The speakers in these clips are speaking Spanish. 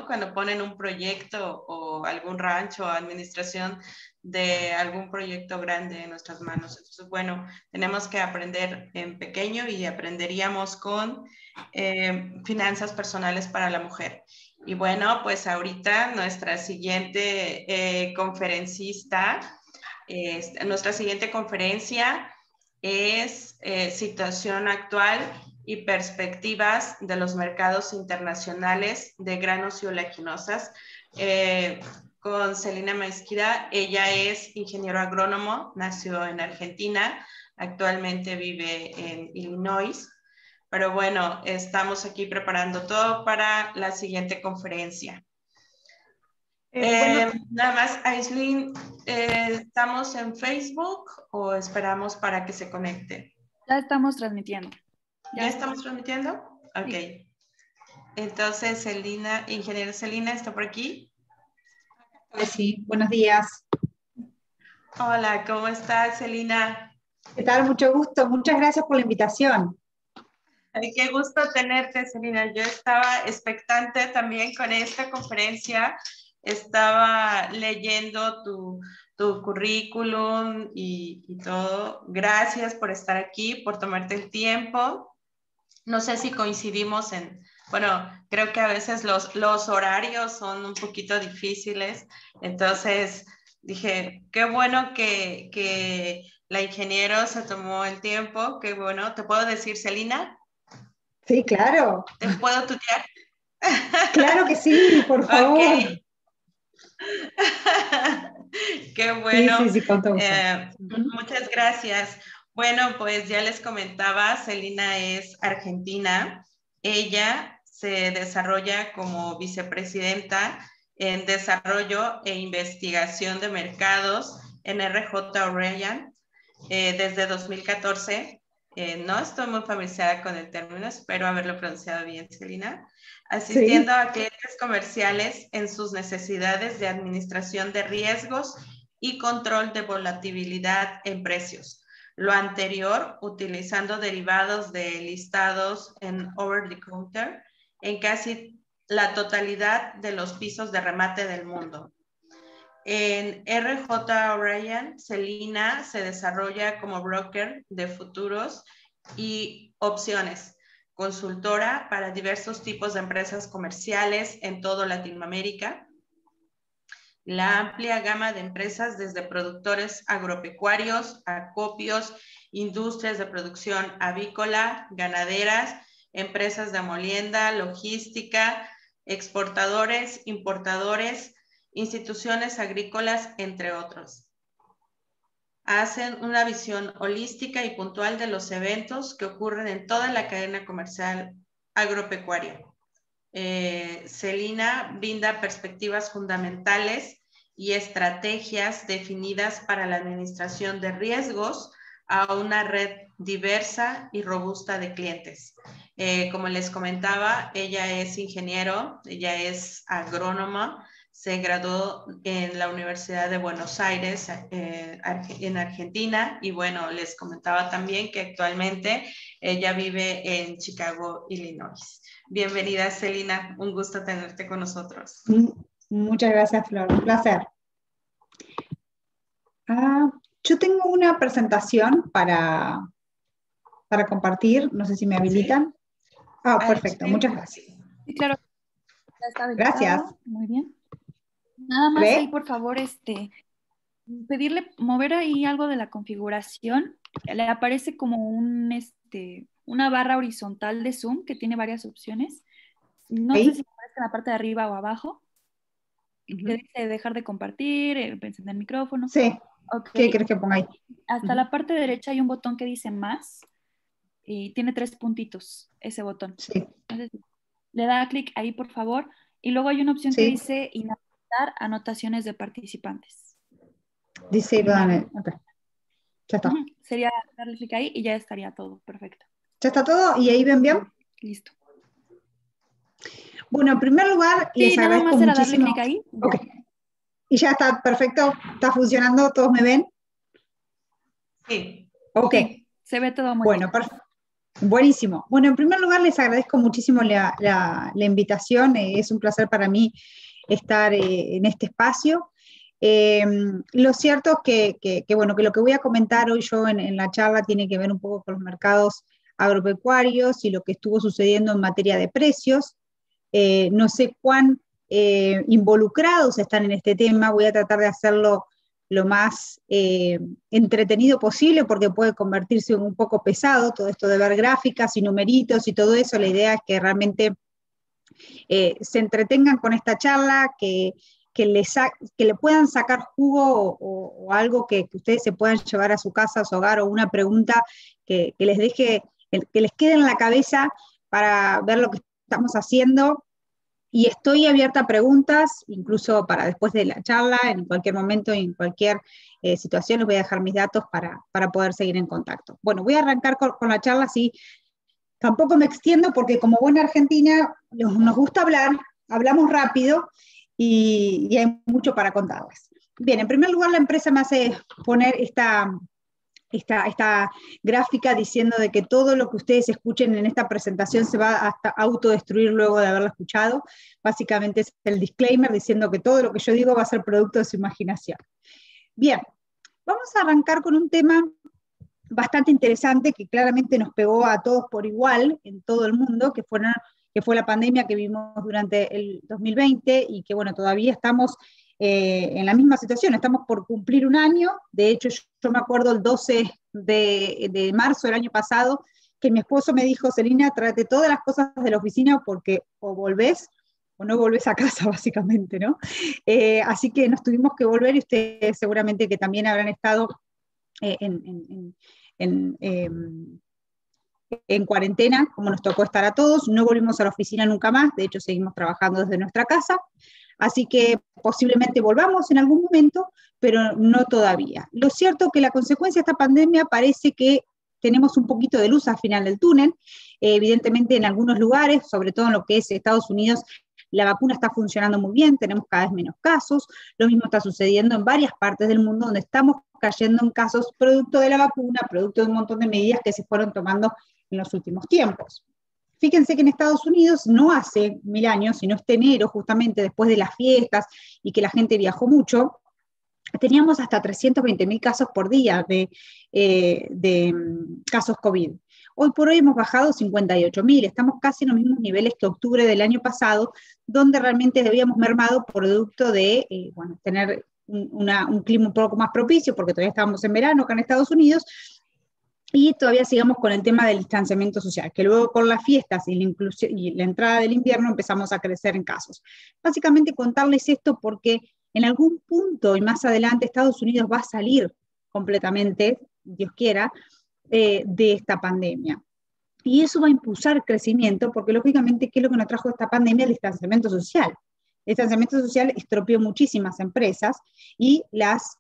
Cuando ponen un proyecto o algún rancho o administración de algún proyecto grande en nuestras manos. Entonces, bueno, tenemos que aprender en pequeño y aprenderíamos con finanzas personales para la mujer. Y bueno, pues ahorita nuestra siguiente conferencista, nuestra siguiente conferencia es situación actual y perspectivas de los mercados internacionales de granos y oleaginosas, con Celina Maizquida. Ella es ingeniero agrónomo, nació en Argentina, actualmente vive en Illinois, pero bueno, estamos aquí preparando todo para la siguiente conferencia. Bueno, nada más, Aislinn, ¿estamos en Facebook o esperamos para que se conecte? Ya estamos transmitiendo. ¿Ya estamos transmitiendo? Ok. Sí. Entonces, Celina, ingeniera Celina, ¿está por aquí? Sí, buenos días. Hola, ¿cómo estás, Celina? ¿Qué tal? Mucho gusto. Muchas gracias por la invitación. Ay, qué gusto tenerte, Celina. Yo estaba expectante también con esta conferencia. Estaba leyendo tu currículum y todo. Gracias por estar aquí, por tomarte el tiempo. No sé si coincidimos bueno, creo que a veces los horarios son un poquito difíciles. Entonces dije, qué bueno que la ingeniero se tomó el tiempo. Qué bueno. ¿Te puedo decir, Celina? Sí, claro. ¿Te puedo tutear? Claro que sí, por favor. Okay. Qué bueno. Sí, con todo gusto. Muchas gracias. Bueno, pues ya les comentaba, Celina es argentina. Ella se desarrolla como vicepresidenta en desarrollo e investigación de mercados en RJ O'Brien desde 2014. No estoy muy familiarizada con el término, espero haberlo pronunciado bien, Celina. Asistiendo a clientes comerciales en sus necesidades de administración de riesgos y control de volatilidad en precios. Lo anterior, utilizando derivados de listados en over the counter en casi la totalidad de los pisos de remate del mundo. En RJ O'Brien, Celina se desarrolla como broker de futuros y opciones, consultora para diversos tipos de empresas comerciales en toda Latinoamérica. La amplia gama de empresas desde productores agropecuarios, acopios, industrias de producción avícola, ganaderas, empresas de molienda, logística, exportadores, importadores, instituciones agrícolas, entre otros. Hacen una visión holística y puntual de los eventos que ocurren en toda la cadena comercial agropecuaria. Celina brinda perspectivas fundamentales y estrategias definidas para la administración de riesgos a una red diversa y robusta de clientes. Como les comentaba, ella es ingeniero, ella es agrónoma, se graduó en la Universidad de Buenos Aires, en Argentina, y bueno, les comentaba también que actualmente ella vive en Chicago, Illinois. Bienvenida, Celina, un gusto tenerte con nosotros. Muchas gracias, Flor, un placer. Yo tengo una presentación para compartir, no sé si me habilitan. ¿Sí? Perfecto, sí. Muchas gracias. Sí, claro. Ya está habilitado. Gracias. Muy bien. Nada más ahí, por favor, pedirle mover ahí algo de la configuración. Le aparece como una barra horizontal de Zoom que tiene varias opciones. No sé si aparece en la parte de arriba o abajo. Que dice dejar de compartir, encender el micrófono. Sí. Okay. ¿Qué quieres que ponga ahí? Hasta la parte derecha hay un botón que dice más y tiene 3 puntitos ese botón. Sí. Entonces, le da clic ahí, por favor. Y luego hay una opción que dice inhabilitar anotaciones de participantes. Dice, okay. Ya está. Sería darle clic ahí y ya estaría todo. Perfecto. ¿Ya está todo? ¿Y ahí ven bien? Listo. Bueno, en primer lugar, les agradezco nada más era muchísimo. Darle clic ahí. Okay. ¿Y ya está perfecto? ¿Está funcionando? ¿Todos me ven? Sí. Ok. Sí, se ve todo muy bien. Bueno, Buenísimo. Bueno, en primer lugar les agradezco muchísimo la invitación. Es un placer para mí estar en este espacio. Lo cierto es bueno, que lo que voy a comentar hoy yo en la charla tiene que ver un poco con los mercados agropecuarios y lo que estuvo sucediendo en materia de precios. No sé cuán involucrados están en este tema, voy a tratar de hacerlo lo más entretenido posible, porque puede convertirse en un poco pesado todo esto de ver gráficas y numeritos y todo eso. La idea es que realmente se entretengan con esta charla, que le puedan sacar jugo o algo que ustedes se puedan llevar a su casa, a su hogar, o una pregunta que les deje, que les quede en la cabeza para ver lo que estamos haciendo. Y estoy abierta a preguntas, incluso para después de la charla, en cualquier momento y en cualquier situación. Les voy a dejar mis datos para poder seguir en contacto. Bueno, voy a arrancar con la charla, sí. Tampoco me extiendo porque como buena argentina nos gusta hablar, hablamos rápido y hay mucho para contarles. Bien, en primer lugar la empresa me hace poner esta gráfica diciendo de que todo lo que ustedes escuchen en esta presentación se va a autodestruir luego de haberlo escuchado. Básicamente es el disclaimer diciendo que todo lo que yo digo va a ser producto de su imaginación. Bien, vamos a arrancar con un tema bastante interesante que claramente nos pegó a todos por igual en todo el mundo, que fue la pandemia que vivimos durante el 2020 y que bueno, todavía estamos en la misma situación. Estamos por cumplir un año. De hecho, yo me acuerdo el 12 de marzo del año pasado que mi esposo me dijo: Celina, tráete todas las cosas de la oficina porque o volvés o no volvés a casa, básicamente, ¿no? Así que nos tuvimos que volver, y ustedes seguramente que también habrán estado en cuarentena, como nos tocó estar a todos. No volvimos a la oficina nunca más, de hecho seguimos trabajando desde nuestra casa, así que posiblemente volvamos en algún momento, pero no todavía. Lo cierto es que la consecuencia de esta pandemia parece que tenemos un poquito de luz al final del túnel. Evidentemente en algunos lugares, sobre todo en lo que es Estados Unidos, la vacuna está funcionando muy bien, tenemos cada vez menos casos. Lo mismo está sucediendo en varias partes del mundo donde estamos cayendo en casos producto de la vacuna, producto de un montón de medidas que se fueron tomando en los últimos tiempos. Fíjense que en Estados Unidos no hace 1000 años, sino este enero, justamente después de las fiestas y que la gente viajó mucho, teníamos hasta 320.000 casos por día de casos COVID. Hoy por hoy hemos bajado 58.000, estamos casi en los mismos niveles que octubre del año pasado, donde realmente habíamos mermado producto de tener un clima un poco más propicio, porque todavía estábamos en verano acá en Estados Unidos, y todavía sigamos con el tema del distanciamiento social, que luego con las fiestas y la entrada del invierno empezamos a crecer en casos. Básicamente contarles esto porque en algún punto y más adelante Estados Unidos va a salir completamente, Dios quiera, de esta pandemia. Y eso va a impulsar el crecimiento, porque lógicamente, ¿qué es lo que nos trajo esta pandemia? El distanciamiento social. El distanciamiento social estropeó muchísimas empresas y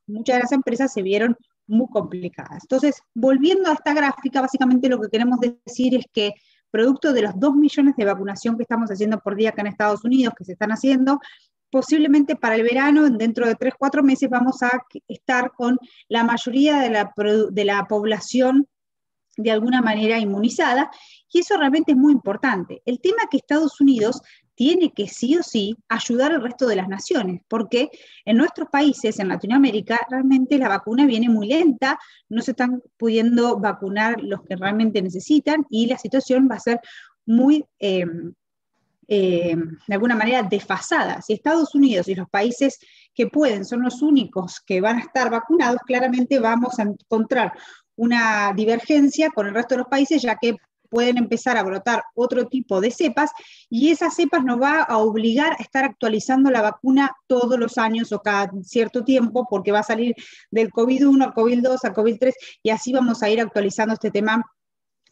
muchas de las empresas se vieron muy complicadas. Entonces, volviendo a esta gráfica, básicamente lo que queremos decir es que producto de los 2 millones de vacunación que estamos haciendo por día acá en Estados Unidos, que se están haciendo, posiblemente para el verano, dentro de 3-4 meses, vamos a estar con la mayoría de la población de alguna manera inmunizada, y eso realmente es muy importante. El tema es que Estados Unidos tiene que sí o sí ayudar al resto de las naciones, porque en nuestros países, en Latinoamérica, realmente la vacuna viene muy lenta, no se están pudiendo vacunar los que realmente necesitan, y la situación va a ser muy, de alguna manera, desfasada. Si Estados Unidos y los países que pueden son los únicos que van a estar vacunados, claramente vamos a encontrar una divergencia con el resto de los países, ya que pueden empezar a brotar otro tipo de cepas, y esas cepas nos va a obligar a estar actualizando la vacuna todos los años o cada cierto tiempo, porque va a salir del COVID-1 al COVID-2 al COVID-3, y así vamos a ir actualizando este tema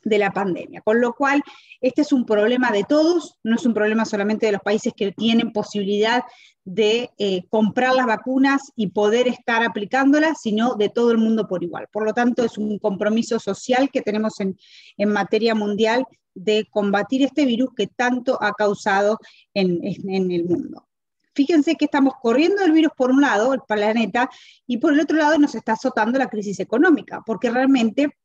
de la pandemia. Con lo cual, este es un problema de todos, no es un problema solamente de los países que tienen posibilidad de comprar las vacunas y poder estar aplicándolas, sino de todo el mundo por igual. Por lo tanto, es un compromiso social que tenemos en materia mundial de combatir este virus que tanto ha causado en el mundo. Fíjense que estamos corriendo el virus por un lado, el planeta, y por el otro lado nos está azotando la crisis económica, porque realmente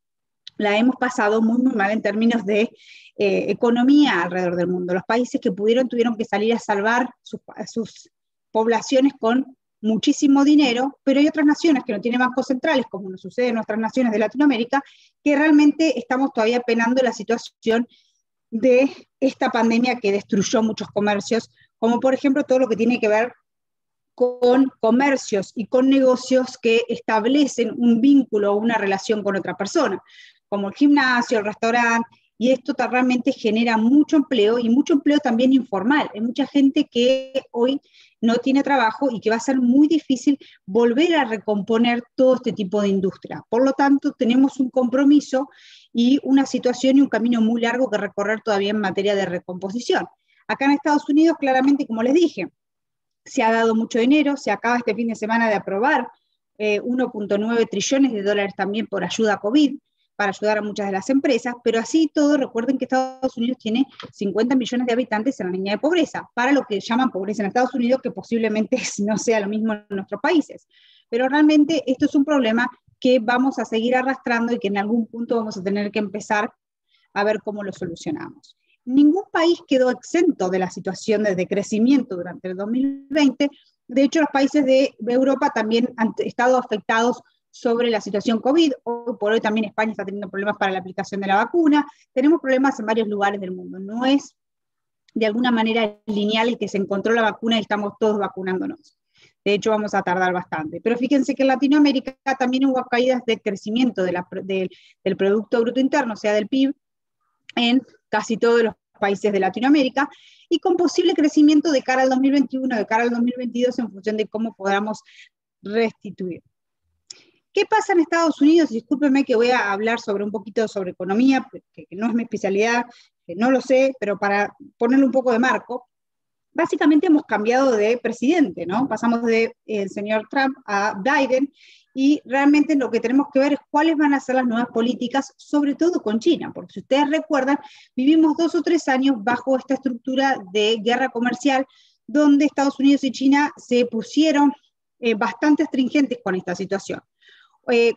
la hemos pasado muy, muy mal en términos de economía alrededor del mundo. Los países que pudieron tuvieron que salir a salvar sus poblaciones con muchísimo dinero, pero hay otras naciones que no tienen bancos centrales, como nos sucede en nuestras naciones de Latinoamérica, que realmente estamos todavía penando la situación de esta pandemia que destruyó muchos comercios, como por ejemplo todo lo que tiene que ver con comercios y con negocios que establecen un vínculo o una relación con otra persona, como el gimnasio, el restaurante, y esto realmente genera mucho empleo y mucho empleo también informal. Hay mucha gente que hoy no tiene trabajo y que va a ser muy difícil volver a recomponer todo este tipo de industria. Por lo tanto, tenemos un compromiso y una situación y un camino muy largo que recorrer todavía en materia de recomposición. Acá en Estados Unidos, claramente, como les dije, se ha dado mucho dinero, se acaba este fin de semana de aprobar 1.9 trillones de dólares también por ayuda a COVID, para ayudar a muchas de las empresas, pero así todo, recuerden que Estados Unidos tiene 50 millones de habitantes en la línea de pobreza, para lo que llaman pobreza en Estados Unidos, que posiblemente no sea lo mismo en nuestros países. Pero realmente esto es un problema que vamos a seguir arrastrando y que en algún punto vamos a tener que empezar a ver cómo lo solucionamos. Ningún país quedó exento de la situación de crecimiento durante el 2020. De hecho, los países de Europa también han estado afectados sobre la situación COVID. Hoy por hoy también España está teniendo problemas para la aplicación de la vacuna. Tenemos problemas en varios lugares del mundo. No es de alguna manera lineal el que se encontró la vacuna y estamos todos vacunándonos. De hecho, vamos a tardar bastante. Pero fíjense que en Latinoamérica también hubo caídas de crecimiento del Producto Bruto Interno, o sea, del PIB, en casi todos los países de Latinoamérica, y con posible crecimiento de cara al 2021, de cara al 2022, en función de cómo podamos restituir. ¿Qué pasa en Estados Unidos? Discúlpenme que voy a hablar un poquito sobre economía, que no es mi especialidad, que no lo sé, pero para ponerle un poco de marco. Básicamente hemos cambiado de presidente, ¿no? Pasamos del señor Trump a Biden, y realmente lo que tenemos que ver es cuáles van a ser las nuevas políticas, sobre todo con China, porque si ustedes recuerdan, vivimos 2 o 3 años bajo esta estructura de guerra comercial, donde Estados Unidos y China se pusieron bastante astringentes con esta situación.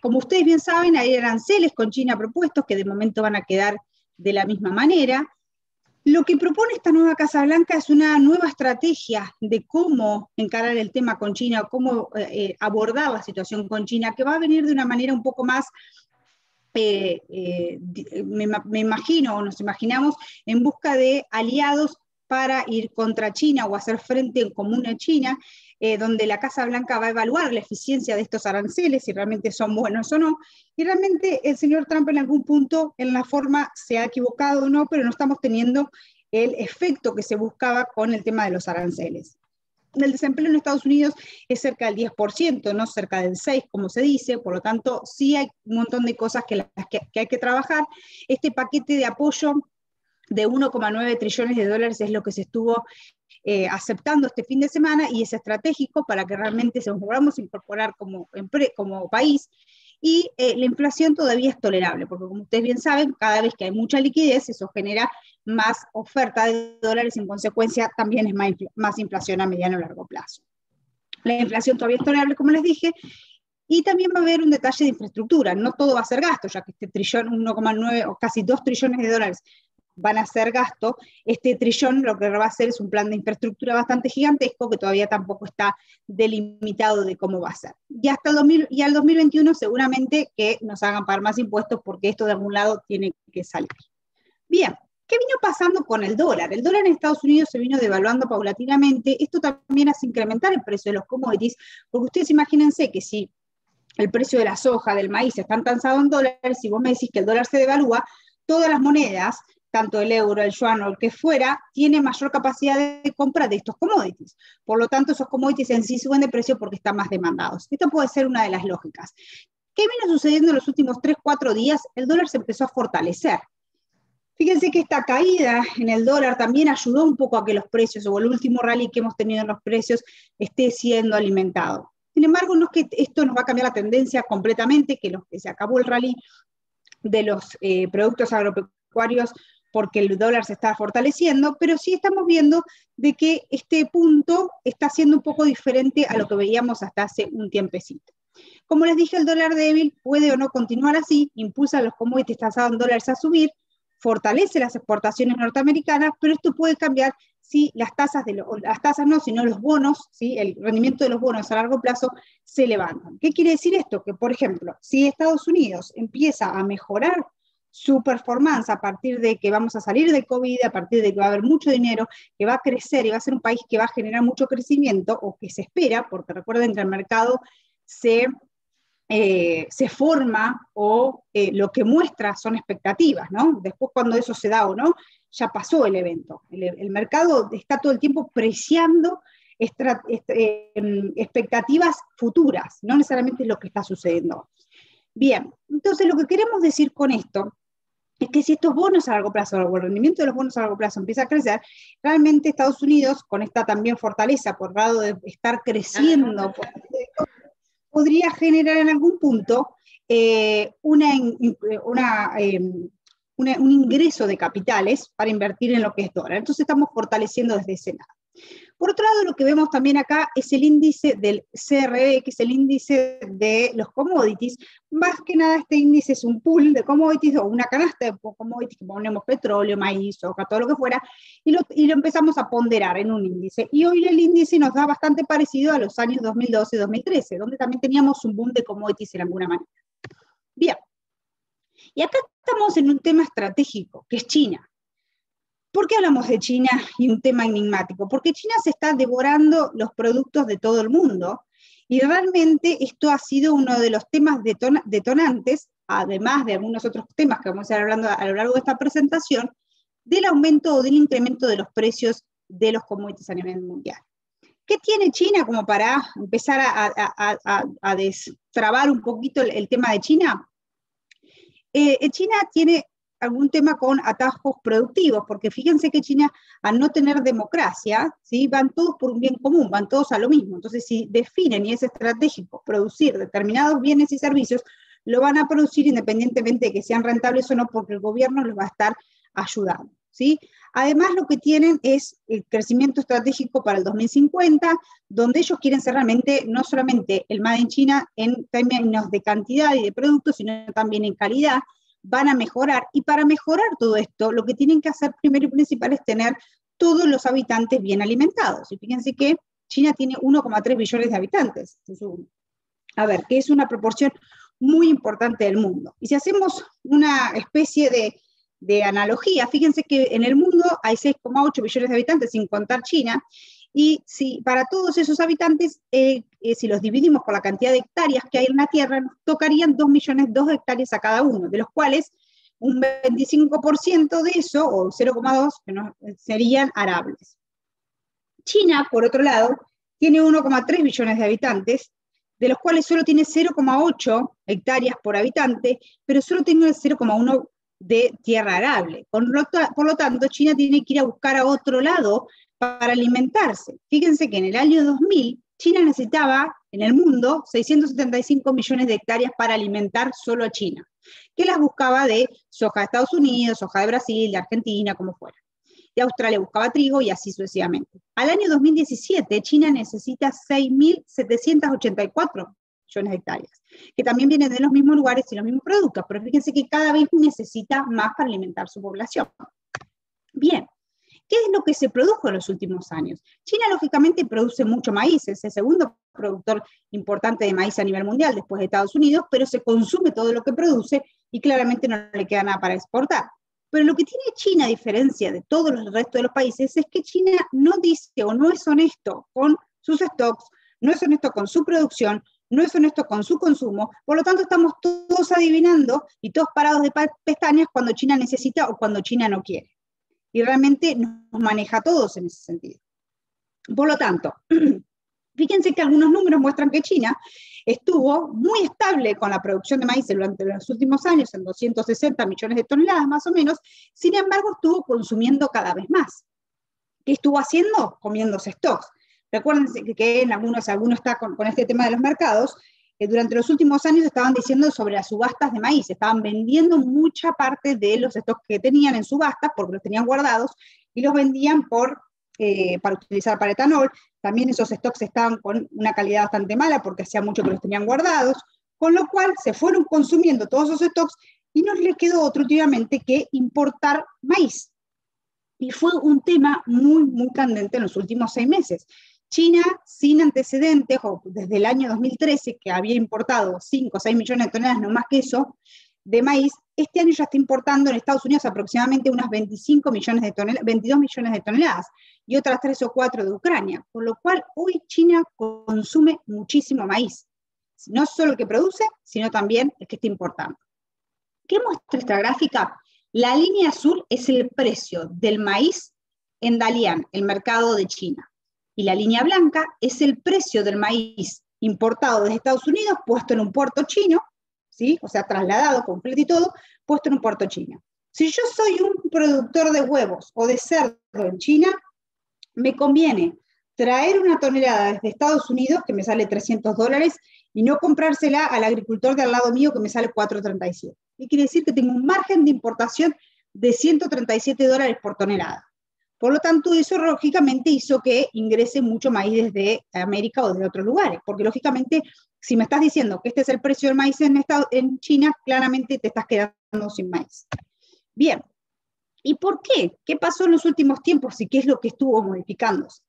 Como ustedes bien saben, hay aranceles con China propuestos que de momento van a quedar de la misma manera. Lo que propone esta nueva Casa Blanca es una nueva estrategia de cómo encarar el tema con China, cómo abordar la situación con China, que va a venir de una manera un poco más, me imagino, o nos imaginamos, en busca de aliados para ir contra China o hacer frente en común a China, donde la Casa Blanca va a evaluar la eficiencia de estos aranceles, si realmente son buenos o no, y realmente el señor Trump en algún punto en la forma se ha equivocado o no, pero no estamos teniendo el efecto que se buscaba con el tema de los aranceles. El desempleo en Estados Unidos es cerca del 10%, no cerca del 6%, como se dice, por lo tanto sí hay un montón de cosas que hay que trabajar. Este paquete de apoyo de 1,9 trillones de dólares es lo que se estuvo aceptando este fin de semana, y es estratégico para que realmente se nos podamos incorporar como país, y la inflación todavía es tolerable, porque como ustedes bien saben, cada vez que hay mucha liquidez, eso genera más oferta de dólares, en consecuencia también es más inflación a mediano y largo plazo. La inflación todavía es tolerable, como les dije, y también va a haber un detalle de infraestructura. No todo va a ser gasto, ya que este trillón, 1,9 o casi 2 trillones de dólares van a ser gasto. Este trillón lo que va a hacer es un plan de infraestructura bastante gigantesco, que todavía tampoco está delimitado de cómo va a ser. Y hasta al 2021 seguramente que nos hagan pagar más impuestos, porque esto de algún lado tiene que salir. Bien, ¿qué vino pasando con el dólar? El dólar en Estados Unidos se vino devaluando paulatinamente. Esto también hace incrementar el precio de los commodities, porque ustedes imagínense que si el precio de la soja, del maíz, están tasados en dólares, si vos me decís que el dólar se devalúa, todas las monedas, tanto el euro, el yuan o el que fuera, tiene mayor capacidad de compra de estos commodities. Por lo tanto, esos commodities en sí suben de precio porque están más demandados. Esta puede ser una de las lógicas. ¿Qué vino sucediendo en los últimos 3, 4 días? El dólar se empezó a fortalecer. Fíjense que esta caída en el dólar también ayudó un poco a que los precios, o el último rally que hemos tenido en los precios, esté siendo alimentado. Sin embargo, no es que esto nos va a cambiar la tendencia completamente, que se acabó el rally de los productos agropecuarios porque el dólar se está fortaleciendo, pero sí estamos viendo de que este punto está siendo un poco diferente a lo que veíamos hasta hace un tiempecito. Como les dije, el dólar débil puede o no continuar así, impulsa a los commodities tasados en dólares a subir, fortalece las exportaciones norteamericanas, pero esto puede cambiar si las tasas no, sino los bonos, ¿sí? El rendimiento de los bonos a largo plazo se levantan. ¿Qué quiere decir esto? Que, por ejemplo, si Estados Unidos empieza a mejorar su performance a partir de que vamos a salir del COVID, a partir de que va a haber mucho dinero, que va a crecer y va a ser un país que va a generar mucho crecimiento, o que se espera, porque recuerden que el mercado se forma o lo que muestra son expectativas, ¿no? Después cuando eso se da o no, ya pasó el evento. El mercado está todo el tiempo preciando expectativas futuras, no necesariamente es lo que está sucediendo. Bien, entonces lo que queremos decir con esto es que si estos bonos a largo plazo, o el rendimiento de los bonos a largo plazo empieza a crecer, realmente Estados Unidos, con esta también fortaleza por grado de estar creciendo, podría generar en algún punto un ingreso de capitales para invertir en lo que es dólar. Entonces estamos fortaleciendo desde ese lado. Por otro lado, lo que vemos también acá es el índice del CRE, que es el índice de los commodities. Más que nada, este índice es un pool de commodities o una canasta de commodities que ponemos petróleo, maíz, soja, todo lo que fuera, y lo empezamos a ponderar en un índice. Y hoy el índice nos da bastante parecido a los años 2012 y 2013, donde también teníamos un boom de commodities en alguna manera. Bien, y acá estamos en un tema estratégico, que es China. ¿Por qué hablamos de China y un tema enigmático? Porque China se está devorando los productos de todo el mundo y realmente esto ha sido uno de los temas detonantes, además de algunos otros temas que vamos a ir hablando a lo largo de esta presentación, del aumento o del incremento de los precios de los commodities a nivel mundial. ¿Qué tiene China como para empezar a destrabar un poquito el tema de China? China tiene algún tema con atajos productivos, porque fíjense que China, al no tener democracia, ¿sí? Van todos por un bien común, van todos a lo mismo. Entonces, si definen y es estratégico producir determinados bienes y servicios, lo van a producir independientemente de que sean rentables o no, porque el gobierno los va a estar ayudando, ¿sí? Además, lo que tienen es el crecimiento estratégico para el 2050, donde ellos quieren ser realmente, no solamente el Made in China en términos de cantidad y de productos, sino también en calidad. Van a mejorar, y para mejorar todo esto, lo que tienen que hacer primero y principal es tener todos los habitantes bien alimentados. Y fíjense que China tiene 1,3 billones de habitantes. A ver, que es una proporción muy importante del mundo. Y si hacemos una especie de analogía, fíjense que en el mundo hay 6,8 billones de habitantes, sin contar China, y si para todos esos habitantes, si los dividimos por la cantidad de hectáreas que hay en la Tierra, nos tocarían 2 hectáreas a cada uno, de los cuales un 25% de eso, o 0,2, serían arables. China, por otro lado, tiene 1,3 billones de habitantes, de los cuales solo tiene 0,8 hectáreas por habitante, pero solo tiene el 0,1 de tierra arable. Por lo tanto, China tiene que ir a buscar a otro lado para alimentarse. Fíjense que en el año 2000, China necesitaba en el mundo 675 millones de hectáreas para alimentar solo a China, que las buscaba de soja de Estados Unidos, soja de Brasil, de Argentina, como fuera. De Australia buscaba trigo y así sucesivamente. Al año 2017, China necesita 6.784 millones de hectáreas, que también vienen de los mismos lugares y los mismos productos, pero fíjense que cada vez necesita más para alimentar su población. Bien, ¿qué es lo que se produjo en los últimos años? China, lógicamente, produce mucho maíz, es el segundo productor importante de maíz a nivel mundial, después de Estados Unidos, pero se consume todo lo que produce y claramente no le queda nada para exportar. Pero lo que tiene China, a diferencia de todos los restos de los países, es que China no dice o no es honesto con sus stocks, no es honesto con su producción, no es honesto con su consumo, por lo tanto estamos todos adivinando y todos parados de pestañas cuando China necesita o cuando China no quiere. Y realmente nos maneja a todos en ese sentido. Por lo tanto, fíjense que algunos números muestran que China estuvo muy estable con la producción de maíz durante los últimos años, en 260 millones de toneladas más o menos, sin embargo estuvo consumiendo cada vez más. ¿Qué estuvo haciendo? Comiéndose stocks. Recuérdense que en algunos está con este tema de los mercados, durante los últimos años estaban diciendo sobre las subastas de maíz, estaban vendiendo mucha parte de los stocks que tenían en subastas porque los tenían guardados y los vendían para utilizar para etanol. También esos stocks estaban con una calidad bastante mala porque hacía mucho que los tenían guardados. Con lo cual se fueron consumiendo todos esos stocks y no les quedó otro últimamente que importar maíz. Y fue un tema muy, muy candente en los últimos 6 meses. China, sin antecedentes, o desde el año 2013, que había importado 5 o 6 millones de toneladas, no más que eso, de maíz, este año ya está importando en Estados Unidos aproximadamente unas 22 millones de toneladas, y otras 3 o 4 de Ucrania, por lo cual hoy China consume muchísimo maíz. No solo el que produce, sino también el que está importando. ¿Qué muestra esta gráfica? La línea azul es el precio del maíz en Dalian, el mercado de China. Y la línea blanca es el precio del maíz importado desde Estados Unidos, puesto en un puerto chino, ¿sí? O sea, trasladado completo y todo, puesto en un puerto chino. Si yo soy un productor de huevos o de cerdo en China, me conviene traer una tonelada desde Estados Unidos, que me sale $300, y no comprársela al agricultor de al lado mío, que me sale $4.37. ¿Qué quiere decir? Que tengo un margen de importación de $137 por tonelada. Por lo tanto, eso lógicamente hizo que ingrese mucho maíz desde América o de otros lugares, porque lógicamente, si me estás diciendo que este es el precio del maíz en China, claramente te estás quedando sin maíz. Bien, ¿y por qué? ¿Qué pasó en los últimos tiempos y qué es lo que estuvo modificándose?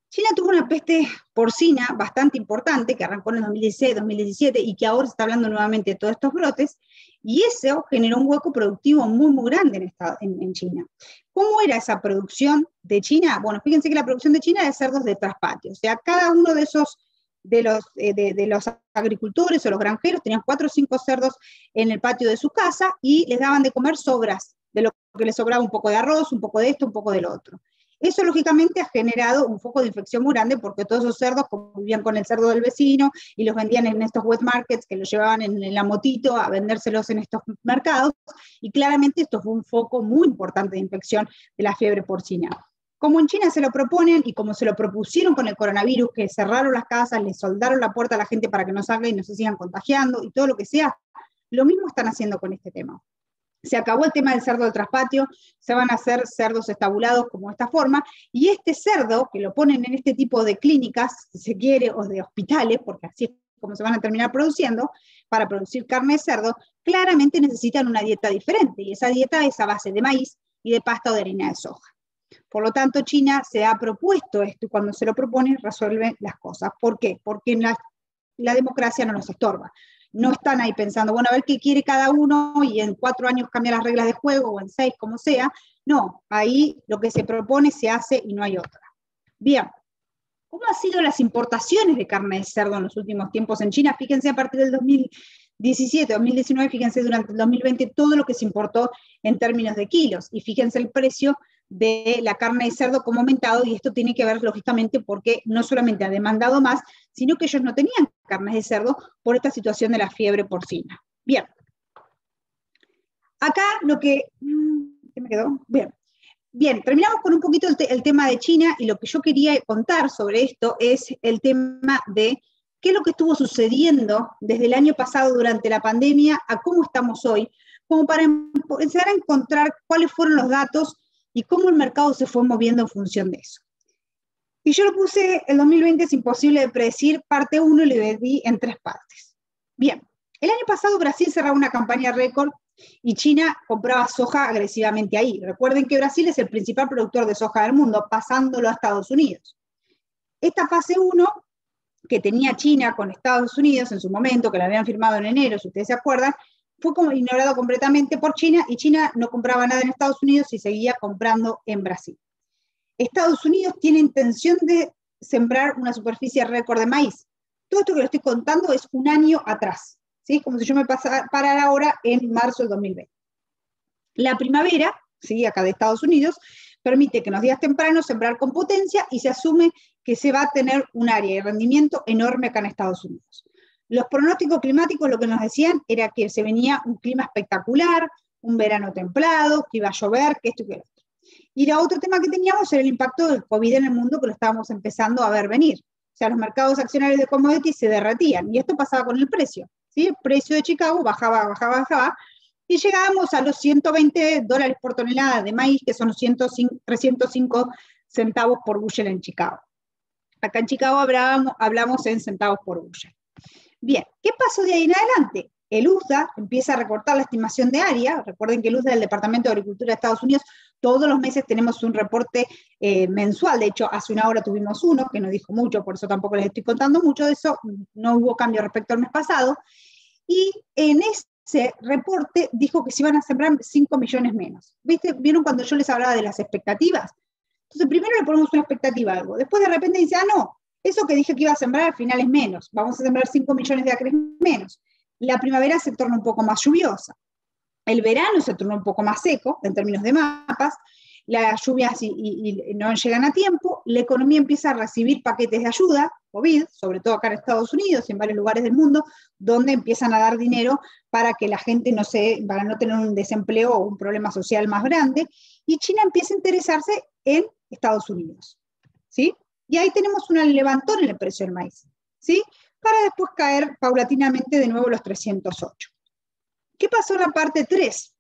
China tuvo una peste porcina bastante importante que arrancó en el 2016-2017 y que ahora se está hablando nuevamente de todos estos brotes, y eso generó un hueco productivo muy, muy grande en China. ¿Cómo era esa producción de China? Bueno, fíjense que la producción de China es de cerdos de traspatio, o sea, cada uno de los agricultores o los granjeros tenían 4 o 5 cerdos en el patio de su casa y les daban de comer sobras, de lo que les sobraba un poco de arroz, un poco de esto, un poco del otro. Eso lógicamente ha generado un foco de infección muy grande porque todos esos cerdos convivían con el cerdo del vecino y los vendían en estos wet markets que los llevaban en la motito a vendérselos en estos mercados, y claramente esto fue un foco muy importante de infección de la fiebre porcina. Como en China se lo proponen y como se lo propusieron con el coronavirus, que cerraron las casas, le soldaron la puerta a la gente para que no salga y no se sigan contagiando y todo lo que sea, lo mismo están haciendo con este tema. Se acabó el tema del cerdo del traspatio, se van a hacer cerdos estabulados como esta forma, y este cerdo, que lo ponen en este tipo de clínicas, si se quiere, o de hospitales, porque así es como se van a terminar produciendo, para producir carne de cerdo, claramente necesitan una dieta diferente, y esa dieta es a base de maíz y de pasta o de harina de soja. Por lo tanto, China se ha propuesto esto, y cuando se lo propone, resuelve las cosas. ¿Por qué? Porque la democracia no nos estorba. No están ahí pensando, bueno, a ver qué quiere cada uno y en 4 años cambia las reglas de juego o en 6, como sea. No, ahí lo que se propone se hace y no hay otra. Bien, ¿cómo han sido las importaciones de carne de cerdo en los últimos tiempos en China? Fíjense a partir del 2017, 2019, fíjense durante el 2020 todo lo que se importó en términos de kilos, y fíjense el precio de la carne de cerdo como ha aumentado, y esto tiene que ver lógicamente porque no solamente ha demandado más, sino que ellos no tenían carnes de cerdo por esta situación de la fiebre porcina. Bien. Acá lo que... ¿Qué me quedó? Bien, terminamos con un poquito el tema de China, y lo que yo quería contar sobre esto es el tema de qué es lo que estuvo sucediendo desde el año pasado durante la pandemia a cómo estamos hoy, como para empezar a encontrar cuáles fueron los datos y cómo el mercado se fue moviendo en función de eso. Y yo lo puse, el 2020 es imposible de predecir, parte 1, y lo dividí en 3 partes. Bien, el año pasado Brasil cerraba una campaña récord y China compraba soja agresivamente ahí. Recuerden que Brasil es el principal productor de soja del mundo, pasándolo a Estados Unidos. Esta fase 1, que tenía China con Estados Unidos en su momento, que la habían firmado en enero, si ustedes se acuerdan, fue como ignorado completamente por China, y China no compraba nada en Estados Unidos y seguía comprando en Brasil. Estados Unidos tiene intención de sembrar una superficie récord de maíz. Todo esto que lo estoy contando es un año atrás, ¿sí? Como si yo me parara ahora en marzo del 2020. La primavera, ¿sí? Acá de Estados Unidos, permite que en los días tempranos sembrar con potencia, y se asume que se va a tener un área de rendimiento enorme acá en Estados Unidos. Los pronósticos climáticos lo que nos decían era que se venía un clima espectacular, un verano templado, que iba a llover, que esto y que lo otro. Y el otro tema que teníamos era el impacto del COVID en el mundo, que lo estábamos empezando a ver venir. O sea, los mercados accionarios de commodities se derretían, y esto pasaba con el precio, ¿sí? El precio de Chicago bajaba, y llegábamos a los $120 por tonelada de maíz, que son los 305 centavos por bushel en Chicago. Acá en Chicago hablamos en centavos por bushel. Bien, ¿qué pasó de ahí en adelante? El USDA empieza a recortar la estimación de área. Recuerden que el USDA del Departamento de Agricultura de Estados Unidos, todos los meses tenemos un reporte mensual. De hecho, hace una hora tuvimos uno, que no dijo mucho, por eso tampoco les estoy contando mucho de eso. No hubo cambio respecto al mes pasado. Y en ese reporte dijo que se iban a sembrar 5 millones menos. ¿Vieron cuando yo les hablaba de las expectativas? Entonces, primero le ponemos una expectativa a algo. Después, de repente, dice, no, eso que dije que iba a sembrar al final es menos. Vamos a sembrar 5 millones de acres menos. La primavera se torna un poco más lluviosa. El verano se torna un poco más seco, en términos de mapas. Las lluvias no llegan a tiempo. La economía empieza a recibir paquetes de ayuda, COVID, sobre todo acá en Estados Unidos y en varios lugares del mundo, donde empiezan a dar dinero para que la gente para no tener un desempleo o un problema social más grande. Y China empieza a interesarse en Estados Unidos, ¿sí? Y ahí tenemos un levantón en el precio del maíz, ¿sí? Para después caer paulatinamente de nuevo los 308. ¿Qué pasó en la parte 3?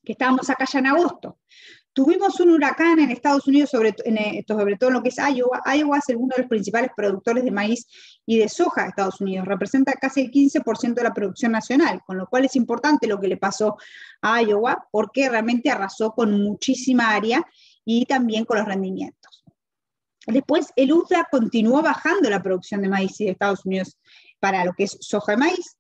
Que estábamos acá ya en agosto. Tuvimos un huracán en Estados Unidos, sobre todo en lo que es Iowa. Iowa es uno de los principales productores de maíz y de soja de Estados Unidos. Representa casi el 15% de la producción nacional, con lo cual es importante lo que le pasó a Iowa, porque realmente arrasó con muchísima área y también con los rendimientos. Después, el USDA continuó bajando la producción de maíz de Estados Unidos para lo que es soja y maíz.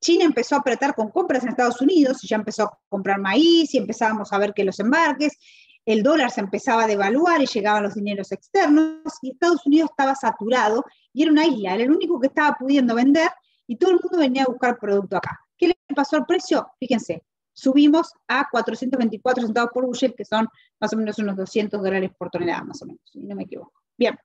China empezó a apretar con compras en Estados Unidos, y ya empezó a comprar maíz, y empezábamos a ver que los embarques, el dólar se empezaba a devaluar y llegaban los dineros externos, y Estados Unidos estaba saturado, y era una isla, era el único que estaba pudiendo vender, y todo el mundo venía a buscar producto acá. ¿Qué le pasó al precio? Fíjense, subimos a 424 centavos por bushel, que son más o menos unos $200 por tonelada, más o menos, si no me equivoco. Bien.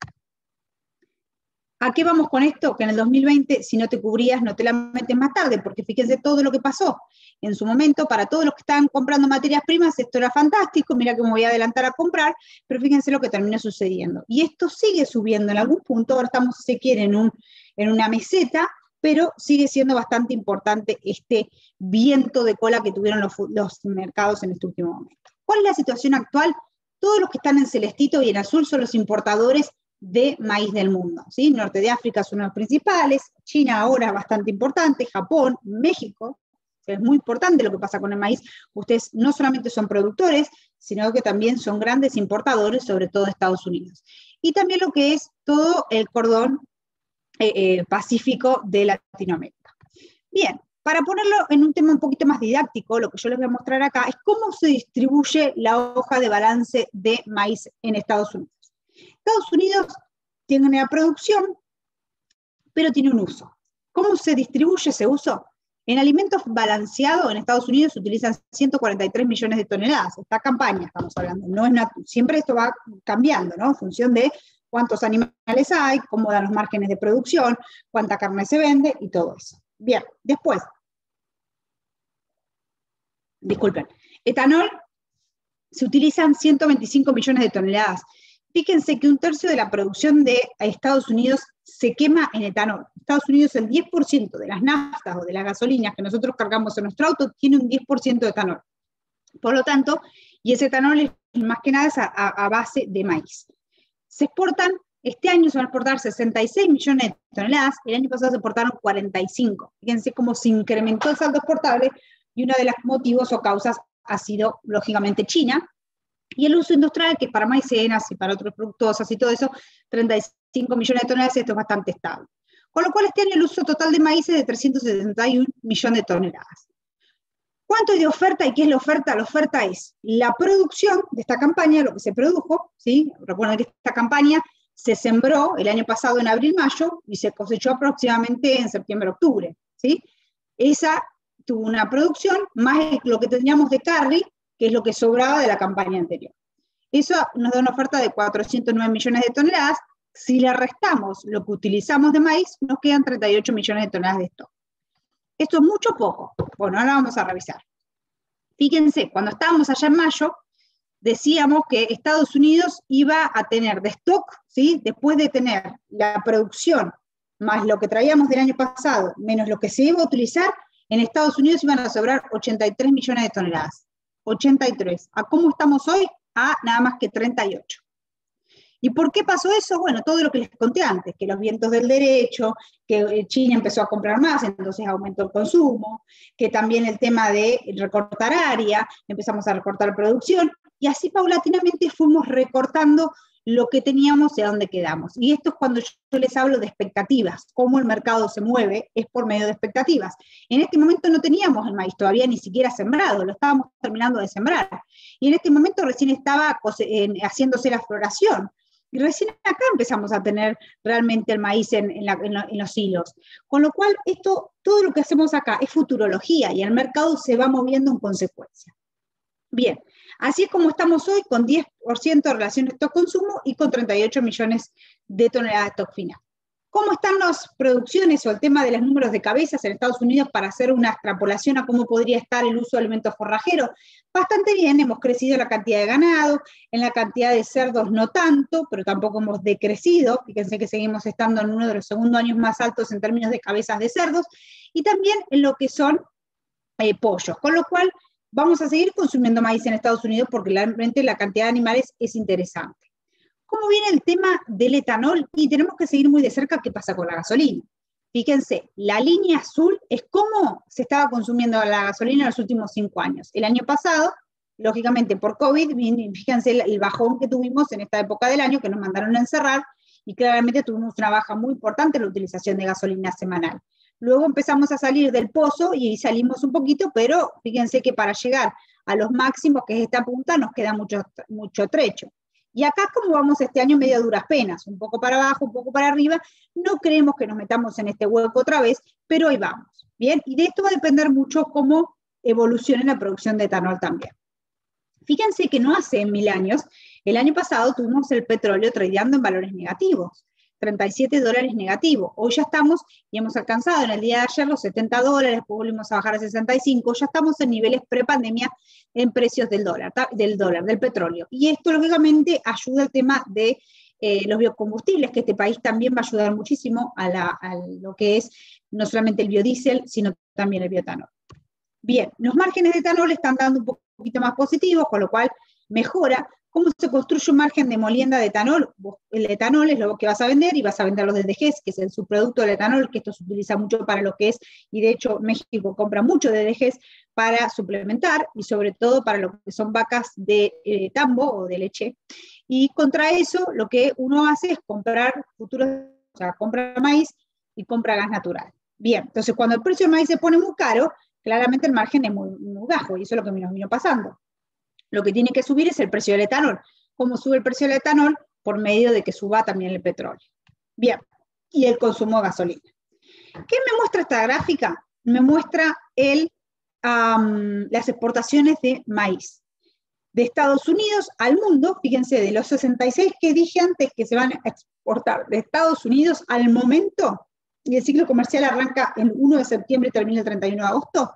¿A qué vamos con esto? Que en el 2020, si no te cubrías, no te la metes más tarde, porque fíjense todo lo que pasó. En su momento, para todos los que estaban comprando materias primas, esto era fantástico, mira que me voy a adelantar a comprar, pero fíjense lo que terminó sucediendo. Y esto sigue subiendo en algún punto, ahora estamos, si se quiere, en una meseta, pero sigue siendo bastante importante este viento de cola que tuvieron los mercados en este último momento. ¿Cuál es la situación actual? Todos los que están en celestito y en azul son los importadores de maíz del mundo, ¿sí? Norte de África es uno de los principales, China ahora es bastante importante, Japón, México, es muy importante lo que pasa con el maíz. Ustedes no solamente son productores, sino que también son grandes importadores, sobre todo de Estados Unidos. Y también lo que es todo el cordón pacífico de Latinoamérica. Bien, para ponerlo en un tema un poquito más didáctico, lo que yo les voy a mostrar acá es cómo se distribuye la hoja de balance de maíz en Estados Unidos. Estados Unidos tiene una producción, pero tiene un uso. ¿Cómo se distribuye ese uso? En alimentos balanceados en Estados Unidos se utilizan 143 millones de toneladas. Esta campaña estamos hablando. No es siempre esto va cambiando, ¿no? En función de cuántos animales hay, cómo dan los márgenes de producción, cuánta carne se vende y todo eso. Bien, después. Disculpen. Etanol, se utilizan 125 millones de toneladas. Fíjense que un tercio de la producción de Estados Unidos se quema en etanol. Estados Unidos, el 10% de las naftas o de las gasolinas que nosotros cargamos en nuestro auto tiene un 10% de etanol. Por lo tanto, y ese etanol es más que nada a base de maíz. Se exportan, este año se van a exportar 66 millones de toneladas, el año pasado se exportaron 45. Fíjense cómo se incrementó el saldo exportable, y uno de los motivos o causas ha sido, lógicamente, China. Y el uso industrial, que para maicenas y para otros fructosas y todo eso, 35 millones de toneladas, esto es bastante estable. Con lo cual este año el uso total de maíz es de 371 millones de toneladas. ¿Cuánto hay de oferta y qué es la oferta? La oferta es la producción de esta campaña, lo que se produjo, ¿sí? Recuerden que esta campaña se sembró el año pasado en abril-mayo y se cosechó aproximadamente en septiembre-octubre, ¿sí? Esa tuvo una producción más lo que teníamos de carry, que es lo que sobraba de la campaña anterior. Eso nos da una oferta de 409 millones de toneladas. Si le restamos lo que utilizamos de maíz, nos quedan 38 millones de toneladas de stock. ¿Esto es mucho o poco? Bueno, ahora vamos a revisar. Fíjense, cuando estábamos allá en mayo, decíamos que Estados Unidos iba a tener de stock, ¿sí? Después de tener la producción más lo que traíamos del año pasado, menos lo que se iba a utilizar, en Estados Unidos iban a sobrar 83 millones de toneladas. 83. ¿A cómo estamos hoy? A nada más que 38. ¿Y por qué pasó eso? Bueno, todo lo que les conté antes, que los vientos del derecho, que China empezó a comprar más, entonces aumentó el consumo, que también el tema de recortar área, empezamos a recortar producción, y así paulatinamente fuimos recortando lo que teníamos y a dónde quedamos. Y esto es cuando yo les hablo de expectativas, cómo el mercado se mueve, es por medio de expectativas. En este momento no teníamos el maíz todavía ni siquiera sembrado, lo estábamos terminando de sembrar. Y en este momento recién estaba haciéndose la floración. Y recién acá empezamos a tener realmente el maíz en los hilos. Con lo cual, todo lo que hacemos acá es futurología y el mercado se va moviendo en consecuencia. Bien, así es como estamos hoy, con 10% de relación stock-consumo y con 38 millones de toneladas de stock final. ¿Cómo están las producciones o el tema de los números de cabezas en Estados Unidos para hacer una extrapolación a cómo podría estar el uso de alimentos forrajeros? Bastante bien, hemos crecido en la cantidad de ganado, en la cantidad de cerdos no tanto, pero tampoco hemos decrecido. Fíjense que seguimos estando en uno de los segundos años más altos en términos de cabezas de cerdos, y también en lo que son pollos, con lo cual vamos a seguir consumiendo maíz en Estados Unidos porque realmente la cantidad de animales es interesante. ¿Cómo viene el tema del etanol? Y tenemos que seguir muy de cerca qué pasa con la gasolina. Fíjense, la línea azul es cómo se estaba consumiendo la gasolina en los últimos 5 años. El año pasado, lógicamente por COVID, fíjense el bajón que tuvimos en esta época del año, que nos mandaron a encerrar, y claramente tuvimos una baja muy importante en la utilización de gasolina semanal. Luego empezamos a salir del pozo y salimos un poquito, pero fíjense que para llegar a los máximos, que es esta punta, nos queda mucho trecho. Y acá, como vamos este año, medio a duras penas, un poco para abajo, un poco para arriba, no creemos que nos metamos en este hueco otra vez, pero ahí vamos. Bien, y de esto va a depender mucho cómo evolucione la producción de etanol también. Fíjense que no hace 1000 años, el año pasado tuvimos el petróleo tradeando en valores negativos. $37 negativo. Hoy ya estamos, y hemos alcanzado en el día de ayer los $70, después volvimos a bajar a 65, ya estamos en niveles pre-pandemia en precios del petróleo. Y esto, lógicamente, ayuda al tema de los biocombustibles, que este país también va a ayudar muchísimo a lo que es no solamente el biodiesel, sino también el bioetanol. Bien, los márgenes de etanol están dando un poquito más positivos, con lo cual mejora. ¿Cómo se construye un margen de molienda de etanol? El etanol es lo que vas a vender y vas a vender los DDGs, que es el subproducto del etanol, que esto se utiliza mucho para lo que es, y de hecho México compra mucho DDGs para suplementar, y sobre todo para lo que son vacas de tambo o de leche. Y contra eso lo que uno hace es comprar futuros, o sea, compra maíz y compra gas natural. Bien, entonces cuando el precio del maíz se pone muy caro, claramente el margen es muy bajo, y eso es lo que nos vino pasando. Lo que tiene que subir es el precio del etanol. ¿Cómo sube el precio del etanol? Por medio de que suba también el petróleo. Bien, y el consumo de gasolina. ¿Qué me muestra esta gráfica? Me muestra las exportaciones de maíz de Estados Unidos al mundo. Fíjense, de los 66 que dije antes que se van a exportar de Estados Unidos al momento, y el ciclo comercial arranca el 1 de septiembre y termina el 31 de agosto,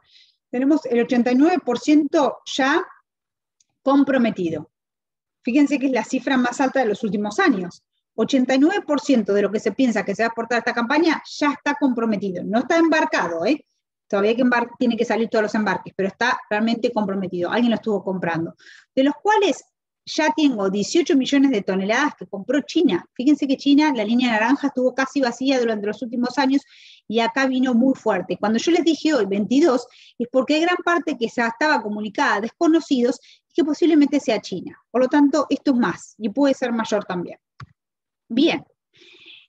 tenemos el 89% ya comprometido. Fíjense que es la cifra más alta de los últimos años. 89% de lo que se piensa que se va a exportar esta campaña ya está comprometido. No está embarcado, todavía tiene que salir todos los embarques, pero está realmente comprometido. Alguien lo estuvo comprando. De los cuales ya tengo 18 millones de toneladas que compró China. Fíjense que China, la línea naranja, estuvo casi vacía durante los últimos años y acá vino muy fuerte. Cuando yo les dije hoy 22, es porque hay gran parte que ya estaba comunicada a desconocidos y que posiblemente sea China. Por lo tanto, esto es más y puede ser mayor también. Bien.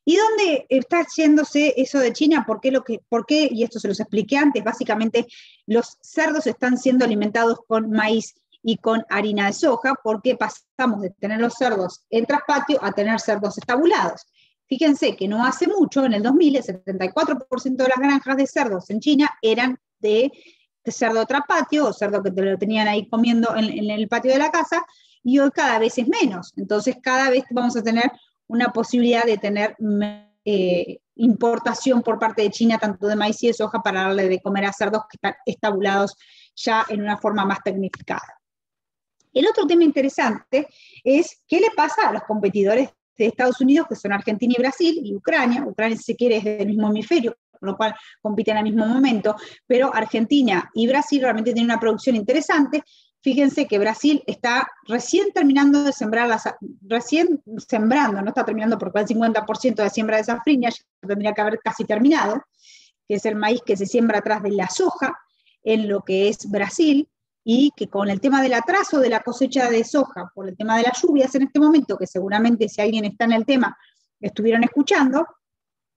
¿Y dónde está yéndose eso de China? ¿Por qué? Y esto se los expliqué antes. Básicamente, los cerdos están siendo alimentados con maíz y con harina de soja, porque pasamos de tener los cerdos en traspatio a tener cerdos estabulados. Fíjense que no hace mucho, en el 2000, el 74% de las granjas de cerdos en China eran de cerdo traspatio, o cerdo que te lo tenían ahí comiendo en el patio de la casa, y hoy cada vez es menos. Entonces cada vez vamos a tener una posibilidad de tener importación por parte de China, tanto de maíz y de soja, para darle de comer a cerdos que están estabulados ya en una forma más tecnificada. El otro tema interesante es qué le pasa a los competidores de Estados Unidos, que son Argentina y Brasil, y Ucrania. Ucrania, si se quiere, es del mismo hemisferio, con lo cual compiten al mismo momento, pero Argentina y Brasil realmente tienen una producción interesante. fíjense que Brasil está recién terminando de sembrar, recién sembrando, no está terminando porque el 50% de siembra de safrinha ya tendría que haber casi terminado, que es el maíz que se siembra atrás de la soja, en lo que es Brasil, y que con el tema del atraso de la cosecha de soja, por el tema de las lluvias en este momento, que seguramente si alguien está en el tema, estuvieron escuchando,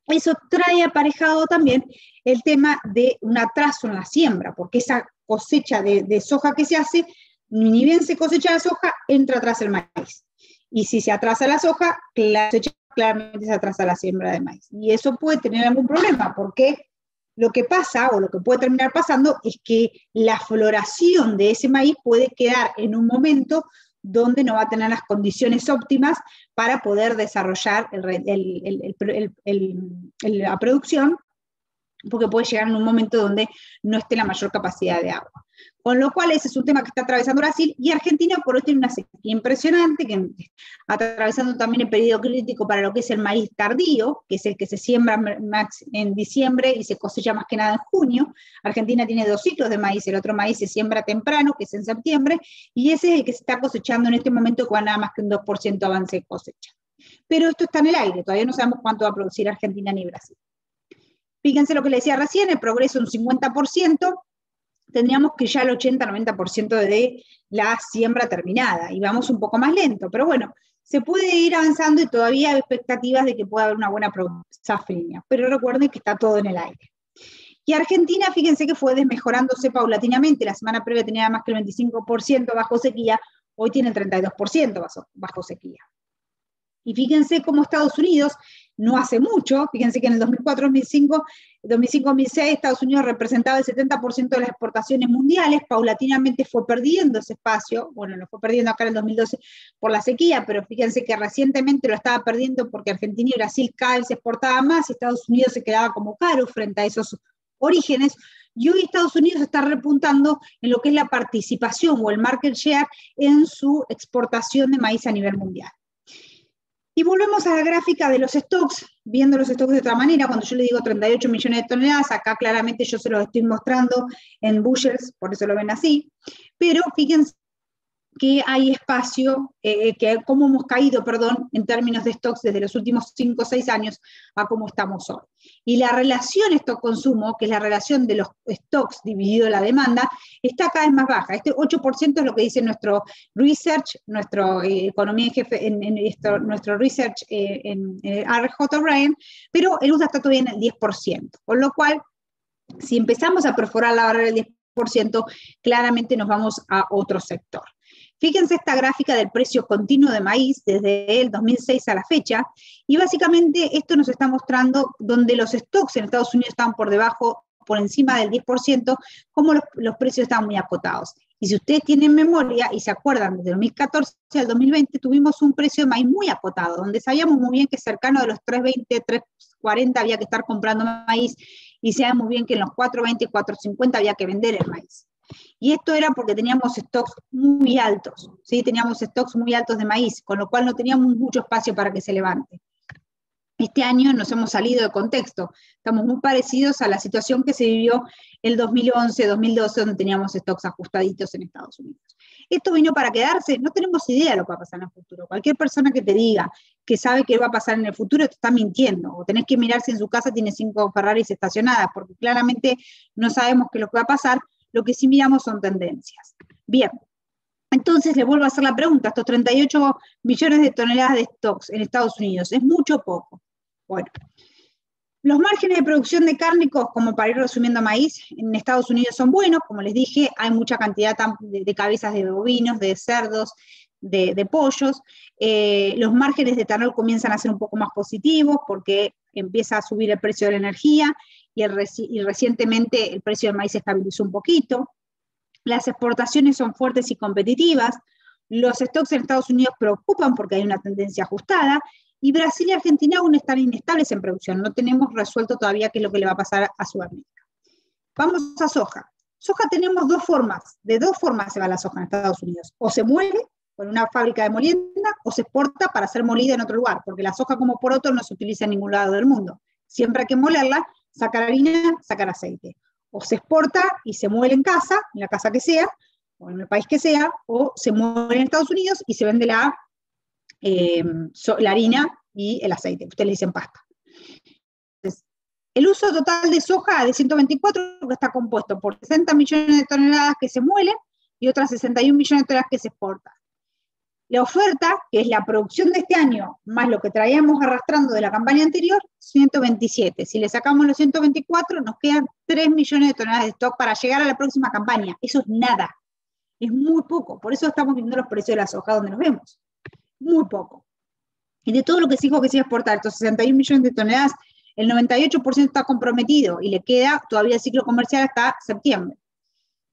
eso trae aparejado también el tema de un atraso en la siembra, porque esa cosecha de soja que se hace, ni bien se cosecha la soja, entra atrás el maíz. Y si se atrasa la soja, la cosecha claramente se atrasa la siembra de maíz. Y eso puede tener algún problema, porque lo que pasa, o lo que puede terminar pasando, es que la floración de ese maíz puede quedar en un momento donde no va a tener las condiciones óptimas para poder desarrollar la producción, porque puede llegar en un momento donde no esté la mayor capacidad de agua. Con lo cual ese es un tema que está atravesando Brasil, y Argentina por hoy tiene una sequía impresionante, que está atravesando también el periodo crítico para lo que es el maíz tardío, que es el que se siembra en diciembre y se cosecha más que nada en junio. Argentina tiene 2 ciclos de maíz, el otro maíz se siembra temprano, que es en septiembre, y ese es el que se está cosechando en este momento con nada más que un 2% avance de cosecha. Pero esto está en el aire, todavía no sabemos cuánto va a producir Argentina ni Brasil. Fíjense lo que le decía recién, el progreso un 50%, tendríamos que ya el 80-90% de la siembra terminada, y vamos un poco más lento, pero bueno, se puede ir avanzando y todavía hay expectativas de que pueda haber una buena producción safrinha, pero recuerden que está todo en el aire. Y Argentina, fíjense que fue desmejorándose paulatinamente, la semana previa tenía más que el 25% bajo sequía, hoy tiene el 32% bajo sequía. Y fíjense cómo Estados Unidos, no hace mucho, fíjense que en el 2004-2005, 2005-2006, Estados Unidos representaba el 70% de las exportaciones mundiales, paulatinamente fue perdiendo ese espacio, bueno, lo fue perdiendo acá en el 2012 por la sequía, pero fíjense que recientemente lo estaba perdiendo porque Argentina y Brasil cada vez se exportaba más, y Estados Unidos se quedaba como caro frente a esos orígenes, y hoy Estados Unidos está repuntando en lo que es la participación o el market share en su exportación de maíz a nivel mundial. Y volvemos a la gráfica de los stocks, viendo los stocks de otra manera. Cuando yo le digo 38 millones de toneladas, acá claramente yo se los estoy mostrando en bushels, por eso lo ven así, pero fíjense que hay espacio, cómo hemos caído, perdón, en términos de stocks desde los últimos 5 o 6 años a cómo estamos hoy. Y la relación stock-consumo, que es la relación de los stocks dividido la demanda, está cada vez más baja. Este 8% es lo que dice nuestro research, nuestro economía en jefe, nuestro research en RJ O'Brien, pero el USA está todavía en el 10%, con lo cual, si empezamos a perforar la barrera del 10%, claramente nos vamos a otro sector. Fíjense esta gráfica del precio continuo de maíz desde el 2006 a la fecha, y básicamente esto nos está mostrando donde los stocks en Estados Unidos estaban por debajo, por encima del 10%, como los precios estaban muy acotados. Y si ustedes tienen memoria y se acuerdan, desde el 2014 al 2020 tuvimos un precio de maíz muy acotado, donde sabíamos muy bien que cercano de los 3.20, 3.40 había que estar comprando maíz, y sabíamos muy bien que en los 4.20, 4.50 había que vender el maíz. Y esto era porque teníamos stocks muy altos, ¿sí? Teníamos stocks muy altos de maíz, con lo cual no teníamos mucho espacio para que se levante. Este año nos hemos salido de contexto, estamos muy parecidos a la situación que se vivió el 2011, 2012, donde teníamos stocks ajustaditos en Estados Unidos. ¿Esto vino para quedarse? No tenemos idea de lo que va a pasar en el futuro. Cualquier persona que te diga que sabe qué va a pasar en el futuro te está mintiendo, o tenés que mirar si en su casa tiene 5 Ferraris estacionadas, porque claramente no sabemos qué es lo que va a pasar. Lo que sí miramos son tendencias. Bien, entonces le vuelvo a hacer la pregunta, estos 38 millones de toneladas de stocks en Estados Unidos, ¿es mucho o poco? Bueno, los márgenes de producción de cárnicos, como para ir resumiendo maíz, en Estados Unidos son buenos, como les dije, hay mucha cantidad de cabezas de bovinos, de cerdos, de pollos. Los márgenes de etanol comienzan a ser un poco más positivos porque empieza a subir el precio de la energía, y recientemente el precio del maíz se estabilizó un poquito. Las exportaciones son fuertes y competitivas. Los stocks en Estados Unidos preocupan porque hay una tendencia ajustada, y Brasil y Argentina aún están inestables en producción. No tenemos resuelto todavía qué es lo que le va a pasar a Sudamérica. Vamos a soja. Soja tenemos dos formas. De dos formas se va la soja en Estados Unidos. O se muele con una fábrica de molienda, o se exporta para ser molida en otro lugar, porque la soja como poroto no se utiliza en ningún lado del mundo. Siempre hay que molerla, sacar harina, sacar aceite. O se exporta y se muele en casa, en la casa que sea, o en el país que sea, o se mueve en Estados Unidos y se vende la harina y el aceite, ustedes le dicen pasta. Entonces, el uso total de soja de 124, que está compuesto por 60 millones de toneladas que se muelen y otras 61 millones de toneladas que se exportan. La oferta, que es la producción de este año, más lo que traíamos arrastrando de la campaña anterior, 127. Si le sacamos los 124, nos quedan 3 millones de toneladas de stock para llegar a la próxima campaña. Eso es nada, es muy poco. Por eso estamos viendo los precios de la soja donde nos vemos. Muy poco. Y de todo lo que se dijo que se iba a exportar, estos 61 millones de toneladas, el 98% está comprometido y le queda todavía el ciclo comercial hasta septiembre.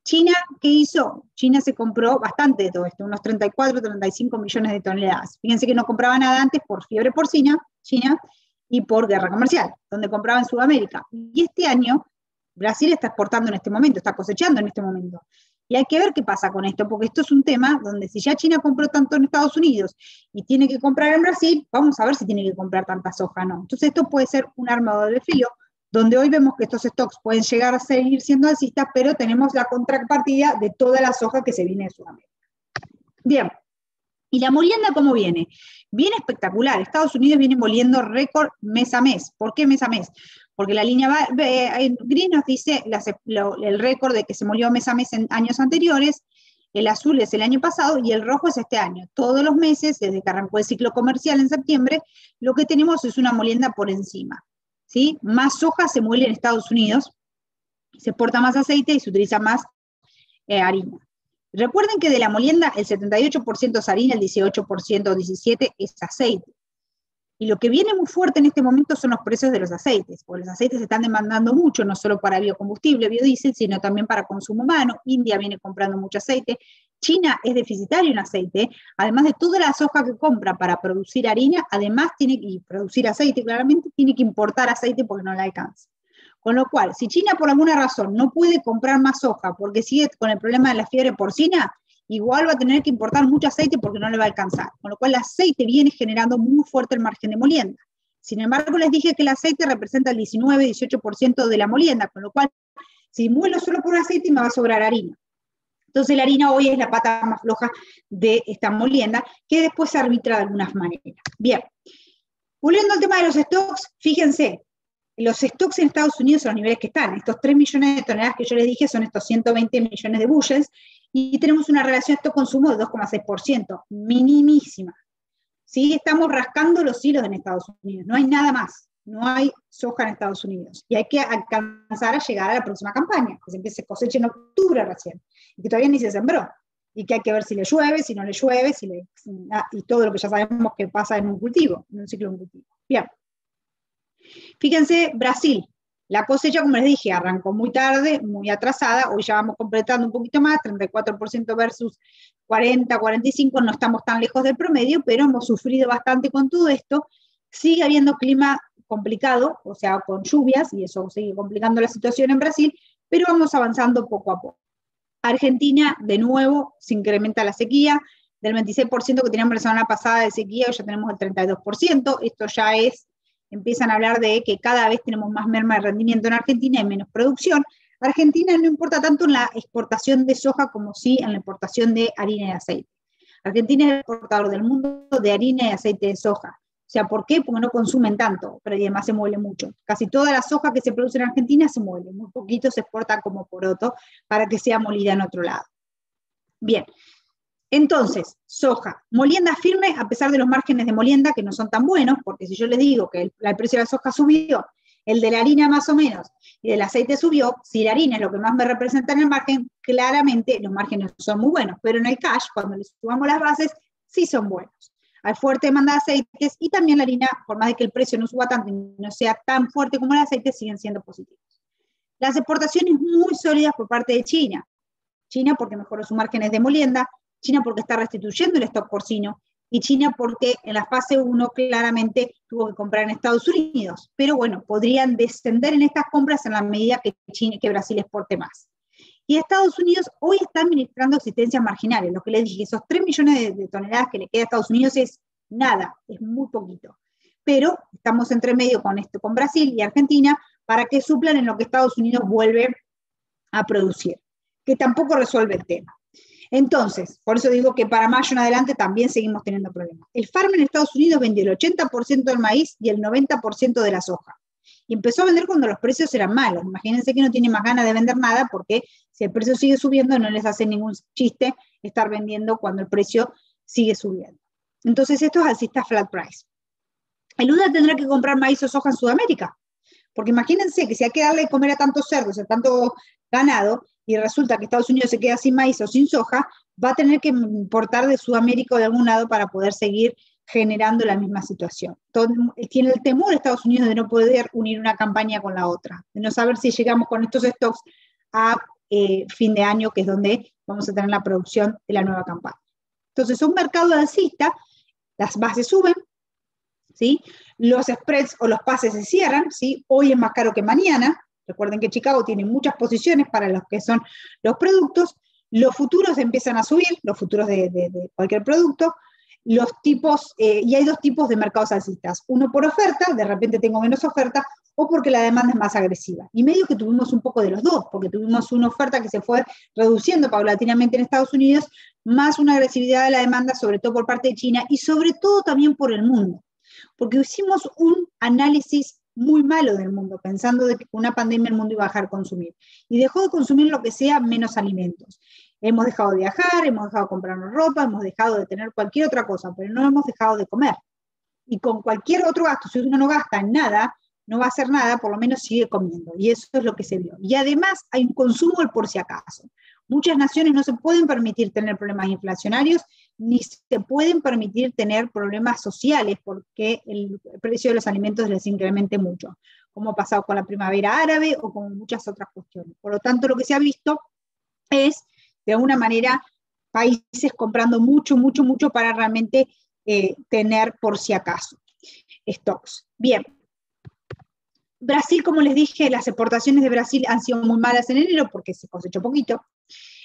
China, ¿qué hizo? China se compró bastante de todo esto, unos 34, 35 millones de toneladas. Fíjense que no compraba nada antes por fiebre porcina, China, y por guerra comercial, donde compraba en Sudamérica. Y este año, Brasil está exportando en este momento, está cosechando en este momento. Y hay que ver qué pasa con esto, porque esto es un tema donde si ya China compró tanto en Estados Unidos y tiene que comprar en Brasil, vamos a ver si tiene que comprar tanta soja o no. Entonces esto puede ser un arma de doble filo, donde hoy vemos que estos stocks pueden llegar a seguir siendo alcistas, pero tenemos la contrapartida de toda la soja que se viene de Sudamérica. Bien, ¿y la molienda cómo viene? Viene espectacular. Estados Unidos viene moliendo récord mes a mes. ¿Por qué mes a mes? Porque la línea gris nos dice el récord de que se molió mes a mes en años anteriores, el azul es el año pasado y el rojo es este año. Todos los meses, desde que arrancó el ciclo comercial en septiembre, lo que tenemos es una molienda por encima. ¿Sí? Más soja se muele en Estados Unidos, se exporta más aceite y se utiliza más harina. Recuerden que de la molienda el 78% es harina, el 18% o 17% es aceite. Y lo que viene muy fuerte en este momento son los precios de los aceites, porque los aceites se están demandando mucho, no solo para biocombustible, biodiesel, sino también para consumo humano. India viene comprando mucho aceite. China es deficitario en aceite, además de toda la soja que compra para producir harina, además tiene que producir aceite, claramente tiene que importar aceite porque no le alcanza. Con lo cual, si China por alguna razón no puede comprar más soja porque sigue con el problema de la fiebre porcina, igual va a tener que importar mucho aceite porque no le va a alcanzar. Con lo cual, el aceite viene generando muy fuerte el margen de molienda. Sin embargo, les dije que el aceite representa el 19-18% de la molienda, con lo cual, si muelo solo por aceite, me va a sobrar harina. Entonces la harina hoy es la pata más floja de esta molienda, que después se arbitra de algunas maneras. Bien, volviendo al tema de los stocks, fíjense, los stocks en Estados Unidos son los niveles que están. Estos 3 millones de toneladas que yo les dije son estos 120 millones de bushels, y tenemos una relación stock-consumo de 2,6%, minimísima. ¿Sí? Estamos rascando los hilos en Estados Unidos, no hay nada más. No hay soja en Estados Unidos. Y hay que alcanzar a llegar a la próxima campaña, que se empiece a cosecha en octubre recién, y que todavía ni se sembró. Y que hay que ver si le llueve, si no le llueve, y todo lo que ya sabemos que pasa en un cultivo, en un ciclo de un cultivo. Bien. Fíjense, Brasil. La cosecha, como les dije, arrancó muy tarde, muy atrasada. Hoy ya vamos completando un poquito más, 34% versus 40, 45. No estamos tan lejos del promedio, pero hemos sufrido bastante con todo esto. Sigue habiendo clima complicado, o sea, con lluvias, y eso sigue complicando la situación en Brasil, pero vamos avanzando poco a poco. Argentina, de nuevo, se incrementa la sequía, del 26% que teníamos la semana pasada de sequía, hoy ya tenemos el 32%, esto ya empiezan a hablar de que cada vez tenemos más merma de rendimiento en Argentina y menos producción. Argentina no importa tanto en la exportación de soja como sí en la importación de harina y aceite. Argentina es el exportador del mundo de harina y aceite de soja. O sea, ¿por qué? Porque no consumen tanto, pero además se muele mucho. Casi toda la soja que se produce en Argentina se muele, muy poquito se exporta como poroto para que sea molida en otro lado. Bien, entonces, soja, molienda firme a pesar de los márgenes de molienda que no son tan buenos, porque si yo les digo que el precio de la soja subió, el de la harina más o menos, y del aceite subió, si la harina es lo que más me representa en el margen, claramente los márgenes son muy buenos, pero en el cash, cuando le sumamos las bases, sí son buenos. Hay fuerte demanda de aceites y también la harina, por más de que el precio no suba tanto y no sea tan fuerte como el aceite, siguen siendo positivos. Las exportaciones muy sólidas por parte de China. China porque mejoró sus márgenes de molienda, China porque está restituyendo el stock porcino, y China porque en la fase 1 claramente tuvo que comprar en Estados Unidos. Pero bueno, podrían descender en estas compras en la medida que Brasil exporte más. Y Estados Unidos hoy está administrando existencias marginales. Lo que les dije, esos 3 millones de toneladas que le queda a Estados Unidos es nada, es muy poquito. Pero estamos entre medio con Brasil y Argentina para que suplan en lo que Estados Unidos vuelve a producir, que tampoco resuelve el tema. Entonces, por eso digo que para mayo en adelante también seguimos teniendo problemas. El farmer en Estados Unidos vendió el 80% del maíz y el 90% de la soja. Y empezó a vender cuando los precios eran malos. Imagínense que no tiene más ganas de vender nada porque si el precio sigue subiendo no les hace ningún chiste estar vendiendo cuando el precio sigue subiendo. Entonces esto es alcista flat price. El USDA tendrá que comprar maíz o soja en Sudamérica, porque imagínense que si hay que darle de comer a tantos cerdos, a tanto ganado, y resulta que Estados Unidos se queda sin maíz o sin soja, va a tener que importar de Sudamérica o de algún lado para poder seguir generando la misma situación. Entonces, tiene el temor Estados Unidos de no poder unir una campaña con la otra, de no saber si llegamos con estos stocks a fin de año, que es donde vamos a tener la producción de la nueva campaña. Entonces, un mercado alcista, las bases suben, ¿sí? Los spreads o los pases se cierran, ¿sí? Hoy es más caro que mañana. Recuerden que Chicago tiene muchas posiciones para los que son los productos. Los futuros empiezan a subir, los futuros de cualquier producto. Los tipos, y hay dos tipos de mercados alcistas. Uno por oferta, de repente tengo menos oferta, o porque la demanda es más agresiva. Y medio que tuvimos un poco de los dos, porque tuvimos una oferta que se fue reduciendo paulatinamente en Estados Unidos, más una agresividad de la demanda, sobre todo por parte de China, y sobre todo también por el mundo. Porque hicimos un análisis muy malo del mundo, pensando de que con una pandemia el mundo iba a dejar de consumir. Y dejó de consumir lo que sea menos alimentos. Hemos dejado de viajar, hemos dejado de comprarnos ropa, hemos dejado de tener cualquier otra cosa, pero no hemos dejado de comer. Y con cualquier otro gasto, si uno no gasta en nada, no va a hacer nada, por lo menos sigue comiendo. Y eso es lo que se vio. Y además hay un consumo del por si acaso. Muchas naciones no se pueden permitir tener problemas inflacionarios, ni se pueden permitir tener problemas sociales porque el precio de los alimentos les incremente mucho, como ha pasado con la primavera árabe o con muchas otras cuestiones. Por lo tanto, lo que se ha visto es, de alguna manera, países comprando mucho, mucho, mucho para realmente tener por si acaso stocks. Bien. Brasil, como les dije, las exportaciones de Brasil han sido muy malas en enero porque se cosechó poquito.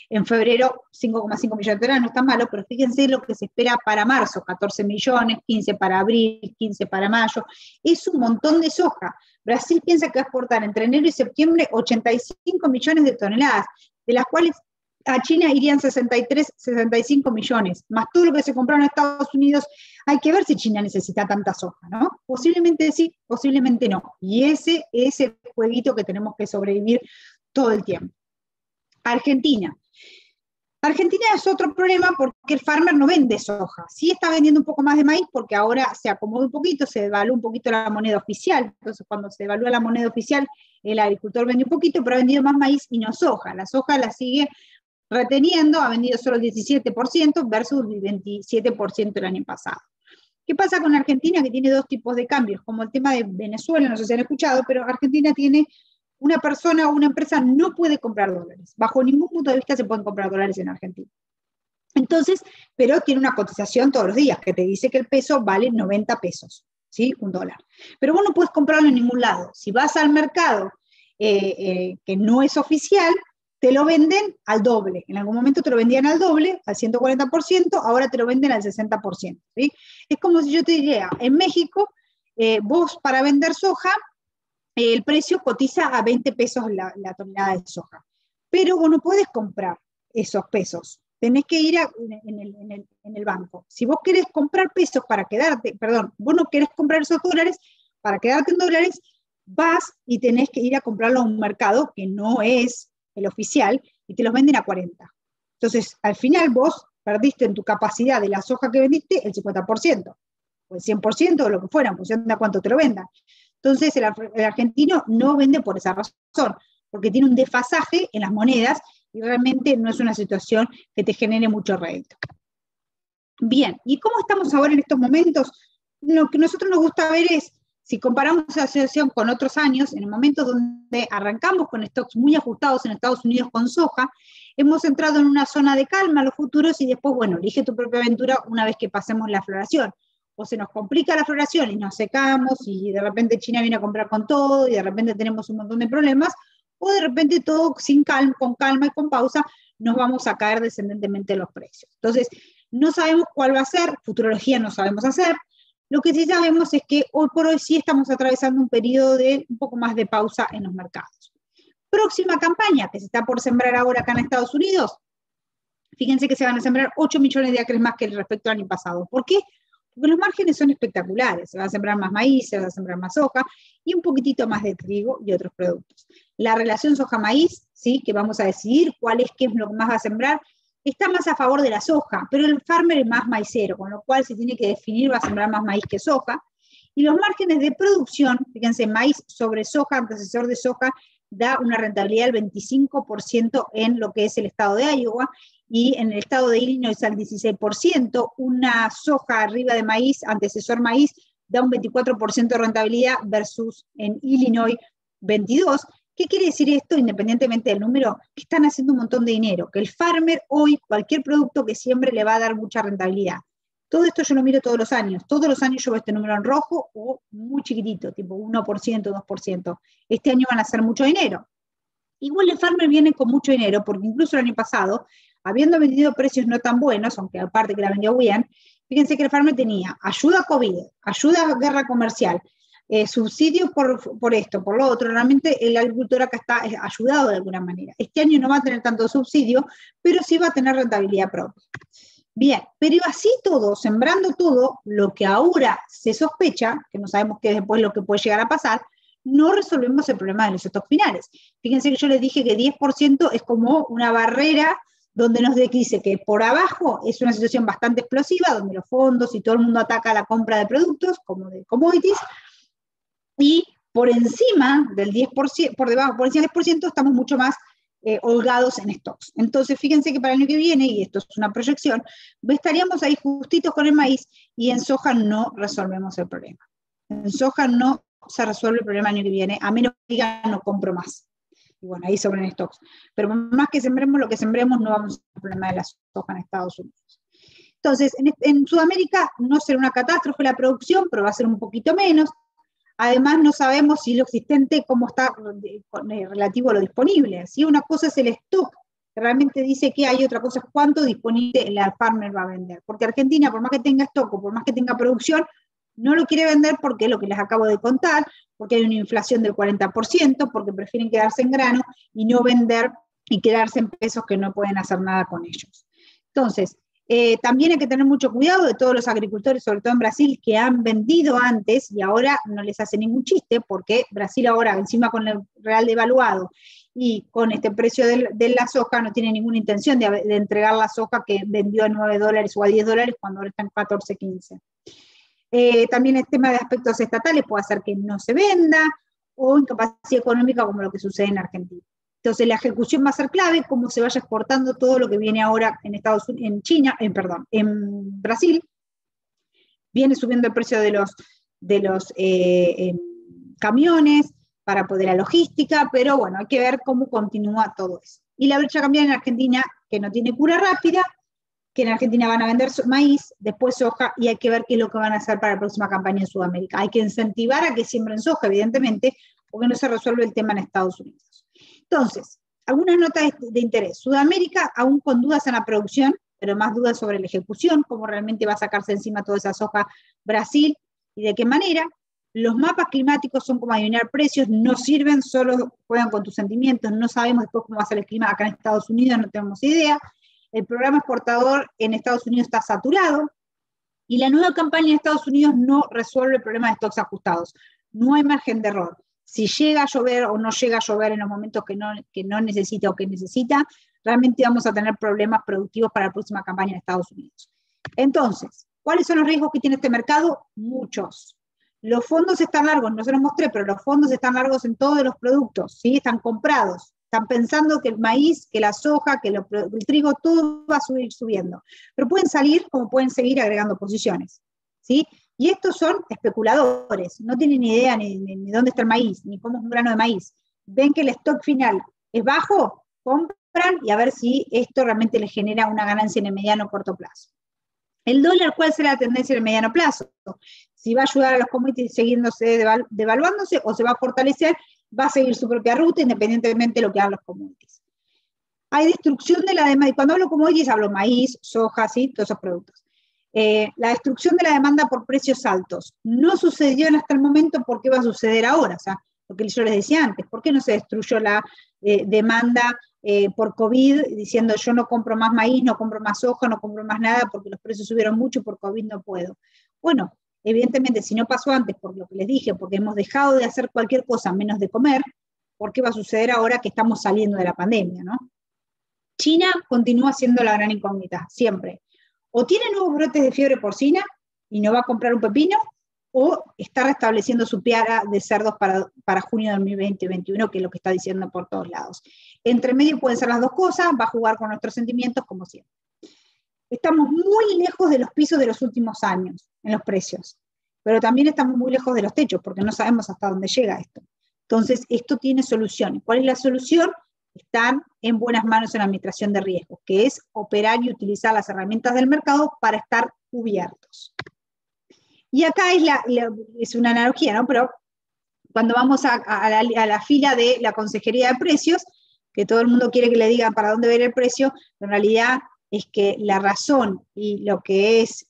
En febrero, 5,5 millones de toneladas, no está malo, pero fíjense lo que se espera para marzo, 14 millones, 15 para abril, 15 para mayo. Es un montón de soja. Brasil piensa que va a exportar entre enero y septiembre 85 millones de toneladas, de las cuales a China irían 63, 65 millones, más todo lo que se compraron en Estados Unidos. Hay que ver si China necesita tanta soja, ¿no? Posiblemente sí, posiblemente no. Y ese es el jueguito que tenemos que sobrevivir todo el tiempo. Argentina. Argentina es otro problema porque el farmer no vende soja. Sí está vendiendo un poco más de maíz porque ahora se acomoda un poquito, se devalúa un poquito la moneda oficial. Entonces, cuando se devalúa la moneda oficial, el agricultor vende un poquito, pero ha vendido más maíz y no soja. La soja la sigue reteniendo, ha vendido solo el 17% versus el 27% el año pasado. ¿Qué pasa con Argentina? Que tiene dos tipos de cambios, como el tema de Venezuela, no sé si han escuchado, pero Argentina tiene una persona o una empresa no puede comprar dólares. Bajo ningún punto de vista se pueden comprar dólares en Argentina. Entonces, pero tiene una cotización todos los días que te dice que el peso vale 90 pesos, ¿sí? Un dólar. Pero vos no puedes comprarlo en ningún lado. Si vas al mercado que no es oficial, te lo venden al doble. En algún momento te lo vendían al doble, al 140%, ahora te lo venden al 60%. ¿Sí? Es como si yo te diría, en México, vos para vender soja, el precio cotiza a 20 pesos la tonelada de soja. Pero vos no podés comprar esos pesos. Tenés que ir en el banco. Si vos querés comprar pesos para quedarte, perdón, vos no querés comprar esos dólares, para quedarte en dólares, vas y tenés que ir a comprarlo a un mercado que no es el oficial, y te los venden a 40. Entonces, al final vos perdiste en tu capacidad de la soja que vendiste el 50%, o el 100%, o lo que fuera, en función de a cuánto te lo vendan. Entonces, el argentino no vende por esa razón, porque tiene un desfasaje en las monedas, y realmente no es una situación que te genere mucho rédito. Bien, ¿y cómo estamos ahora en estos momentos? Lo que a nosotros nos gusta ver es, si comparamos la situación con otros años, en el momento donde arrancamos con stocks muy ajustados en Estados Unidos con soja, hemos entrado en una zona de calma a los futuros y después, bueno, elige tu propia aventura una vez que pasemos la floración. O se nos complica la floración y nos secamos y de repente China viene a comprar con todo y de repente tenemos un montón de problemas, o de repente todo con calma y con pausa nos vamos a caer descendentemente en los precios. Entonces, no sabemos cuál va a ser, futurología no sabemos hacer. Lo que sí sabemos es que hoy por hoy sí estamos atravesando un periodo de un poco más de pausa en los mercados. Próxima campaña que se está por sembrar ahora acá en Estados Unidos, Fíjense que se van a sembrar 8 millones de acres más que respecto al año pasado. ¿Por qué? Porque los márgenes son espectaculares. Se va a sembrar más maíz, se va a sembrar más soja y un poquitito más de trigo y otros productos. La relación soja-maíz, ¿sí? Que vamos a decidir qué es lo que más va a sembrar, está más a favor de la soja, pero el farmer es más maicero, con lo cual se tiene que definir, va a sembrar más maíz que soja. Y los márgenes de producción, fíjense, maíz sobre soja, antecesor de soja, da una rentabilidad del 25% en lo que es el estado de Iowa, y en el estado de Illinois al 16%, una soja arriba de maíz, antecesor maíz, da un 24% de rentabilidad versus en Illinois 22%. ¿Qué quiere decir esto, independientemente del número? Que están haciendo un montón de dinero, que el farmer hoy, cualquier producto que siembre le va a dar mucha rentabilidad. Todo esto yo lo miro todos los años yo veo este número en rojo o muy chiquitito, tipo 1%, 2%. Este año van a hacer mucho dinero. Igual el farmer viene con mucho dinero, porque incluso el año pasado, habiendo vendido precios no tan buenos, aunque aparte que la vendió bien, fíjense que el farmer tenía ayuda a COVID, ayuda a guerra comercial, subsidios por esto, por lo otro. Realmente el agricultor acá está ayudado de alguna manera. Este año no va a tener tanto subsidio, pero sí va a tener rentabilidad propia. Bien, pero así todo, sembrando todo, lo que ahora se sospecha, que no sabemos qué es después lo que puede llegar a pasar, no resolvemos el problema de los stocks finales. Fíjense que yo les dije que 10% es como una barrera donde nos dice que por abajo es una situación bastante explosiva, donde los fondos y todo el mundo ataca la compra de productos, como de commodities, y por encima del 10%, por debajo, por encima del 10%, estamos mucho más holgados en stocks. Entonces, fíjense que para el año que viene, y esto es una proyección, estaríamos ahí justitos con el maíz, y en soja no resolvemos el problema. En soja no se resuelve el problema el año que viene, a menos que digan no compro más. Y bueno, ahí sobran stocks. Pero más que sembremos lo que sembremos, no vamos a tener el problema de la soja en Estados Unidos. Entonces, en Sudamérica no será una catástrofe la producción, pero va a ser un poquito menos. Además, no sabemos si lo existente, cómo está relativo a lo disponible. ¿Sí? Una cosa es el stock, que realmente dice que hay, otra cosa es cuánto disponible el farmer va a vender. Porque Argentina, por más que tenga stock o por más que tenga producción, no lo quiere vender porque es lo que les acabo de contar, porque hay una inflación del 40%, porque prefieren quedarse en grano y no vender y quedarse en pesos que no pueden hacer nada con ellos. Entonces, también hay que tener mucho cuidado de todos los agricultores, sobre todo en Brasil, que han vendido antes y ahora no les hace ningún chiste, porque Brasil ahora, encima con el real devaluado y con este precio de la soja, no tiene ninguna intención de entregar la soja que vendió a $9 o a $10 cuando ahora está en 14, 15. También el tema de aspectos estatales puede hacer que no se venda, o incapacidad económica como lo que sucede en Argentina. Entonces la ejecución va a ser clave, cómo se vaya exportando todo lo que viene ahora en Estados Unidos, en Brasil. Viene subiendo el precio de los camiones para poder la logística, pero bueno, hay que ver cómo continúa todo eso. Y la brecha cambiaria en Argentina, que no tiene cura rápida, que en Argentina van a vender maíz, después soja, y hay que ver qué es lo que van a hacer para la próxima campaña en Sudamérica. Hay que incentivar a que siembren soja, evidentemente, porque no se resuelve el tema en Estados Unidos. Entonces, algunas notas de interés. Sudamérica, aún con dudas en la producción, pero más dudas sobre la ejecución, cómo realmente va a sacarse encima toda esa soja Brasil, y de qué manera. Los mapas climáticos son como adivinar precios, no sirven, solo juegan con tus sentimientos, no sabemos después cómo va a ser el clima acá en Estados Unidos, no tenemos idea. El programa exportador en Estados Unidos está saturado, y la nueva campaña de Estados Unidos no resuelve el problema de stocks ajustados. No hay margen de error. Si llega a llover o no llega a llover en los momentos que no necesita o que necesita, realmente vamos a tener problemas productivos para la próxima campaña en Estados Unidos. Entonces, ¿cuáles son los riesgos que tiene este mercado? Muchos. Los fondos están largos, no se los mostré, pero los fondos están largos en todos los productos, ¿sí? Están comprados. Están pensando que el maíz, que la soja, que el trigo, todo va a subir subiendo. Pero pueden salir como pueden seguir agregando posiciones, ¿sí? Y estos son especuladores, no tienen ni idea ni dónde está el maíz, ni cómo es un grano de maíz. Ven que el stock final es bajo, compran y a ver si esto realmente les genera una ganancia en el mediano o corto plazo. El dólar, ¿cuál será la tendencia en el mediano plazo? Si va a ayudar a los commodities siguiéndose devaluándose o se va a fortalecer, va a seguir su propia ruta independientemente de lo que hagan los commodities. Hay destrucción de la demanda, y cuando hablo commodities hablo maíz, soja, ¿sí? Todos esos productos. La destrucción de la demanda por precios altos no sucedió hasta el momento. ¿Por qué va a suceder ahora? O sea, lo que yo les decía antes, ¿por qué no se destruyó la demanda por COVID, diciendo yo no compro más maíz, no compro más soja, no compro más nada porque los precios subieron mucho, por COVID no puedo. Bueno, evidentemente si no pasó antes, por lo que les dije, porque hemos dejado de hacer cualquier cosa menos de comer, ¿por qué va a suceder ahora que estamos saliendo de la pandemia, ¿no? China continúa siendo la gran incógnita, siempre. O tiene nuevos brotes de fiebre porcina y no va a comprar un pepino, o está restableciendo su piara de cerdos para junio de 2021, que es lo que está diciendo por todos lados. Entre medio pueden ser las dos cosas, va a jugar con nuestros sentimientos como siempre. Estamos muy lejos de los pisos de los últimos años en los precios, pero también estamos muy lejos de los techos, porque no sabemos hasta dónde llega esto. Entonces, esto tiene solución. ¿Cuál es la solución? Están en buenas manos en la administración de riesgos, que es operar y utilizar las herramientas del mercado para estar cubiertos. Y acá es una analogía, ¿no? Pero cuando vamos a la fila de la Consejería de Precios, que todo el mundo quiere que le digan para dónde va a ir el precio, en realidad es que la razón y lo que es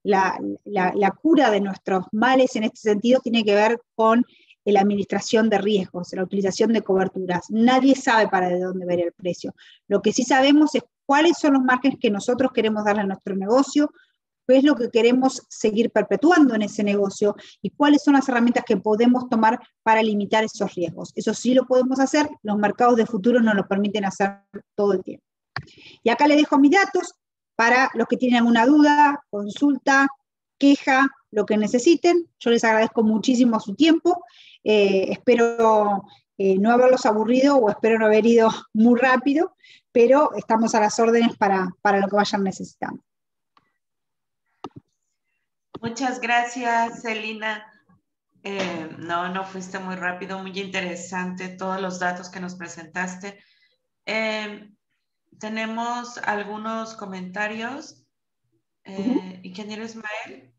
la cura de nuestros males en este sentido tiene que ver con la administración de riesgos, la utilización de coberturas. Nadie sabe para de dónde va a ir el precio. Lo que sí sabemos es cuáles son los márgenes que nosotros queremos darle a nuestro negocio, qué es lo que queremos seguir perpetuando en ese negocio y cuáles son las herramientas que podemos tomar para limitar esos riesgos. Eso sí lo podemos hacer, los mercados de futuro nos lo permiten hacer todo el tiempo. Y acá les dejo mis datos para los que tienen alguna duda, consulta, queja, lo que necesiten. Yo les agradezco muchísimo su tiempo. Espero no haberlos aburrido o espero no haber ido muy rápido, pero estamos a las órdenes para lo que vayan necesitando. Muchas gracias, Celina. No fuiste muy rápido, muy interesante todos los datos que nos presentaste. Tenemos algunos comentarios. Ingeniero Ismael.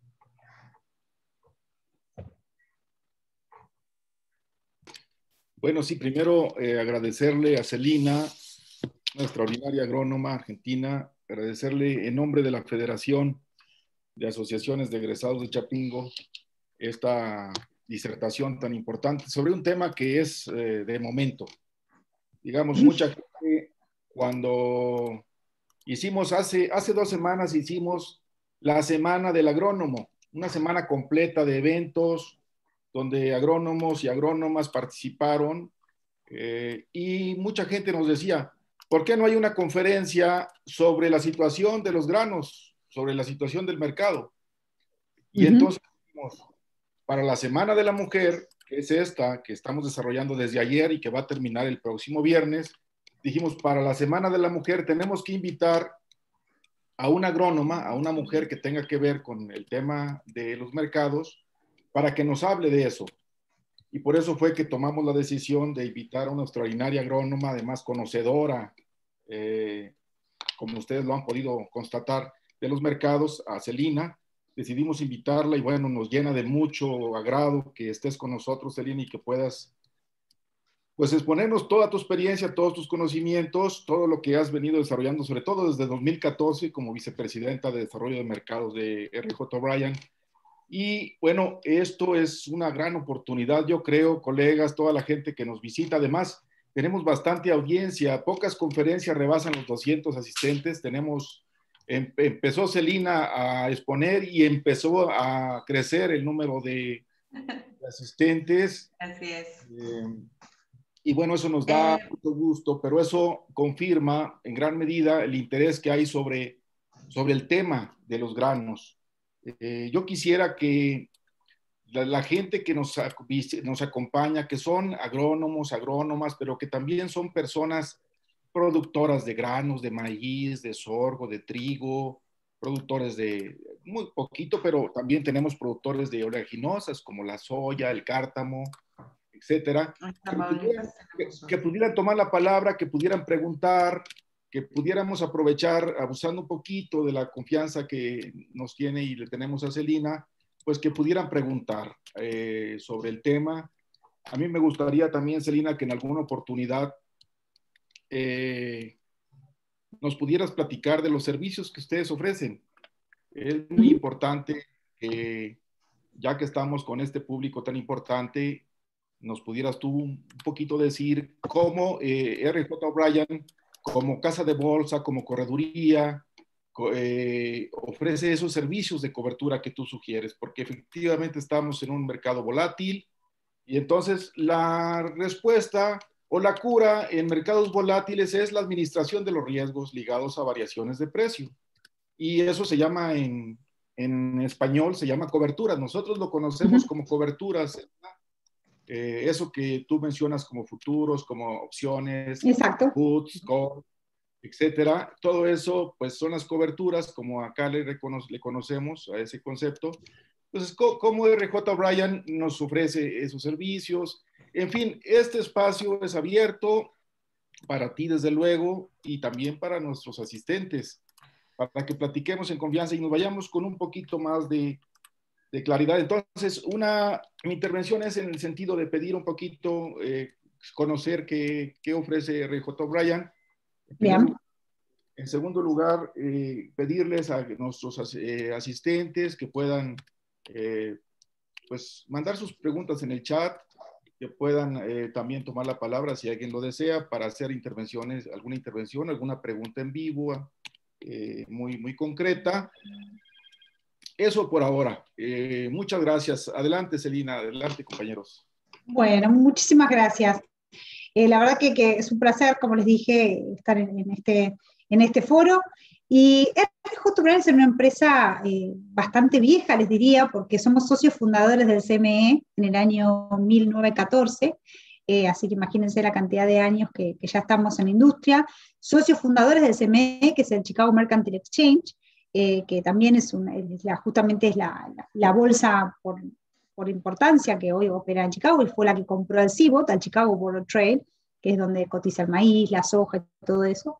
Bueno, sí, primero agradecerle a Celina, una extraordinaria agrónoma argentina, agradecerle en nombre de la Federación de Asociaciones de Egresados de Chapingo esta disertación tan importante sobre un tema que es de momento. Digamos, mucha gente cuando hicimos, hace 2 semanas hicimos la Semana del Agrónomo, una semana completa de eventos donde agrónomos y agrónomas participaron y mucha gente nos decía, ¿por qué no hay una conferencia sobre la situación de los granos, sobre la situación del mercado? Y entonces, para la Semana de la Mujer, que es esta que estamos desarrollando desde ayer y que va a terminar el próximo viernes, dijimos, para la Semana de la Mujer tenemos que invitar a una agrónoma, a una mujer que tenga que ver con el tema de los mercados, para que nos hable de eso. Y por eso fue que tomamos la decisión de invitar a una extraordinaria agrónoma, además conocedora, como ustedes lo han podido constatar, de los mercados, a Celina. Decidimos invitarla y bueno, nos llena de mucho agrado que estés con nosotros, Celina, y que puedas pues exponernos toda tu experiencia, todos tus conocimientos, todo lo que has venido desarrollando, sobre todo desde 2014 como vicepresidenta de Desarrollo de Mercados de R.J. O'Brien. Y bueno, esto es una gran oportunidad, yo creo, colegas, toda la gente que nos visita. Además, tenemos bastante audiencia, pocas conferencias rebasan los 200 asistentes. Empezó Celina a exponer y empezó a crecer el número de asistentes. Así es. Y bueno, eso nos da mucho gusto, pero eso confirma en gran medida el interés que hay sobre el tema de los granos. Yo quisiera que la gente que nos acompaña, que son agrónomos, agrónomas, pero que también son personas productoras de granos, de maíz, de sorgo, de trigo, productores de muy poquito, pero también tenemos productores de oleaginosas como la soya, el cártamo, etcétera, que pudieran tomar la palabra, que pudieran preguntar, que pudiéramos aprovechar, abusando un poquito de la confianza que nos tiene y le tenemos a Celina, pues que pudieran preguntar sobre el tema. A mí me gustaría también, Celina, que en alguna oportunidad nos pudieras platicar de los servicios que ustedes ofrecen. Es muy importante que, ya que estamos con este público tan importante, nos pudieras tú un poquito decir cómo RJ O'Brien, como casa de bolsa, como correduría, ofrece esos servicios de cobertura que tú sugieres, porque efectivamente estamos en un mercado volátil y entonces la respuesta o la cura en mercados volátiles es la administración de los riesgos ligados a variaciones de precio. Y eso se llama en español, se llama coberturas. Nosotros lo conocemos como coberturas. Eso que tú mencionas como futuros, como opciones, exacto, puts, calls, etcétera. Todo eso, pues son las coberturas, como acá le conocemos a ese concepto. Entonces, ¿cómo RJ O'Brien nos ofrece esos servicios? En fin, este espacio es abierto para ti, desde luego, y también para nuestros asistentes, para que platiquemos en confianza y nos vayamos con un poquito más de claridad. Entonces, mi intervención es en el sentido de pedir un poquito, conocer qué ofrece RJ O'Brien. Bien. En segundo lugar, pedirles a nuestros asistentes que puedan pues mandar sus preguntas en el chat, que puedan también tomar la palabra si alguien lo desea para hacer intervenciones, alguna pregunta en vivo muy, muy concreta. Eso por ahora. Muchas gracias. Adelante, Celina. Adelante, compañeros. Bueno, muchísimas gracias. La verdad que es un placer, como les dije, estar en este foro. Y RJ O'Brien es una empresa bastante vieja, les diría, porque somos socios fundadores del CME en el año 1914, así que imagínense la cantidad de años que ya estamos en la industria. Socios fundadores del CME, que es el Chicago Mercantile Exchange, que también justamente es la bolsa por importancia que hoy opera en Chicago, y fue la que compró el CBOT, al Chicago Board of Trade, que es donde cotiza el maíz, la soja y todo eso.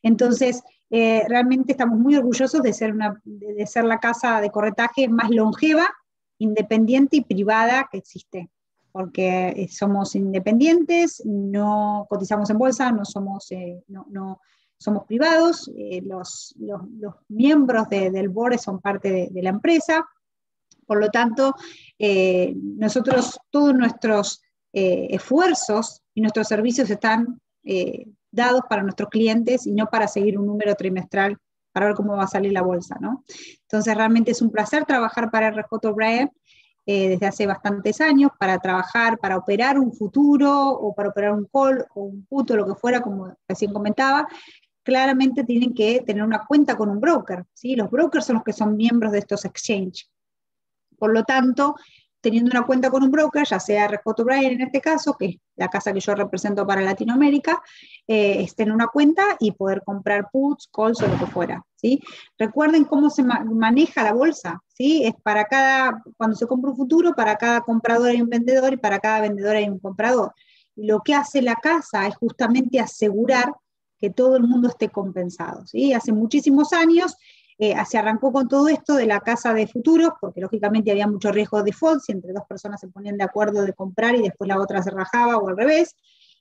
Entonces, realmente estamos muy orgullosos de ser la casa de corretaje más longeva, independiente y privada que existe, porque somos independientes, no cotizamos en bolsa, no somos privados, los miembros del board son parte de la empresa. Por lo tanto, nosotros, todos nuestros esfuerzos y nuestros servicios están dados para nuestros clientes y no para seguir un número trimestral para ver cómo va a salir la bolsa, ¿no? Entonces, realmente es un placer trabajar para RJ O'Brien desde hace bastantes años, para trabajar, para operar un futuro o para operar un call o un put o lo que fuera, como recién comentaba. Claramente tienen que tener una cuenta con un broker, ¿sí? Los brokers son los que son miembros de estos exchanges. Por lo tanto, teniendo una cuenta con un broker, ya sea RJ O'Brien en este caso, que es la casa que yo represento para Latinoamérica, esté en una cuenta y poder comprar puts, calls o lo que fuera, ¿sí? Recuerden cómo se maneja la bolsa, ¿sí? Es cuando se compra un futuro, para cada comprador hay un vendedor y para cada vendedor hay un comprador. Y lo que hace la casa es justamente asegurar que todo el mundo esté compensado, ¿sí? Hace muchísimos años se arrancó con todo esto de la casa de futuros, porque lógicamente había mucho riesgo de default, si entre dos personas se ponían de acuerdo de comprar y después la otra se rajaba o al revés.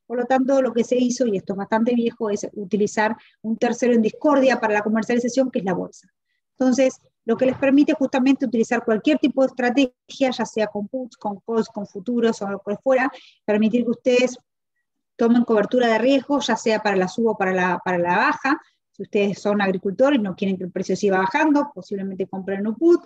Por lo tanto, lo que se hizo, y esto es bastante viejo, es utilizar un tercero en discordia para la comercialización, que es la bolsa. Entonces, lo que les permite justamente utilizar cualquier tipo de estrategia, ya sea con puts, con calls, con futuros o lo que fuera, permitir que ustedes tomen cobertura de riesgo, ya sea para la suba o para la baja. Si ustedes son agricultores y no quieren que el precio siga bajando, posiblemente compren un put.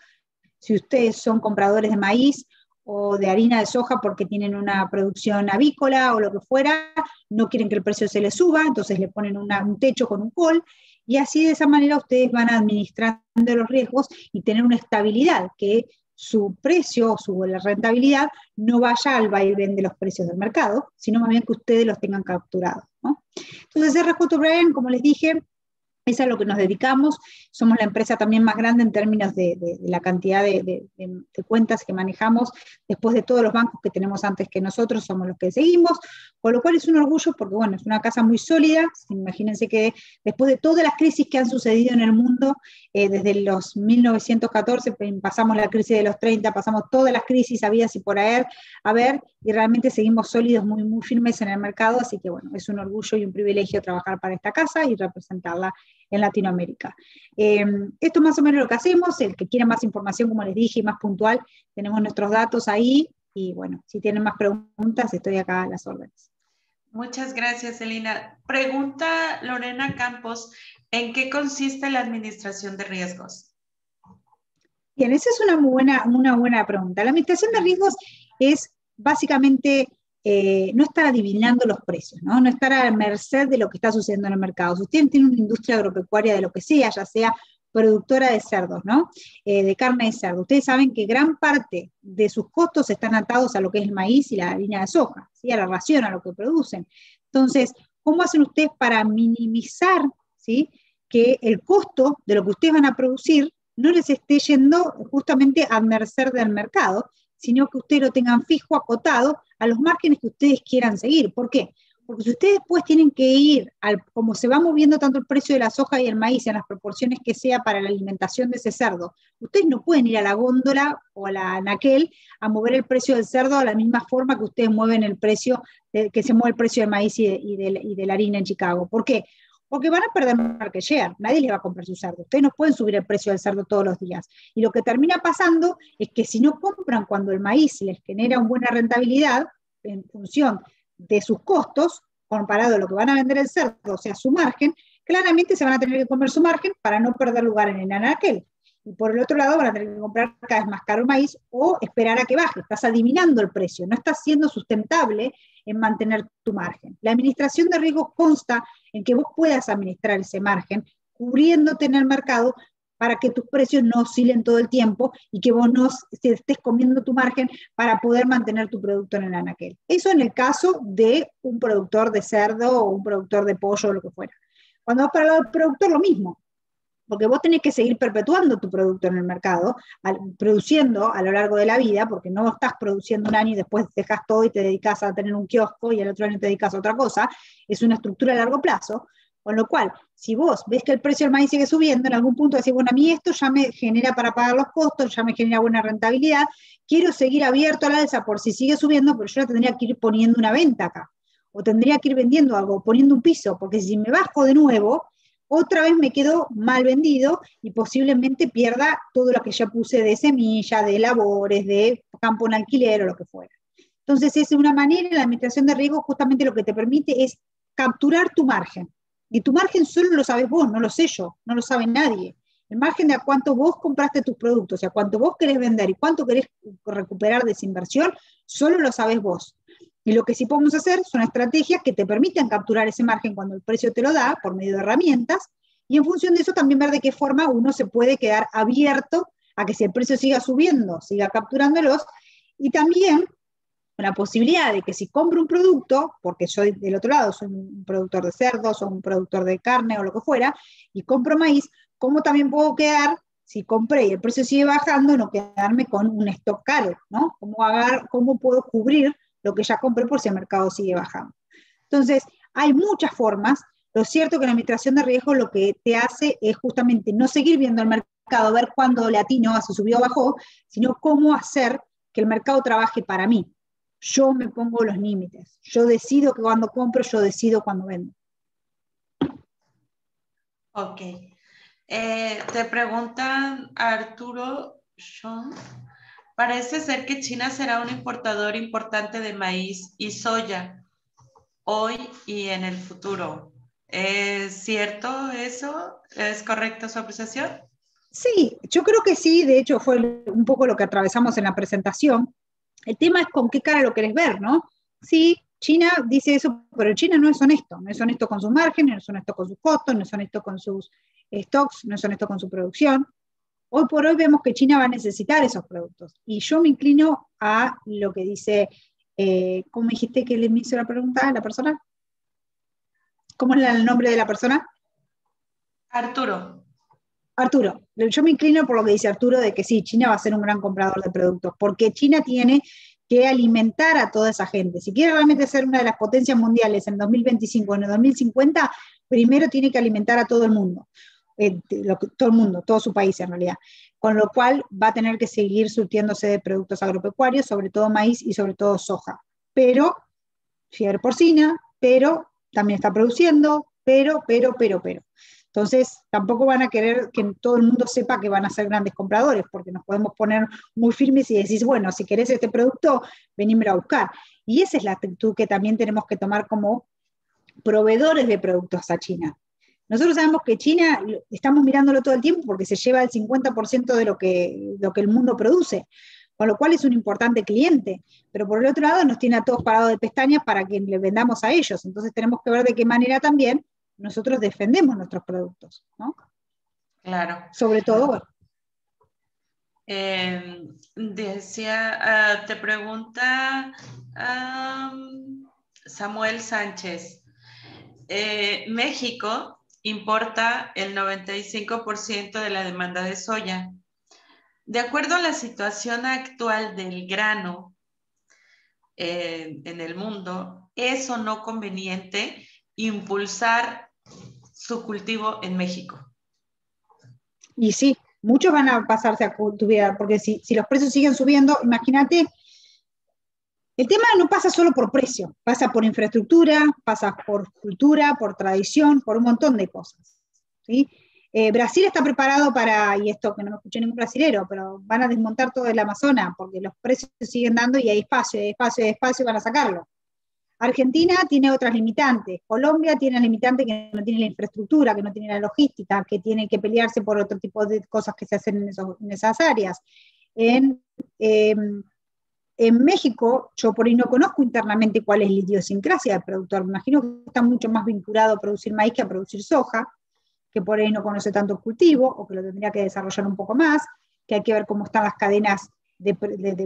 Si ustedes son compradores de maíz o de harina de soja porque tienen una producción avícola o lo que fuera, no quieren que el precio se les suba, entonces le ponen un techo con un call, y así de esa manera ustedes van administrando los riesgos y tener una estabilidad, que su precio o la rentabilidad no vaya al vaivén de los precios del mercado, sino más bien que ustedes los tengan capturados, ¿no? Entonces RJ O'Brien, como les dije, es a lo que nos dedicamos. Somos la empresa también más grande en términos de la cantidad de cuentas que manejamos. Después de todos los bancos que tenemos antes que nosotros, somos los que seguimos, con lo cual es un orgullo porque, bueno, es una casa muy sólida. Imagínense que después de todas las crisis que han sucedido en el mundo, desde los 1914, pasamos la crisis de los 30, pasamos todas las crisis habidas y por haber, y realmente seguimos sólidos, muy, muy firmes en el mercado, así que, bueno, es un orgullo y un privilegio trabajar para esta casa y representarla en Latinoamérica. Esto es más o menos lo que hacemos. El que quiera más información, como les dije, y más puntual, tenemos nuestros datos ahí y bueno, si tienen más preguntas, estoy acá a las órdenes. Muchas gracias, Celina. Pregunta Lorena Campos, ¿en qué consiste la administración de riesgos? Bien, esa es una buena pregunta. La administración de riesgos es básicamente no estar adivinando los precios, ¿no? No estar a merced de lo que está sucediendo en el mercado. Si ustedes tienen una industria agropecuaria de lo que sea, ya sea productora de cerdos, ¿no? De carne de cerdo, ustedes saben que gran parte de sus costos están atados a lo que es el maíz y la harina de soja, ¿sí? A la ración, a lo que producen. Entonces, ¿cómo hacen ustedes para minimizar, ¿sí? Que el costo de lo que ustedes van a producir no les esté yendo justamente a merced del mercado, sino que ustedes lo tengan fijo, acotado a los márgenes que ustedes quieran seguir? ¿Por qué? Porque si ustedes después tienen que ir, como se va moviendo tanto el precio de la soja y el maíz en las proporciones que sea para la alimentación de ese cerdo, ustedes no pueden ir a la góndola o a la anaquel a mover el precio del cerdo de la misma forma que ustedes mueven el precio, que se mueve el precio del maíz y de la harina en Chicago. ¿Por qué? Porque van a perder market share, nadie les va a comprar su cerdo. Ustedes no pueden subir el precio del cerdo todos los días. Y lo que termina pasando es que si no compran cuando el maíz les genera una buena rentabilidad en función de sus costos, comparado a lo que van a vender el cerdo, o sea, su margen, claramente se van a tener que comer su margen para no perder lugar en el anaquel. Y por el otro lado van a tener que comprar cada vez más caro el maíz o esperar a que baje. Estás adivinando el precio, no estás siendo sustentable en mantener tu margen. La administración de riesgos consta en que vos puedas administrar ese margen, cubriéndote en el mercado para que tus precios no oscilen todo el tiempo y que vos no estés comiendo tu margen para poder mantener tu producto en el anaquel. Eso en el caso de un productor de cerdo o un productor de pollo o lo que fuera. Cuando vas para el lado del productor, lo mismo, porque vos tenés que seguir perpetuando tu producto en el mercado, produciendo a lo largo de la vida, porque no estás produciendo un año y después dejas todo y te dedicas a tener un kiosco y el otro año te dedicas a otra cosa. Es una estructura a largo plazo. Con lo cual, si vos ves que el precio del maíz sigue subiendo, en algún punto decís, bueno, a mí esto ya me genera para pagar los costos, ya me genera buena rentabilidad, quiero seguir abierto a la alza por si sigue subiendo, pero yo la tendría que ir poniendo una venta acá, o tendría que ir vendiendo algo, poniendo un piso, porque si me bajo de nuevo, otra vez me quedo mal vendido y posiblemente pierda todo lo que ya puse de semilla, de labores, de campo en alquiler o lo que fuera. Entonces, es una manera, la administración de riesgo justamente lo que te permite es capturar tu margen. Y tu margen solo lo sabes vos, no lo sé yo, no lo sabe nadie. El margen de a cuánto vos compraste tus productos, y a cuánto vos querés vender y cuánto querés recuperar de esa inversión, solo lo sabes vos. Y lo que sí podemos hacer son estrategias que te permitan capturar ese margen cuando el precio te lo da, por medio de herramientas, y en función de eso también ver de qué forma uno se puede quedar abierto a que si el precio siga subiendo, siga capturándolos, y también la posibilidad de que si compro un producto, porque yo del otro lado soy un productor de cerdos o un productor de carne o lo que fuera, y compro maíz, ¿cómo también puedo quedar, si compré y el precio sigue bajando, no quedarme con un stock caro, ¿no? ¿Cómo puedo cubrir lo que ya compré por si el mercado sigue bajando? Entonces, hay muchas formas. Lo cierto es que la administración de riesgo lo que te hace es justamente no seguir viendo el mercado, ver cuándo le atino, si subió o bajó, sino cómo hacer que el mercado trabaje para mí. Yo me pongo los límites. Yo decido que cuando compro, yo decido cuando vendo. Ok. Te preguntan Arturo Sean. Parece ser que China será un importador importante de maíz y soya hoy y en el futuro. ¿Es cierto eso? ¿Es correcta su apreciación? Sí, yo creo que sí. De hecho, fue un poco lo que atravesamos en la presentación. El tema es con qué cara lo querés ver, ¿no? Sí, China dice eso, pero China no es honesto con sus márgenes, no es honesto con sus costos, no es honesto con sus stocks, no es honesto con su producción. Hoy por hoy vemos que China va a necesitar esos productos. Y yo me inclino a lo que dice, ¿cómo dijiste que le hizo la pregunta a la persona? ¿Cómo es el nombre de la persona? Arturo. Arturo, yo me inclino por lo que dice Arturo de que sí, China va a ser un gran comprador de productos, porque China tiene que alimentar a toda esa gente. Si quiere realmente ser una de las potencias mundiales en 2025, en el 2050, primero tiene que alimentar a todo el mundo, todo su país en realidad. Con lo cual va a tener que seguir surtiéndose de productos agropecuarios, sobre todo maíz y sobre todo soja. Pero, fiebre porcina, pero también está produciendo pero. Entonces, tampoco van a querer que todo el mundo sepa que van a ser grandes compradores, porque nos podemos poner muy firmes y decir, bueno, si querés este producto, venímelo a buscar. Y esa es la actitud que también tenemos que tomar como proveedores de productos a China. Nosotros sabemos que China, estamos mirándolo todo el tiempo porque se lleva el 50% de lo que el mundo produce, con lo cual es un importante cliente, pero por el otro lado nos tiene a todos parados de pestañas para que le vendamos a ellos, entonces tenemos que ver de qué manera también nosotros defendemos nuestros productos, ¿no? Claro. Sobre todo, bueno. Te pregunta Samuel Sánchez. México importa el 95% de la demanda de soya. De acuerdo a la situación actual del grano en el mundo, ¿es o no conveniente impulsar su cultivo en México? Y sí, muchos van a pasarse a cultivar, porque si los precios siguen subiendo, imagínate, el tema no pasa solo por precio, pasa por infraestructura, pasa por cultura, por tradición, por un montón de cosas, ¿sí? Brasil está preparado para, y esto que no me escuché ningún brasilero, pero van a desmontar todo el Amazonas, porque los precios siguen dando y hay espacio, y van a sacarlo. Argentina tiene otras limitantes, Colombia tiene limitantes que no tiene la infraestructura, que no tiene la logística, que tiene que pelearse por otro tipo de cosas que se hacen en esas áreas. En México, yo por ahí no conozco internamente cuál es la idiosincrasia del productor, me imagino que está mucho más vinculado a producir maíz que a producir soja, que por ahí no conoce tanto el cultivo, o que lo tendría que desarrollar un poco más, que hay que ver cómo están las cadenas de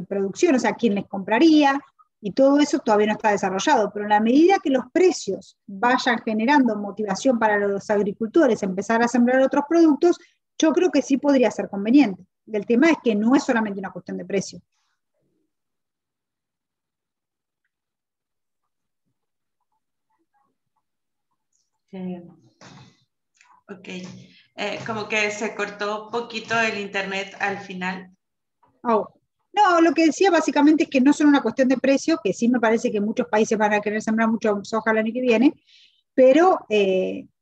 producción, o sea, quién les compraría, y todo eso todavía no está desarrollado, pero en la medida que los precios vayan generando motivación para los agricultores a empezar a sembrar otros productos, yo creo que sí podría ser conveniente. El tema es que no es solamente una cuestión de precio. Ok. Como que se cortó un poquito el internet al final. Oh. No, lo que decía básicamente es que no es solo una cuestión de precio, que sí me parece que muchos países van a querer sembrar mucho soja el año que viene, pero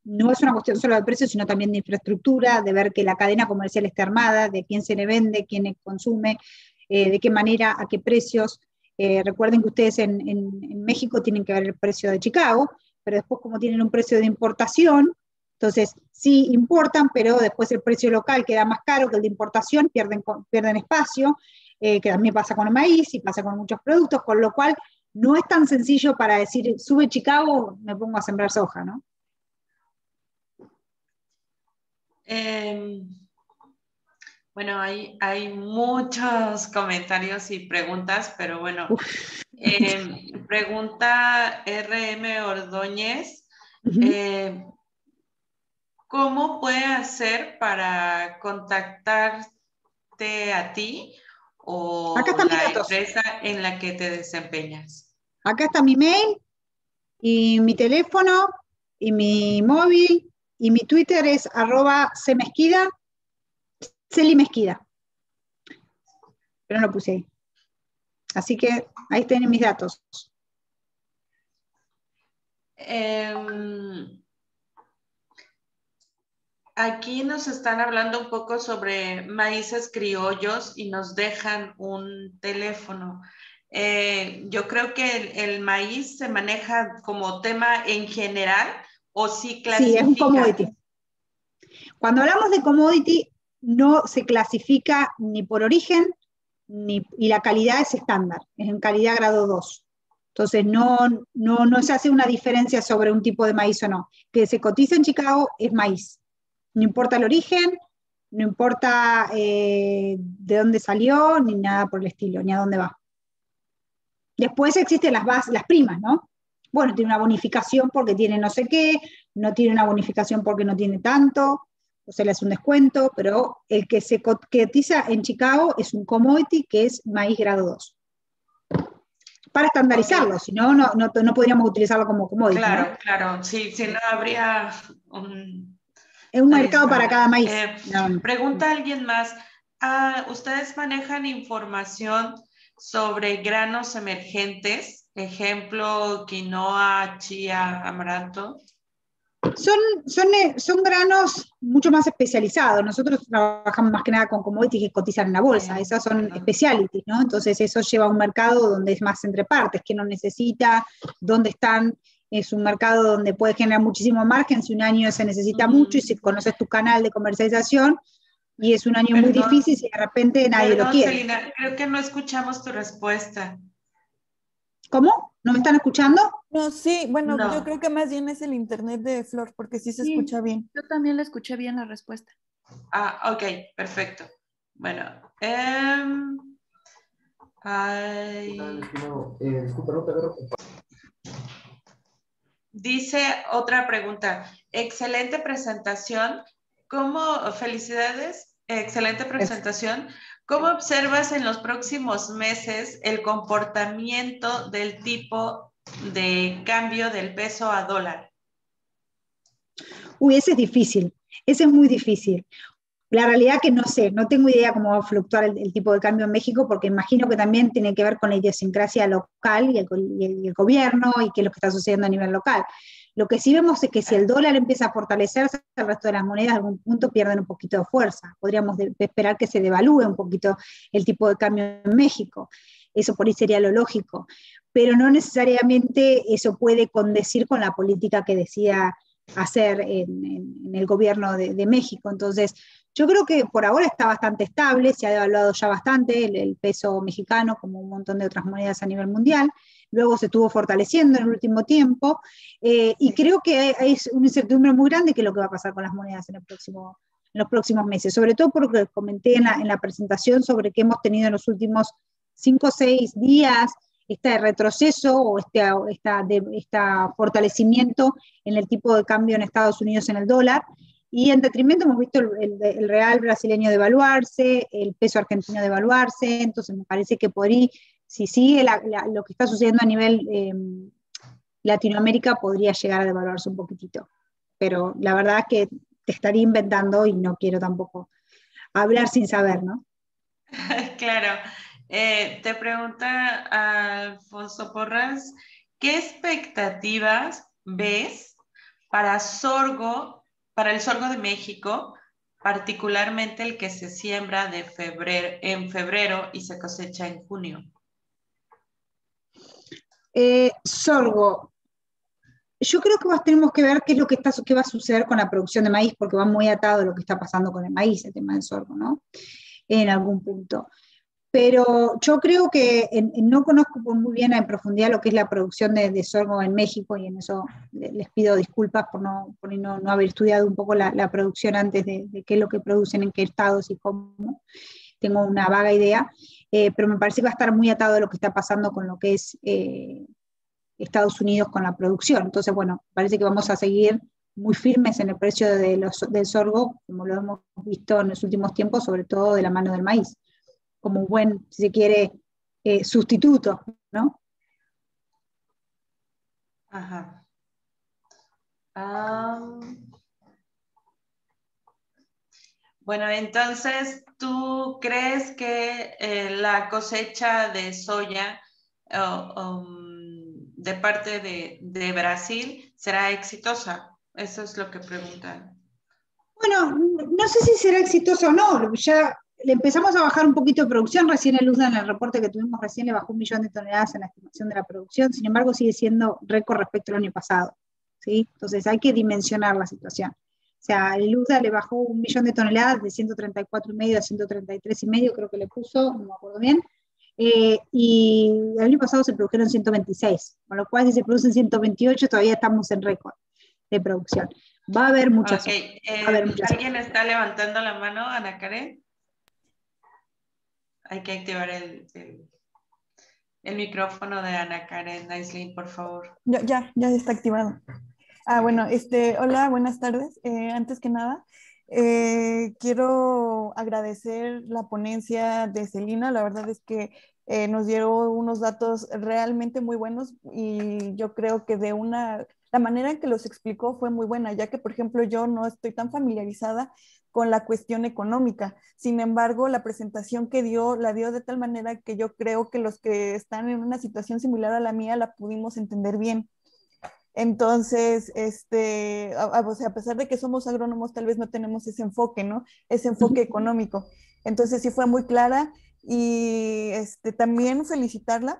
no es una cuestión solo de precio, sino también de infraestructura, de ver que la cadena comercial esté armada, de quién se le vende, quién consume, de qué manera, a qué precios. Recuerden que ustedes en México tienen que ver el precio de Chicago, pero después como tienen un precio de importación, entonces sí importan, pero después el precio local queda más caro que el de importación, pierden espacio, que también pasa con el maíz y pasa con muchos productos, con lo cual no es tan sencillo para decir, sube Chicago, me pongo a sembrar soja, ¿no? Bueno, hay muchos comentarios y preguntas, pero bueno, pregunta RM Ordóñez, ¿cómo puede hacer para contactarte a ti o la empresa en la que te desempeñas? Acá está mi mail y mi teléfono y mi móvil y mi Twitter es @cmezquida, Celi Mezquida. Pero no lo puse ahí. Así que ahí tienen mis datos. Aquí nos están hablando un poco sobre maíces criollos y nos dejan un teléfono. Yo creo que el maíz se maneja como tema en general o sí clasifica. Sí, es un commodity. Cuando hablamos de commodity, no se clasifica ni por origen, y la calidad es estándar, es en calidad grado 2. Entonces no se hace una diferencia sobre un tipo de maíz o no. Que se cotiza en Chicago es maíz. No importa el origen, no importa de dónde salió, ni nada por el estilo, ni a dónde va. Después existen las primas, ¿no? Bueno, tiene una bonificación porque tiene no sé qué, no tiene una bonificación porque no tiene tanto, o se le hace un descuento, pero el que se cotiza en Chicago es un commodity que es maíz grado 2. Para estandarizarlo, si no, no podríamos utilizarlo como commodity. Claro, ¿no? Claro, sí, si no habría es un mercado para cada maíz. Pregunta alguien más, ¿ustedes manejan información sobre granos emergentes? Ejemplo, quinoa, chía, amaranto. Son granos mucho más especializados. Nosotros trabajamos más que nada con commodities que cotizan en la bolsa. Esas son specialities, ¿no? Entonces eso lleva a un mercado donde es más entre partes, que no necesita, dónde están. Es un mercado donde puede generar muchísimo margen si un año se necesita mucho y si conoces tu canal de comercialización y es un año muy difícil y de repente nadie lo quiere. Celina, creo que no escuchamos tu respuesta. ¿Cómo? ¿No me están escuchando? No, sí, bueno, No. yo creo que más bien es el internet de Flor, porque sí se escucha bien. Yo también le escuché bien la respuesta. Ah, ok, perfecto. Bueno, dice otra pregunta. Excelente presentación. Felicidades, excelente presentación. ¿Cómo observas en los próximos meses el comportamiento del tipo de cambio del peso a dólar? Uy, ese es difícil, ese es muy difícil. La realidad que no sé, no tengo idea cómo va a fluctuar el tipo de cambio en México, porque imagino que también tiene que ver con la idiosincrasia local y el gobierno y qué es lo que está sucediendo a nivel local. Lo que sí vemos es que si el dólar empieza a fortalecerse, el resto de las monedas a algún punto pierden un poquito de fuerza. Podríamos esperar que se devalúe un poquito el tipo de cambio en México. Eso por ahí sería lo lógico. Pero no necesariamente eso puede condecir con la política que decida hacer en el gobierno de México. Entonces, yo creo que por ahora está bastante estable, se ha devaluado ya bastante el peso mexicano, como un montón de otras monedas a nivel mundial. Luego se estuvo fortaleciendo en el último tiempo, y creo que hay una incertidumbre muy grande que es lo que va a pasar con las monedas en los próximos meses, sobre todo por lo que comenté en la presentación sobre que hemos tenido en los últimos 5 o 6 días este retroceso o este fortalecimiento en el tipo de cambio en Estados Unidos en el dólar, y en detrimento hemos visto el real brasileño devaluarse, el peso argentino devaluarse. Entonces me parece que si sigue lo que está sucediendo a nivel Latinoamérica, podría llegar a devaluarse un poquitito. Pero la verdad es que te estaría inventando y no quiero tampoco hablar sin saber, ¿no? Claro. Te pregunta Alfonso Porras, ¿qué expectativas ves para el sorgo de México, particularmente el que se siembra en febrero y se cosecha en junio? Sorgo. Yo creo que tenemos que ver qué es lo que va a suceder con la producción de maíz, porque va muy atado a lo que está pasando con el maíz, el tema del sorgo, ¿no? En algún punto. Pero yo creo que no conozco muy bien en profundidad lo que es la producción de sorgo en México, y en eso les pido disculpas por no haber estudiado un poco la producción antes de qué es lo que producen, en qué estados y cómo. Tengo una vaga idea, pero me parece que va a estar muy atado a lo que está pasando con lo que es Estados Unidos con la producción. Entonces, bueno, parece que vamos a seguir muy firmes en el precio del sorgo, como lo hemos visto en los últimos tiempos, sobre todo de la mano del maíz, como un buen, si se quiere, sustituto, ¿no? Ajá. Bueno, entonces, ¿tú crees que la cosecha de soya de parte de Brasil será exitosa? Eso es lo que preguntan. Bueno, no sé si será exitoso o no. Ya le empezamos a bajar un poquito de producción. Recién el USDA, en el reporte que tuvimos recién, le bajó 1 millón de toneladas en la estimación de la producción. Sin embargo, sigue siendo récord respecto al año pasado, ¿sí? Entonces hay que dimensionar la situación. O sea, el USDA le bajó 1 millón de toneladas de 134,5 a 133,5, creo que le puso, no me acuerdo bien. Y el año pasado se produjeron 126, con lo cual si se producen 128 todavía estamos en récord de producción. Va a haber muchas. Okay. ¿Alguien está levantando la mano, Ana Karen? Hay que activar el micrófono de Ana Karen Aislinn, por favor. Ya está activado. Bueno, hola, buenas tardes. Antes que nada, quiero agradecer la ponencia de Celina. La verdad es que nos dio unos datos realmente muy buenos, y yo creo que la manera en que los explicó fue muy buena, ya que, por ejemplo, yo no estoy tan familiarizada con la cuestión económica. Sin embargo, la presentación que la dio de tal manera que yo creo que los que están en una situación similar a la mía la pudimos entender bien. Entonces, o sea, a pesar de que somos agrónomos, tal vez no tenemos ese enfoque, ¿no? Ese enfoque económico. Entonces sí fue muy clara y también felicitarla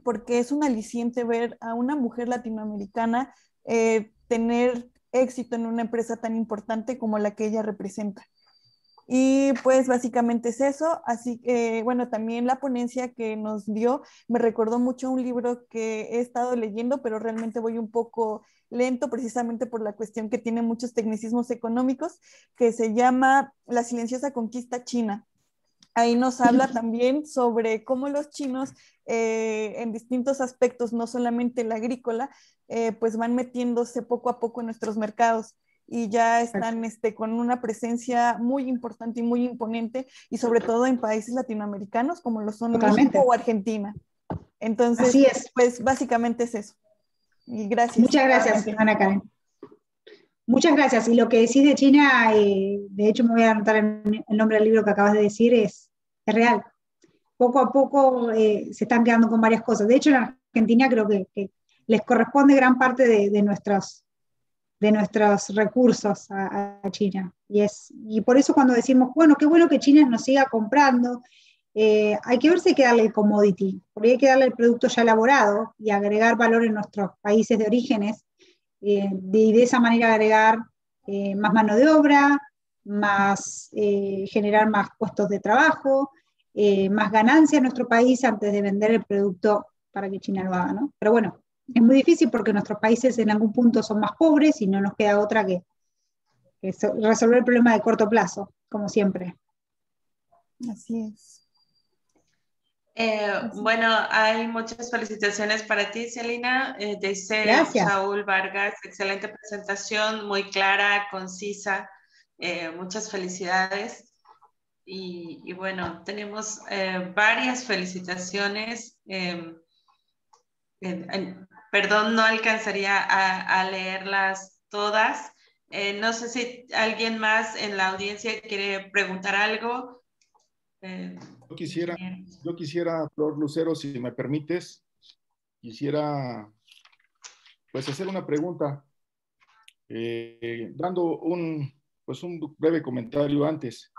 porque es un aliciente ver a una mujer latinoamericana tener éxito en una empresa tan importante como la que ella representa. Y pues básicamente es eso, así que bueno, también la ponencia que nos dio me recordó mucho a un libro que he estado leyendo, pero realmente voy un poco lento precisamente por la cuestión que tiene muchos tecnicismos económicos, que se llama La silenciosa conquista china. Ahí nos habla también sobre cómo los chinos en distintos aspectos, no solamente el agrícola, pues van metiéndose poco a poco en nuestros mercados y ya están con una presencia muy importante y muy imponente, y sobre todo en países latinoamericanos como lo son México o Argentina. Entonces, así es. Pues básicamente es eso. Y gracias. Muchas gracias, Ana Karen. Muchas gracias. Y lo que decís de China, de hecho me voy a anotar el nombre del libro que acabas de decir, es real. Poco a poco se están quedando con varias cosas. De hecho, en Argentina creo que les corresponde gran parte de nuestros recursos a China. Y por eso cuando decimos, bueno, qué bueno que China nos siga comprando, hay que ver si hay que darle el commodity, porque hay que darle el producto ya elaborado y agregar valor en nuestros países de orígenes, y de esa manera agregar más mano de obra, generar más puestos de trabajo, más ganancia en nuestro país antes de vender el producto para que China lo haga, ¿no? Pero bueno, es muy difícil porque nuestros países en algún punto son más pobres y no nos queda otra que resolver el problema de corto plazo, como siempre. Así es. Bueno, hay muchas felicitaciones para ti, Celina. Dice Gracias. Saúl Vargas, excelente presentación, muy clara, concisa. Muchas felicidades. Y bueno, tenemos varias felicitaciones. Perdón, no alcanzaría a leerlas todas. No sé si alguien más en la audiencia quiere preguntar algo. Yo quisiera, Flor Lucero, si me permites, quisiera pues hacer una pregunta, dando un breve comentario antes.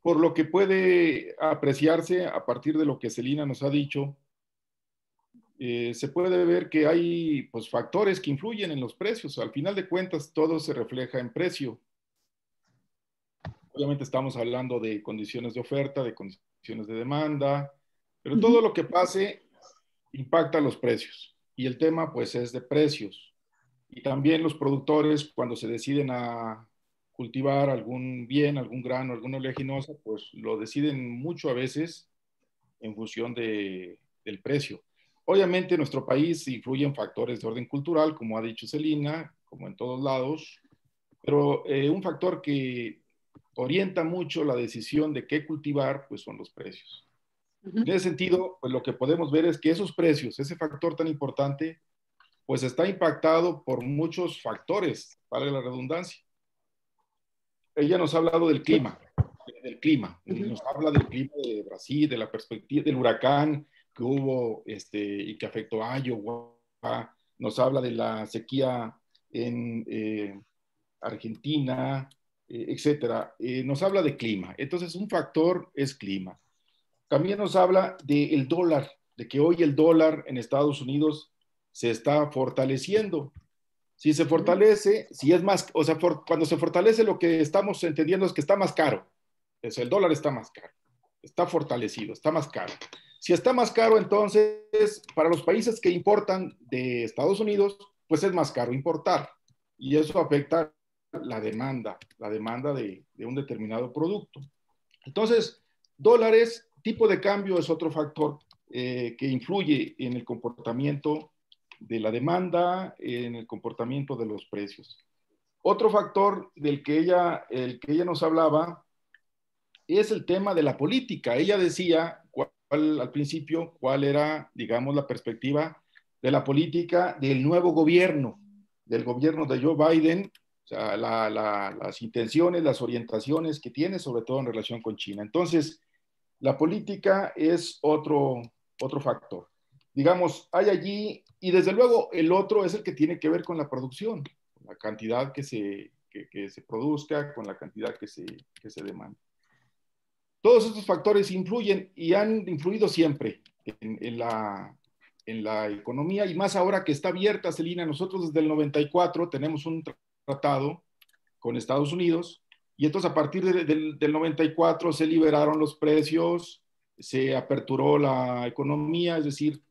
Por lo que puede apreciarse a partir de lo que Celina nos ha dicho, se puede ver que hay pues, factores que influyen en los precios. Al final de cuentas, todo se refleja en precio. Obviamente estamos hablando de condiciones de oferta, de condiciones de demanda, pero todo lo que pase impacta los precios. Y el tema, pues, es de precios. Y también los productores, cuando se deciden a cultivar algún bien, algún grano, alguna oleaginosa, pues lo deciden mucho a veces en función del precio. Obviamente en nuestro país influyen factores de orden cultural, como ha dicho Celina, como en todos lados, pero un factor que orienta mucho la decisión de qué cultivar, pues son los precios. En ese sentido, pues lo que podemos ver es que esos precios, ese factor tan importante, pues está impactado por muchos factores, vale la redundancia. Ella nos ha hablado del clima, nos habla del clima de Brasil, de la perspectiva del huracán que hubo y que afectó a Iowa, nos habla de la sequía en Argentina, etcétera. Nos habla de clima. Entonces, un factor es clima. También nos habla del dólar, de que hoy el dólar en Estados Unidos se está fortaleciendo. Si se fortalece, si es más, o sea, cuando se fortalece lo que estamos entendiendo es que está más caro. Es el dólar está más caro, está fortalecido, está más caro. Si está más caro, entonces, para los países que importan de Estados Unidos, pues es más caro importar. Y eso afecta la demanda de un determinado producto. Entonces, dólares, tipo de cambio es otro factor que influye en el comportamiento de la demanda, en el comportamiento de los precios. Otro factor el que ella nos hablaba es el tema de la política. Ella decía al principio cuál era, digamos, la perspectiva de la política del nuevo gobierno, del gobierno de Joe Biden, o sea, las intenciones, las orientaciones que tiene, sobre todo en relación con China. Entonces, la política es otro factor. digamos, hay allí, y desde luego el otro es el que tiene que ver con la producción, la cantidad que se produzca, con la cantidad que se demanda. Todos estos factores influyen y han influido siempre en la economía, y más ahora que está abierta, Celina. Nosotros desde el 94 tenemos un tratado con Estados Unidos, y entonces a partir del 94 se liberaron los precios, se aperturó la economía, es decir,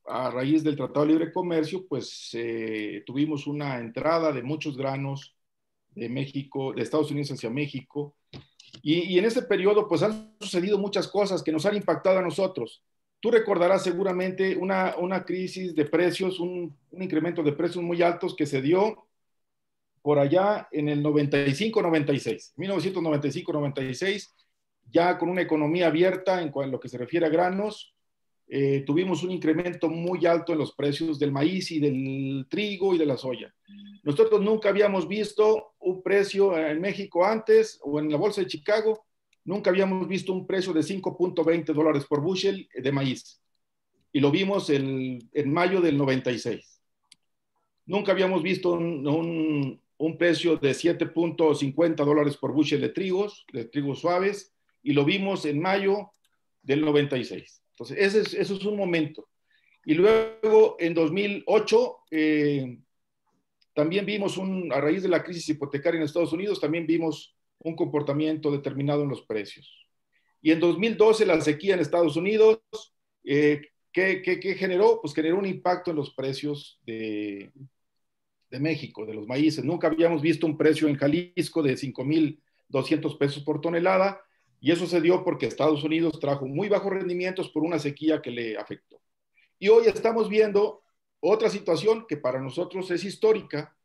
a raíz del Tratado de Libre Comercio, pues tuvimos una entrada de muchos granos de México, de Estados Unidos hacia México, y en ese periodo pues han sucedido muchas cosas que nos han impactado a nosotros. Tú recordarás seguramente una crisis de precios, un incremento de precios muy altos que se dio por allá en el 95-96, 1995-96, ya con una economía abierta en lo que se refiere a granos. Tuvimos un incremento muy alto en los precios del maíz y del trigo y de la soya. Nosotros nunca habíamos visto un precio en México antes, o en la bolsa de Chicago, nunca habíamos visto un precio de $5.20 por bushel de maíz. Y lo vimos en mayo del 96. Nunca habíamos visto un precio de $7.50 por bushel de trigos suaves, y lo vimos en mayo del 96. Entonces, eso es un momento. Y luego, en 2008, también vimos, a raíz de la crisis hipotecaria en Estados Unidos, también vimos un comportamiento determinado en los precios. Y en 2012, la sequía en Estados Unidos, ¿qué generó? Pues generó un impacto en los precios de México, de los maíces. Nunca habíamos visto un precio en Jalisco de 5,200 pesos por tonelada, y eso se dio porque Estados Unidos trajo muy bajos rendimientos por una sequía que le afectó. Y hoy estamos viendo otra situación que para nosotros es histórica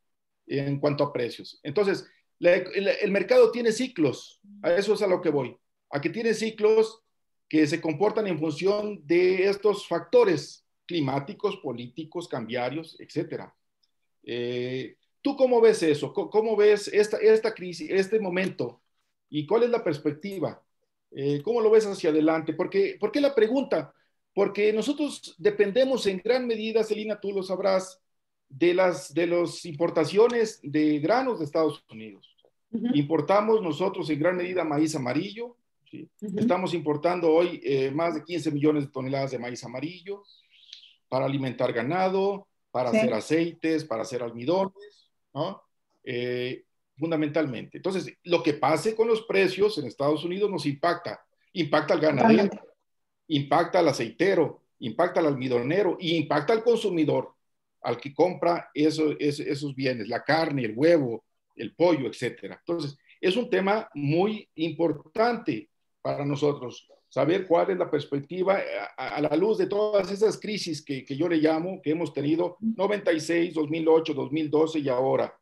en cuanto a precios. Entonces, el mercado tiene ciclos, a eso es a lo que voy, a que tiene ciclos que se comportan en función de estos factores climáticos, políticos, cambiarios, etcétera. ¿Tú cómo ves eso? ¿Cómo ves esta crisis, este momento? ¿Y cuál es la perspectiva? ¿Cómo lo ves hacia adelante? ¿Por qué la pregunta? Porque nosotros dependemos en gran medida, Celina, tú lo sabrás, de las importaciones de granos de Estados Unidos. Importamos nosotros en gran medida maíz amarillo, ¿sí? Estamos importando hoy más de 15 millones de toneladas de maíz amarillo para alimentar ganado, para hacer aceites, para hacer almidones, ¿no? Fundamentalmente. Entonces, lo que pase con los precios en Estados Unidos nos impacta al ganadero, impacta al aceitero, impacta al almidonero y impacta al consumidor, al que compra esos bienes, la carne, el huevo, el pollo, etcétera. Entonces, es un tema muy importante para nosotros, saber cuál es la perspectiva a la luz de todas esas crisis que yo le llamo, que hemos tenido, 96, 2008, 2012 y ahora.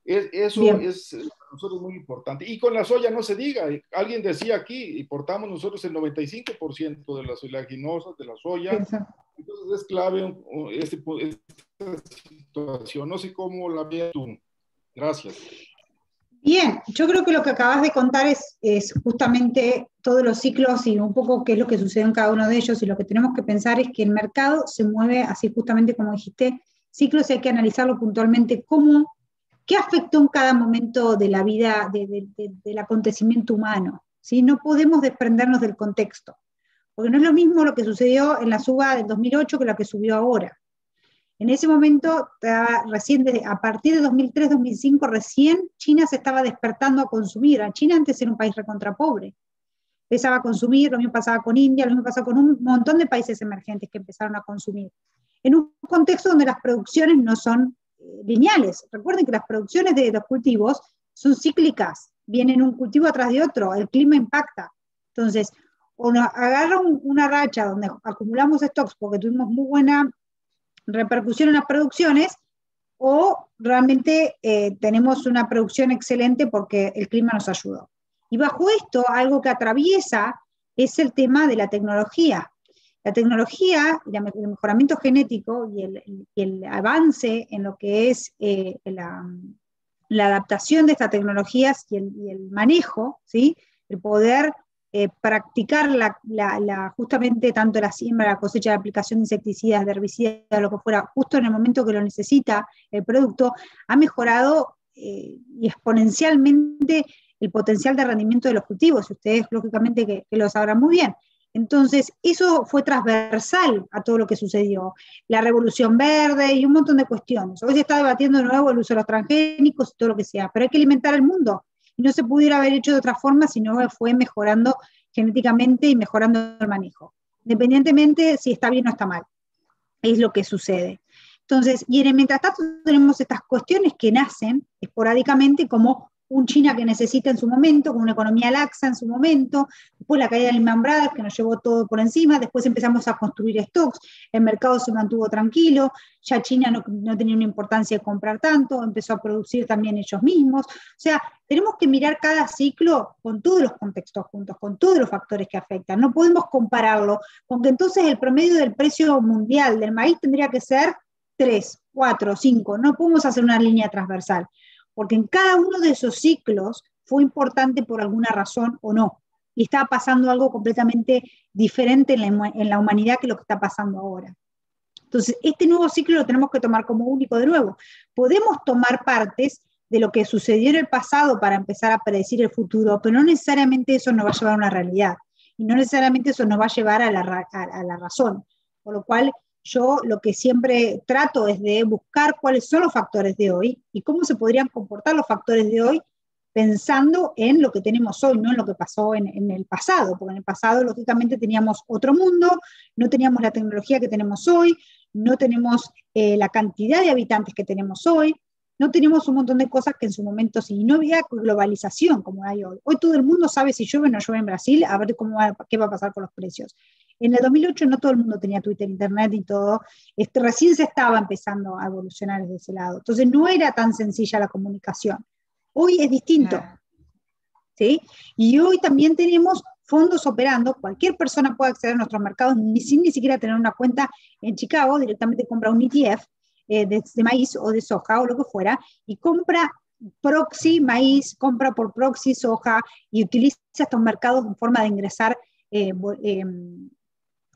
Eso bien. Es para nosotros muy importante. Y con la soya no se diga. Alguien decía aquí, importamos nosotros el 95% de las oleaginosas, de la soya. Exacto. Entonces es clave esta situación. No sé cómo la veas tú. Gracias. Bien, yo creo que lo que acabas de contar es justamente todos los ciclos y un poco qué es lo que sucede en cada uno de ellos, y lo que tenemos que pensar es que el mercado se mueve así justamente como dijiste, ciclos, y hay que analizarlo puntualmente qué afectó en cada momento de la vida, del acontecimiento humano, ¿sí? No podemos desprendernos del contexto, porque no es lo mismo lo que sucedió en la suba del 2008 que lo que subió ahora. En ese momento, a partir de 2003-2005, recién China se estaba despertando a consumir. China antes era un país recontrapobre. Empezaba a consumir, lo mismo pasaba con India, lo mismo pasaba con un montón de países emergentes que empezaron a consumir. En un contexto donde las producciones no son lineales. Recuerden que las producciones de los cultivos son cíclicas, vienen un cultivo atrás de otro, el clima impacta. Entonces, o nos agarra una racha donde acumulamos stocks porque tuvimos muy buena repercusión en las producciones, o realmente tenemos una producción excelente porque el clima nos ayudó. Y bajo esto, algo que atraviesa es el tema de la tecnología. La tecnología, el mejoramiento genético y el avance en lo que es la adaptación de estas tecnologías y el manejo, ¿sí? El poder practicar justamente tanto la siembra, la cosecha, la aplicación de insecticidas, de herbicidas, lo que fuera, justo en el momento que lo necesita el producto, ha mejorado y exponencialmente el potencial de rendimiento de los cultivos. Ustedes, lógicamente, que lo sabrán muy bien. Entonces, eso fue transversal a todo lo que sucedió. La revolución verde y un montón de cuestiones. Hoy se está debatiendo de nuevo el uso de los transgénicos y todo lo que sea, pero hay que alimentar el mundo. Y no se pudiera haber hecho de otra forma si no fue mejorando genéticamente y mejorando el manejo. Independientemente si está bien o está mal. Es lo que sucede. Entonces, y en el mientras tanto tenemos estas cuestiones que nacen esporádicamente como un China que necesita en su momento, con una economía laxa en su momento, después la caída del Lehman Brothers que nos llevó todo por encima, después empezamos a construir stocks, el mercado se mantuvo tranquilo, ya China no tenía una importancia de comprar tanto, empezó a producir también ellos mismos, o sea, tenemos que mirar cada ciclo con todos los contextos juntos, con todos los factores que afectan, no podemos compararlo con que entonces el promedio del precio mundial del maíz tendría que ser 3, 4, 5, no podemos hacer una línea transversal, porque en cada uno de esos ciclos fue importante por alguna razón o no, y estaba pasando algo completamente diferente en la humanidad que lo que está pasando ahora. Entonces, este nuevo ciclo lo tenemos que tomar como único de nuevo. Podemos tomar partes de lo que sucedió en el pasado para empezar a predecir el futuro, pero no necesariamente eso nos va a llevar a una realidad, y no necesariamente eso nos va a llevar a la razón, por lo cual yo lo que siempre trato es de buscar cuáles son los factores de hoy y cómo se podrían comportar los factores de hoy pensando en lo que tenemos hoy, no en lo que pasó en el pasado, porque en el pasado lógicamente teníamos otro mundo, no teníamos la tecnología que tenemos hoy, no tenemos la cantidad de habitantes que tenemos hoy, no teníamos un montón de cosas que en su momento sí, no había globalización como hay hoy. Hoy todo el mundo sabe si llueve o no llueve en Brasil, a ver qué va a pasar con los precios. En el 2008 no todo el mundo tenía Twitter, Internet y todo, recién se estaba empezando a evolucionar desde ese lado. Entonces no era tan sencilla la comunicación. Hoy es distinto, ¿sí? Y hoy también tenemos fondos operando, cualquier persona puede acceder a nuestros mercados sin ni siquiera tener una cuenta en Chicago, directamente compra un ETF de maíz o de soja o lo que fuera, y compra proxy maíz, compra por proxy soja y utiliza estos mercados en forma de ingresar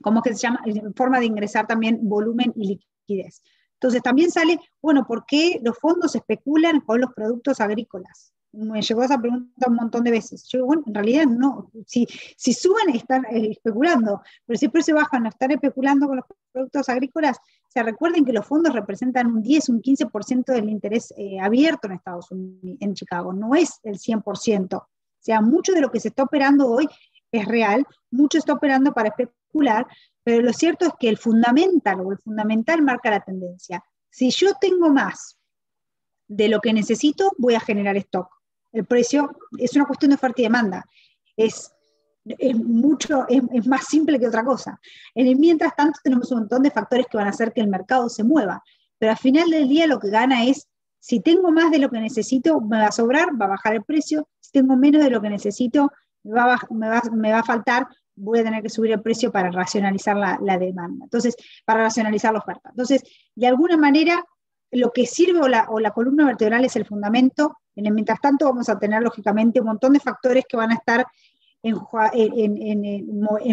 ¿cómo es que se llama? En forma de ingresar también volumen y liquidez. Entonces también sale, bueno, ¿por qué los fondos especulan con los productos agrícolas? Me llegó esa pregunta un montón de veces. Yo, bueno, en realidad no. Si suben, están especulando, pero si el precio baja, no están especulando con los productos agrícolas. O sea, recuerden que los fondos representan un 10, un 15% del interés abierto en Estados Unidos, en Chicago. No es el 100%. O sea, mucho de lo que se está operando hoy es real, mucho está operando para especular, pero lo cierto es que el fundamental marca la tendencia. Si yo tengo más de lo que necesito, voy a generar stock. El precio es una cuestión de oferta y demanda. Es más simple que otra cosa. Mientras tanto, tenemos un montón de factores que van a hacer que el mercado se mueva. Pero al final del día lo que gana es, si tengo más de lo que necesito, me va a sobrar, va a bajar el precio. Si tengo menos de lo que necesito, me va a faltar, voy a tener que subir el precio para racionalizar la demanda. Entonces, para racionalizar la oferta. Entonces, de alguna manera, lo que sirve o la columna vertebral es el fundamento. Mientras tanto, vamos a tener, lógicamente, un montón de factores que van a estar en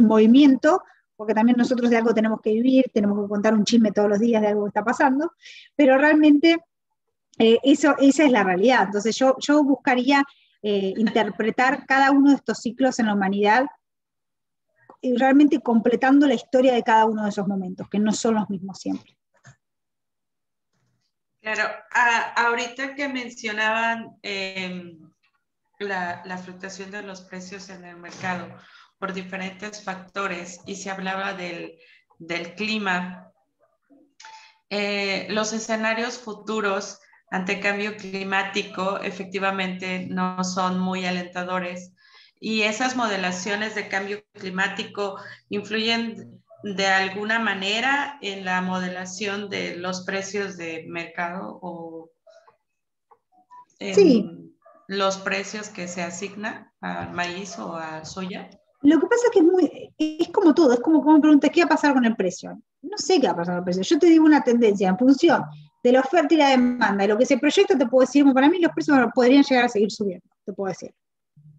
movimiento, porque también nosotros de algo tenemos que vivir, tenemos que contar un chisme todos los días de algo que está pasando, pero realmente esa es la realidad. Entonces, yo buscaría interpretar cada uno de estos ciclos en la humanidad y realmente completando la historia de cada uno de esos momentos, que no son los mismos siempre. Claro, ahorita que mencionaban la fluctuación de los precios en el mercado por diferentes factores y se hablaba del clima, los escenarios futuros ante cambio climático efectivamente no son muy alentadores y esas modelaciones de cambio climático influyen de alguna manera en la modelación de los precios de mercado o en los precios que se asignan al maíz o a soya. Lo que pasa es que es como todo, es como me preguntas, ¿qué va a pasar con el precio? No sé qué va a pasar con el precio, yo te digo una tendencia en función de la oferta y la demanda, y lo que se proyecta te puedo decir, para mí los precios podrían llegar a seguir subiendo, te puedo decir.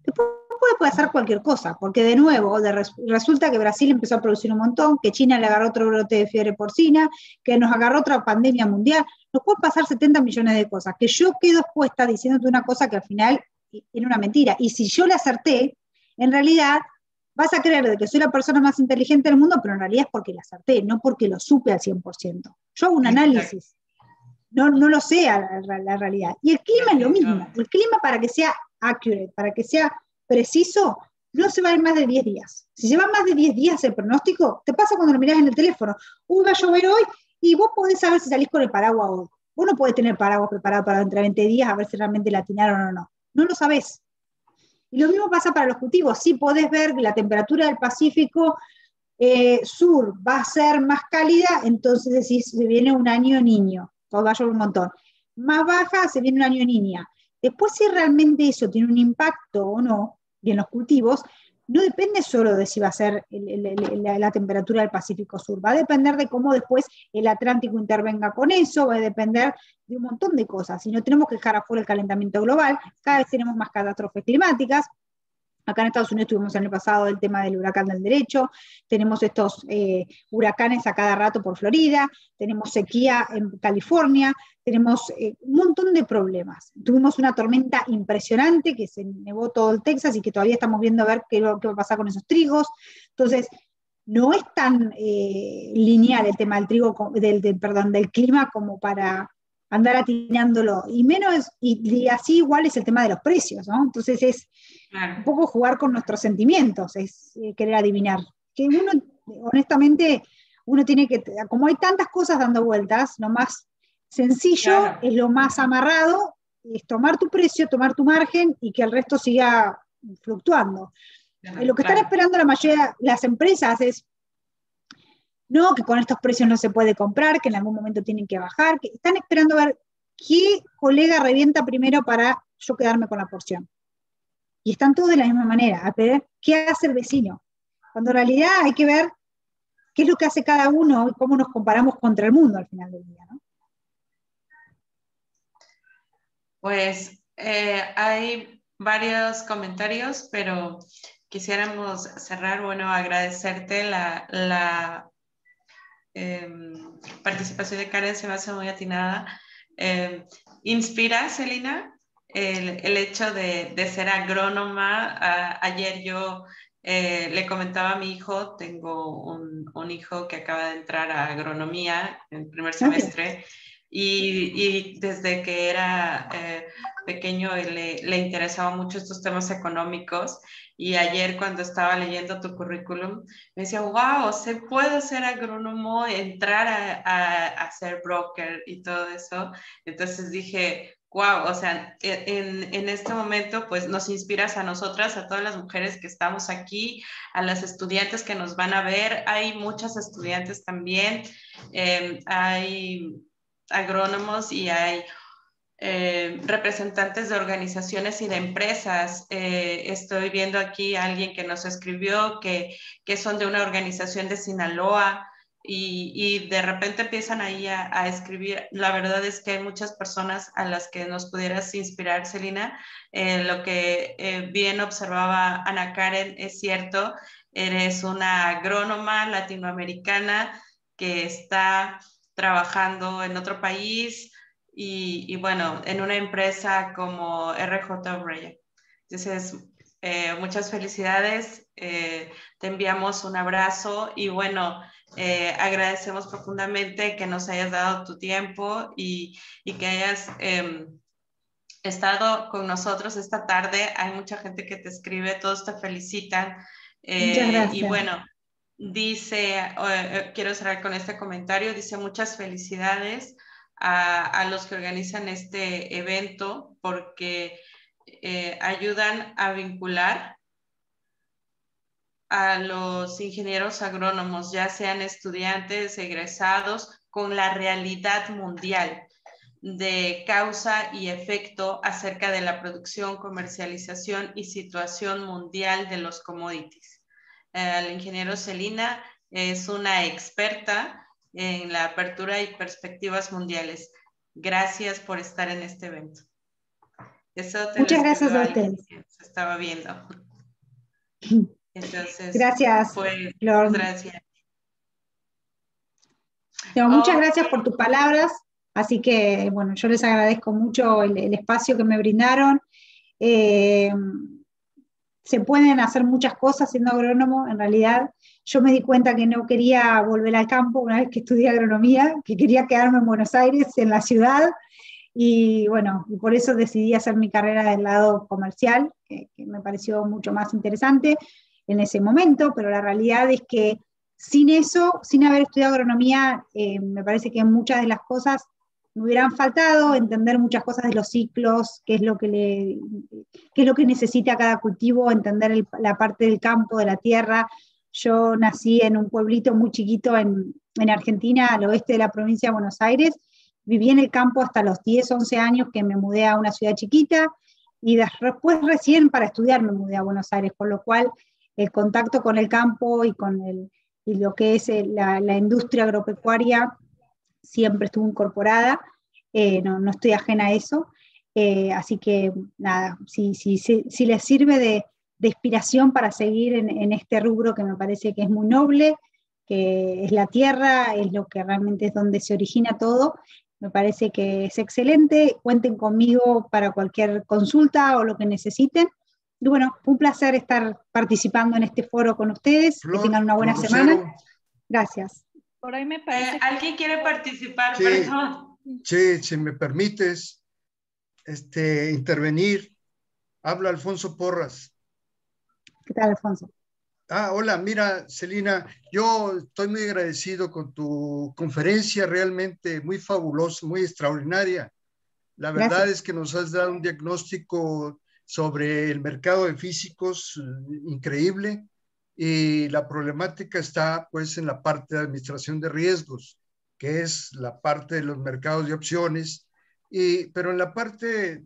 Después puede pasar cualquier cosa, porque de nuevo, resulta que Brasil empezó a producir un montón, que China le agarró otro brote de fiebre porcina, que nos agarró otra pandemia mundial. Nos pueden pasar 70 millones de cosas, que yo quedo expuesta diciéndote una cosa que al final era una mentira. Y si yo la acerté, en realidad vas a creer de que soy la persona más inteligente del mundo, pero en realidad es porque la acerté, no porque lo supe al 100%. Yo hago un análisis, no lo sé la realidad. Y el clima es lo mismo. El clima, para que sea accurate, para que sea preciso, no se va a ir más de 10 días. Si se va más de 10 días el pronóstico, te pasa cuando lo mirás en el teléfono. Uy, va a llover hoy, y vos podés saber si salís con el paraguas hoy. Vos no podés tener paraguas preparado para dentro de 20 días a ver si realmente la atinaron o no. No lo sabés. Y lo mismo pasa para los cultivos. Sí podés ver que la temperatura del Pacífico sur va a ser más cálida, entonces decís, se viene un año niño, o va a llover un montón. Más baja, se viene un año niña. Después, si realmente eso tiene un impacto o no, y en los cultivos, no depende solo de si va a ser la temperatura del Pacífico Sur, va a depender de cómo después el Atlántico intervenga con eso, va a depender de un montón de cosas. Y no tenemos que dejar afuera el calentamiento global, cada vez tenemos más catástrofes climáticas. Acá en Estados Unidos tuvimos el año pasado el tema del huracán del derecho, tenemos estos huracanes a cada rato por Florida, tenemos sequía en California, tenemos un montón de problemas. Tuvimos una tormenta impresionante que se nevó todo el Texas y que todavía estamos viendo a ver qué va a pasar con esos trigos. Entonces, no es tan lineal el tema del trigo, del clima como para andar atinándolo, y menos, y así igual es el tema de los precios, ¿no? Entonces es un poco jugar con nuestros sentimientos, es querer adivinar. Que uno, honestamente, uno tiene que, como hay tantas cosas dando vueltas, lo más sencillo es lo más amarrado, es tomar tu precio, tomar tu margen y que el resto siga fluctuando. Lo que están esperando la mayoría de las empresas es no, que con estos precios no se puede comprar, que en algún momento tienen que bajar, que están esperando ver qué colega revienta primero para yo quedarme con la porción. Y están todos de la misma manera, a ver qué hace el vecino. Cuando en realidad hay que ver qué es lo que hace cada uno y cómo nos comparamos contra el mundo al final del día, ¿no? Pues hay varios comentarios, pero quisiéramos cerrar, bueno, agradecerte la participación de Karen, se me hace muy atinada. ¿Inspira, Celina, el hecho de ser agrónoma? Ayer yo le comentaba a mi hijo, tengo un hijo que acaba de entrar a agronomía en el primer semestre, y desde que era pequeño le interesaban mucho estos temas económicos, y ayer cuando estaba leyendo tu currículum me decía, wow, se puede ser agrónomo, entrar a ser broker y todo eso. Entonces dije, wow, o sea, en este momento pues nos inspiras a nosotras, a todas las mujeres que estamos aquí, a las estudiantes que nos van a ver. Hay muchas estudiantes también, hay agrónomos y hay representantes de organizaciones y de empresas. Estoy viendo aquí a alguien que nos escribió que son de una organización de Sinaloa, y de repente empiezan ahí a escribir. La verdad es que hay muchas personas a las que nos pudieras inspirar, Celina. Lo que bien observaba Ana Karen es cierto, eres una agrónoma latinoamericana que está trabajando en otro país, y bueno, en una empresa como RJ O'Brien. Entonces, muchas felicidades, te enviamos un abrazo y bueno, agradecemos profundamente que nos hayas dado tu tiempo y que hayas estado con nosotros esta tarde. Hay mucha gente que te escribe, todos te felicitan. Muchas gracias. Y bueno, dice, quiero cerrar con este comentario, dice muchas felicidades a los que organizan este evento, porque ayudan a vincular a los ingenieros agrónomos, ya sean estudiantes, egresados, con la realidad mundial de causa y efecto acerca de la producción, comercialización y situación mundial de los commodities. El ingeniero Celina es una experta en la apertura y perspectivas mundiales. Gracias por estar en este evento. Eso te Muchas lo gracias a alguien ustedes. que se estaba viendo. Entonces, gracias, pues, Flor. gracias. No, muchas gracias por tus palabras, así que, bueno, yo les agradezco mucho el espacio que me brindaron. Se pueden hacer muchas cosas siendo agrónomo, en realidad yo me di cuenta que no quería volver al campo una vez que estudié agronomía, que quería quedarme en Buenos Aires, en la ciudad, y bueno, y por eso decidí hacer mi carrera del lado comercial, que me pareció mucho más interesante en ese momento, pero la realidad es que sin eso, sin haber estudiado agronomía, me parece que muchas de las cosas me hubieran faltado, entender muchas cosas de los ciclos, qué es lo que necesita cada cultivo, entender la parte del campo, de la tierra. Yo nací en un pueblito muy chiquito en Argentina, al oeste de la provincia de Buenos Aires. Viví en el campo hasta los 10, 11 años que me mudé a una ciudad chiquita y después recién para estudiar me mudé a Buenos Aires, por lo cual el contacto con el campo y lo que es la industria agropecuaria siempre estuvo incorporada, no estoy ajena a eso, así que nada, si les sirve de inspiración para seguir en este rubro que me parece que es muy noble, que es la tierra, es lo que realmente es donde se origina todo, me parece que es excelente, cuenten conmigo para cualquier consulta o lo que necesiten. Y bueno, fue un placer estar participando en este foro con ustedes, Flor, que tengan una buena semana. Gracias. Por ahí me parece. ¿Alguien quiere participar? Sí, Perdón. sí, si me permites intervenir, habla Alfonso Porras. ¿Qué tal, Alfonso? Hola, mira, Celina, yo estoy muy agradecido con tu conferencia, realmente muy fabulosa, muy extraordinaria. La verdad Gracias. es que nos has dado un diagnóstico sobre el mercado de físicos increíble, y la problemática está pues en la parte de administración de riesgos, que es la parte de los mercados de opciones, pero en la parte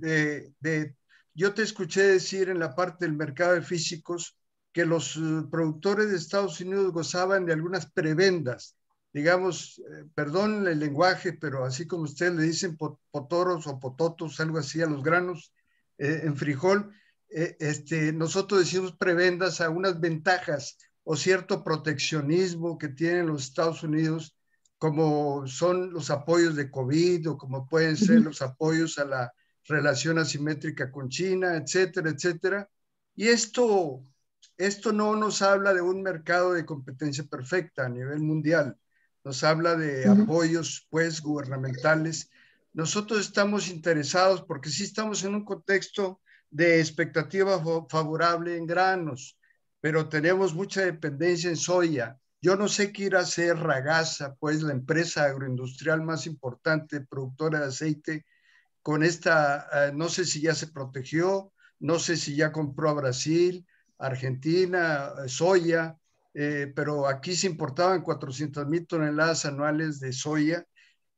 yo te escuché decir en la parte del mercado de físicos que los productores de Estados Unidos gozaban de algunas prebendas, digamos, perdón el lenguaje, pero así como ustedes le dicen potoros o pototos, algo así a los granos en frijol, nosotros decimos prebendas a unas ventajas o cierto proteccionismo que tienen los Estados Unidos, como son los apoyos de COVID o como pueden ser los apoyos a la relación asimétrica con China, etcétera, etcétera. Y esto no nos habla de un mercado de competencia perfecta a nivel mundial, nos habla de apoyos pues gubernamentales. Nosotros estamos interesados porque sí estamos en un contexto de expectativa favorable en granos, pero tenemos mucha dependencia en soya. Yo no sé qué irá a hacer Ragasa, pues la empresa agroindustrial más importante, productora de aceite, con esta, no sé si ya se protegió, no sé si ya compró a Brasil, Argentina, soya, pero aquí se importaban 400,000 toneladas anuales de soya.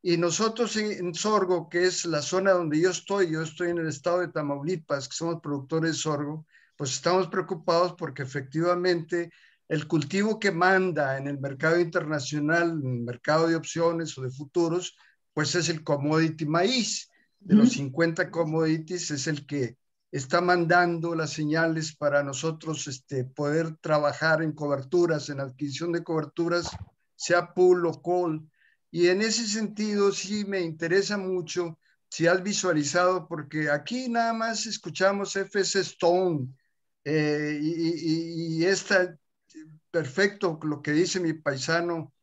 Y nosotros en sorgo, que es la zona donde yo estoy en el estado de Tamaulipas, que somos productores de sorgo, pues estamos preocupados porque efectivamente el cultivo que manda en el mercado internacional, en el mercado de opciones o de futuros, pues es el commodity maíz. De los 50 commodities es el que está mandando las señales para nosotros poder trabajar en coberturas, en adquisición de coberturas, sea pool o call. Y en ese sentido sí me interesa mucho si has visualizado, porque aquí nada más escuchamos FS Stone y está perfecto lo que dice mi paisano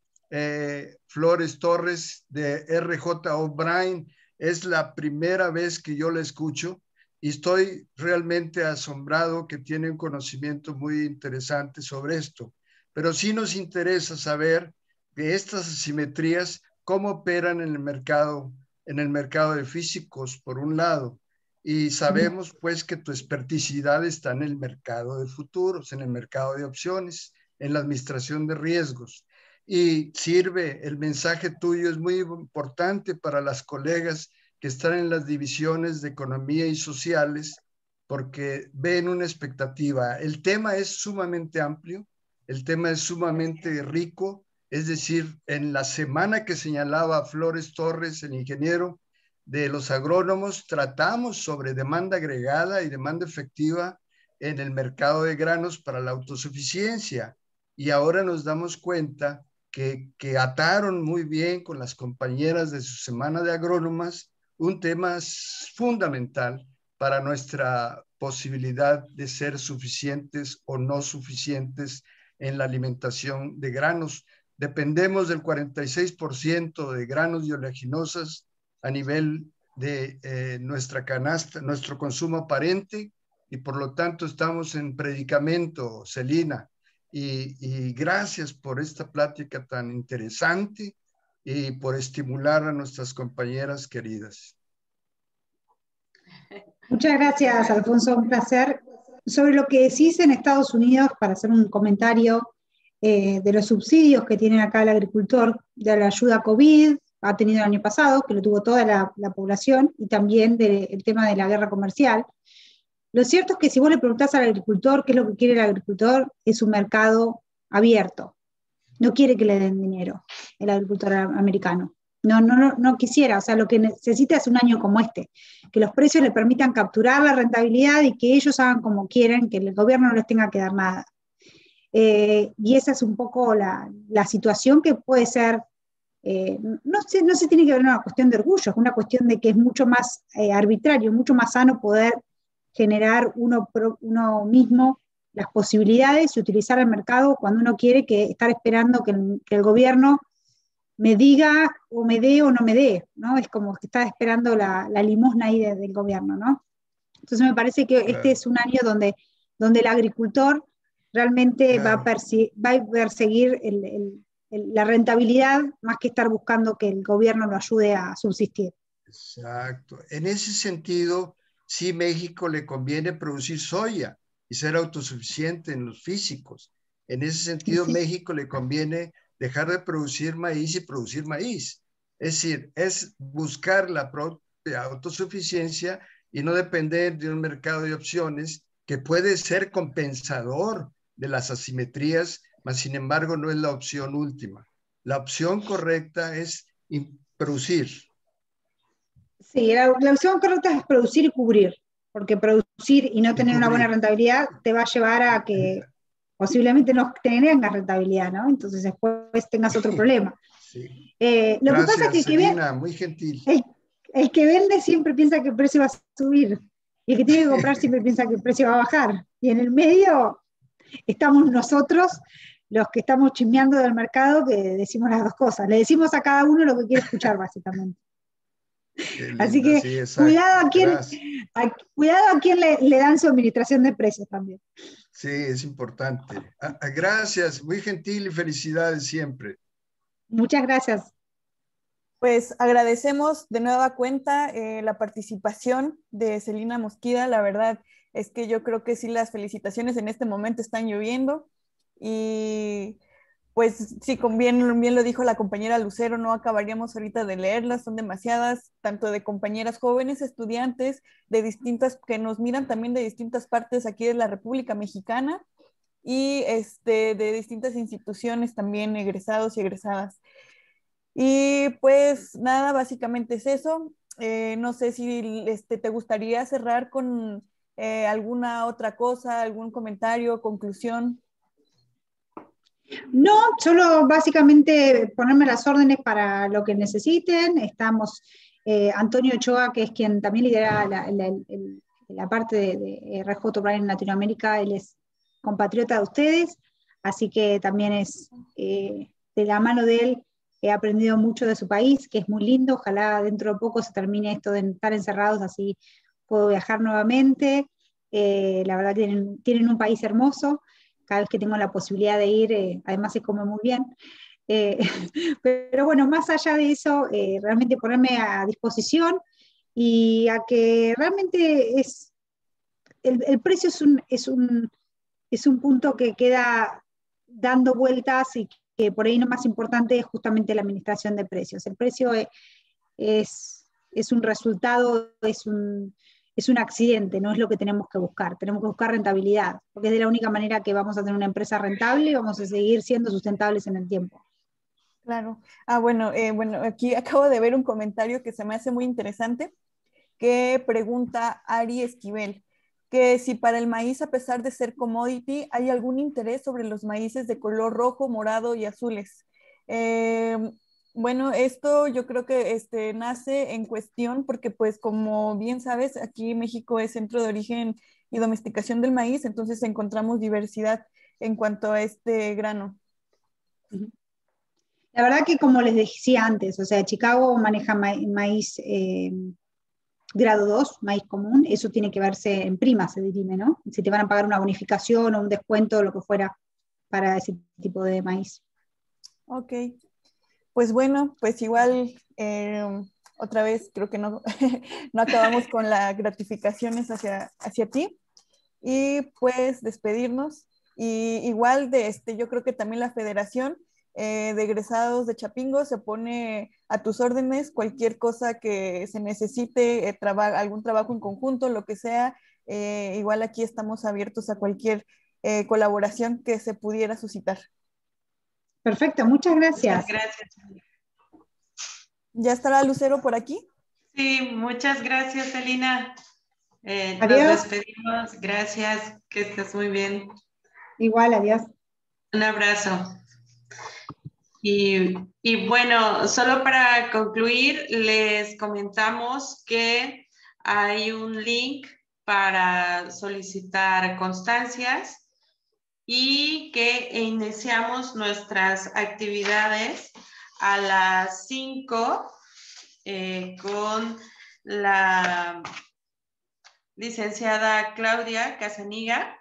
Flores Torres de RJ O'Brien. Es la primera vez que yo la escucho y estoy realmente asombrado que tiene un conocimiento muy interesante sobre esto. Pero sí nos interesa saber de estas asimetrías, cómo operan en el mercado de físicos, por un lado, y sabemos pues que tu experticidad está en el mercado de futuros, en el mercado de opciones, en la administración de riesgos. Y el mensaje tuyo es muy importante para las colegas que están en las divisiones de economía y sociales, porque ven una expectativa. El tema es sumamente amplio, el tema es sumamente rico, es decir, en la semana que señalaba Flores Torres, el ingeniero de los agrónomos, tratamos sobre demanda agregada y demanda efectiva en el mercado de granos para la autosuficiencia. Y ahora nos damos cuenta que ataron muy bien con las compañeras de su semana de agrónomas un tema fundamental para nuestra posibilidad de ser suficientes o no suficientes en la alimentación de granos. Dependemos del 46% de granos y oleaginosas a nivel de nuestra canasta, nuestro consumo aparente, y por lo tanto estamos en predicamento, Celina. Y gracias por esta plática tan interesante y por estimular a nuestras compañeras queridas. Muchas gracias, Alfonso, un placer. Sobre lo que decís en Estados Unidos, para hacer un comentario de los subsidios que tiene acá el agricultor, de la ayuda COVID, ha tenido el año pasado, que lo tuvo toda la población, y también del tema de la guerra comercial. Lo cierto es que si vos le preguntás al agricultor qué es lo que quiere el agricultor, es un mercado abierto. No quiere que le den dinero el agricultor americano. No quisiera, o sea, lo que necesita es un año como este, que los precios le permitan capturar la rentabilidad y que ellos hagan como quieren, que el gobierno no les tenga que dar nada. Y esa es un poco la situación que puede ser, no se tiene que ver una cuestión de orgullo, es una cuestión de que es mucho más arbitrario, mucho más sano poder generar uno mismo las posibilidades y utilizar el mercado cuando uno quiere, que estar esperando que el gobierno me diga o me dé o no me dé, ¿no? Es como que está esperando la limosna ahí del gobierno, ¿no? Entonces me parece que este es un año donde el agricultor realmente va a perseguir la rentabilidad más que estar buscando que el gobierno lo ayude a subsistir. Exacto. En ese sentido, sí, México le conviene producir soya y ser autosuficiente en los físicos. En ese sentido, sí. México le conviene dejar de producir maíz y producir maíz. Es decir, es buscar la propia autosuficiencia y no depender de un mercado de opciones que puede ser compensador de las asimetrías, mas sin embargo no es la opción última. La opción correcta es producir. Sí, la opción correcta es producir y cubrir, porque producir y no tener una buena rentabilidad te va a llevar a que posiblemente no tengas rentabilidad, ¿no? Entonces después tengas otro problema. Sí. Lo Gracias, que pasa es que Celina, muy gentil. El que vende siempre piensa que el precio va a subir, y el que tiene que comprar siempre piensa que el precio va a bajar, y en el medio estamos nosotros, los que estamos chismeando del mercado, que decimos las dos cosas, le decimos a cada uno lo que quiere escuchar básicamente. Así que sí, cuidado a quien le dan su administración de precios también. Sí, es importante. Gracias, muy gentil y felicidades siempre. Muchas gracias. Pues agradecemos de nueva cuenta la participación de Celina Mosquida. La verdad es que yo creo que sí, las felicitaciones en este momento están lloviendo, y pues sí, como bien lo dijo la compañera Lucero, no acabaríamos ahorita de leerlas, son demasiadas, tanto de compañeras jóvenes, estudiantes, de distintas, que nos miran también de distintas partes aquí de la República Mexicana, y de distintas instituciones también, egresados y egresadas. Y pues nada, básicamente es eso. No sé si te gustaría cerrar con alguna otra cosa, algún comentario, conclusión. No, solo básicamente ponerme las órdenes para lo que necesiten. Estamos, Antonio Ochoa, que es quien también lidera la parte de Red Hot O'Brien en Latinoamérica, él es compatriota de ustedes, así que también es de la mano de él. He aprendido mucho de su país, que es muy lindo. Ojalá dentro de poco se termine esto de estar encerrados, así puedo viajar nuevamente. La verdad que tienen un país hermoso. Cada vez que tengo la posibilidad de ir, además se come muy bien. Pero bueno, más allá de eso, realmente ponerme a disposición y a que realmente el precio es un punto que queda dando vueltas, y que por ahí lo más importante es justamente la administración de precios. El precio es un resultado, es un accidente, no es lo que tenemos que buscar rentabilidad, porque es de la única manera que vamos a tener una empresa rentable y vamos a seguir siendo sustentables en el tiempo. Claro. Bueno, aquí acabo de ver un comentario que se me hace muy interesante, que pregunta Ari Esquivel, que si para el maíz, a pesar de ser commodity, hay algún interés sobre los maíces de color rojo, morado y azules. Bueno, esto yo creo que nace en cuestión porque, pues, como bien sabes, aquí México es centro de origen y domesticación del maíz, entonces encontramos diversidad en cuanto a este grano. La verdad que, como les decía antes, o sea, Chicago maneja maíz grado 2, maíz común, eso tiene que verse en prima, se dirime, ¿no? Si te van a pagar una bonificación o un descuento o lo que fuera para ese tipo de maíz. Ok, pues bueno, pues igual otra vez creo que no, no acabamos con las gratificaciones hacia ti y pues despedirnos. Y igual yo creo que también la Federación de Egresados de Chapingo se pone a tus órdenes, cualquier cosa que se necesite, algún trabajo en conjunto, lo que sea, igual aquí estamos abiertos a cualquier colaboración que se pudiera suscitar. Perfecto, muchas gracias. Muchas gracias. ¿Ya estará Lucero por aquí? Sí, muchas gracias, Elina. Nos despedimos. Gracias, que estés muy bien. Igual, adiós. Un abrazo. Y bueno, solo para concluir, les comentamos que hay un link para solicitar constancias y que iniciamos nuestras actividades a las 5 con la licenciada Claudia Casaniga.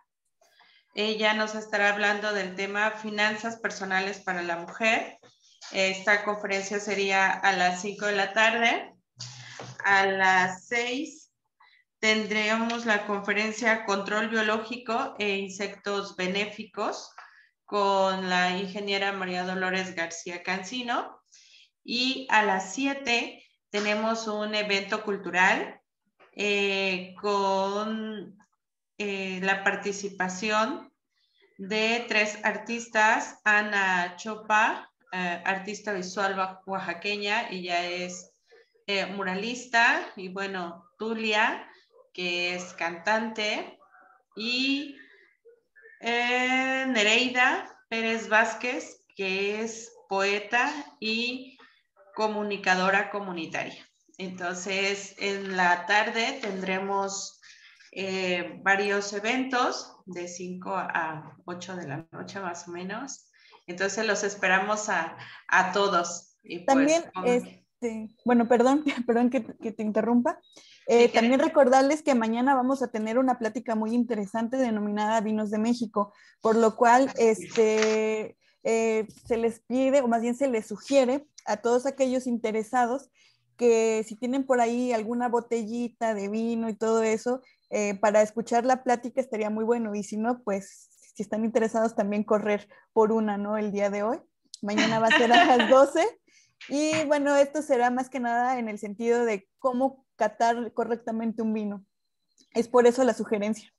Ella nos estará hablando del tema Finanzas Personales para la Mujer. Esta conferencia sería a las 5 de la tarde. A las 6 tendremos la conferencia Control Biológico e Insectos Benéficos con la ingeniera María Dolores García Cancino. Y a las 7 tenemos un evento cultural con la participación de 3 artistas. Ana Chopa, artista visual oaxaqueña, ella es muralista, y bueno, Tulia, que es cantante, y Nereida Pérez Vázquez, que es poeta y comunicadora comunitaria. Entonces, en la tarde tendremos varios eventos de 5 a 8 de la noche más o menos. Entonces los esperamos a todos. Y pues, también, bueno, perdón que te interrumpa. También recordarles que mañana vamos a tener una plática muy interesante denominada Vinos de México, por lo cual se les pide, o más bien se les sugiere a todos aquellos interesados que si tienen por ahí alguna botellita de vino y todo eso, para escuchar la plática estaría muy bueno, y si no, pues si están interesados también correr por una, ¿no? El día de hoy. Mañana va a ser a las 12. Y bueno, esto será más que nada en el sentido de cómo catar correctamente un vino. Es por eso la sugerencia.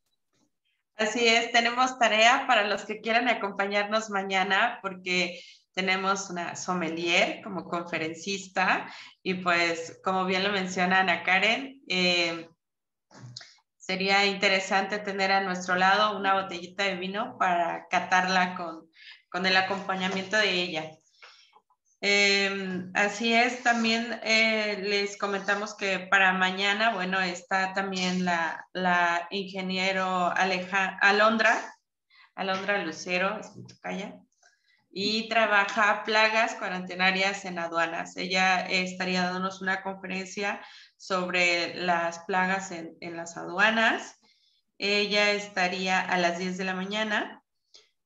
Así es, tenemos tarea para los que quieran acompañarnos mañana, porque tenemos una sommelier como conferencista, y pues, como bien lo menciona Ana Karen, sería interesante tener a nuestro lado una botellita de vino para catarla con el acompañamiento de ella. Así es, también les comentamos que para mañana, bueno, está también la ingeniero Alondra Lucero, es mi tocaya, y trabaja plagas cuarentenarias en aduanas. Ella estaría dándonos una conferencia sobre las plagas en las aduanas. Ella estaría a las 10 de la mañana.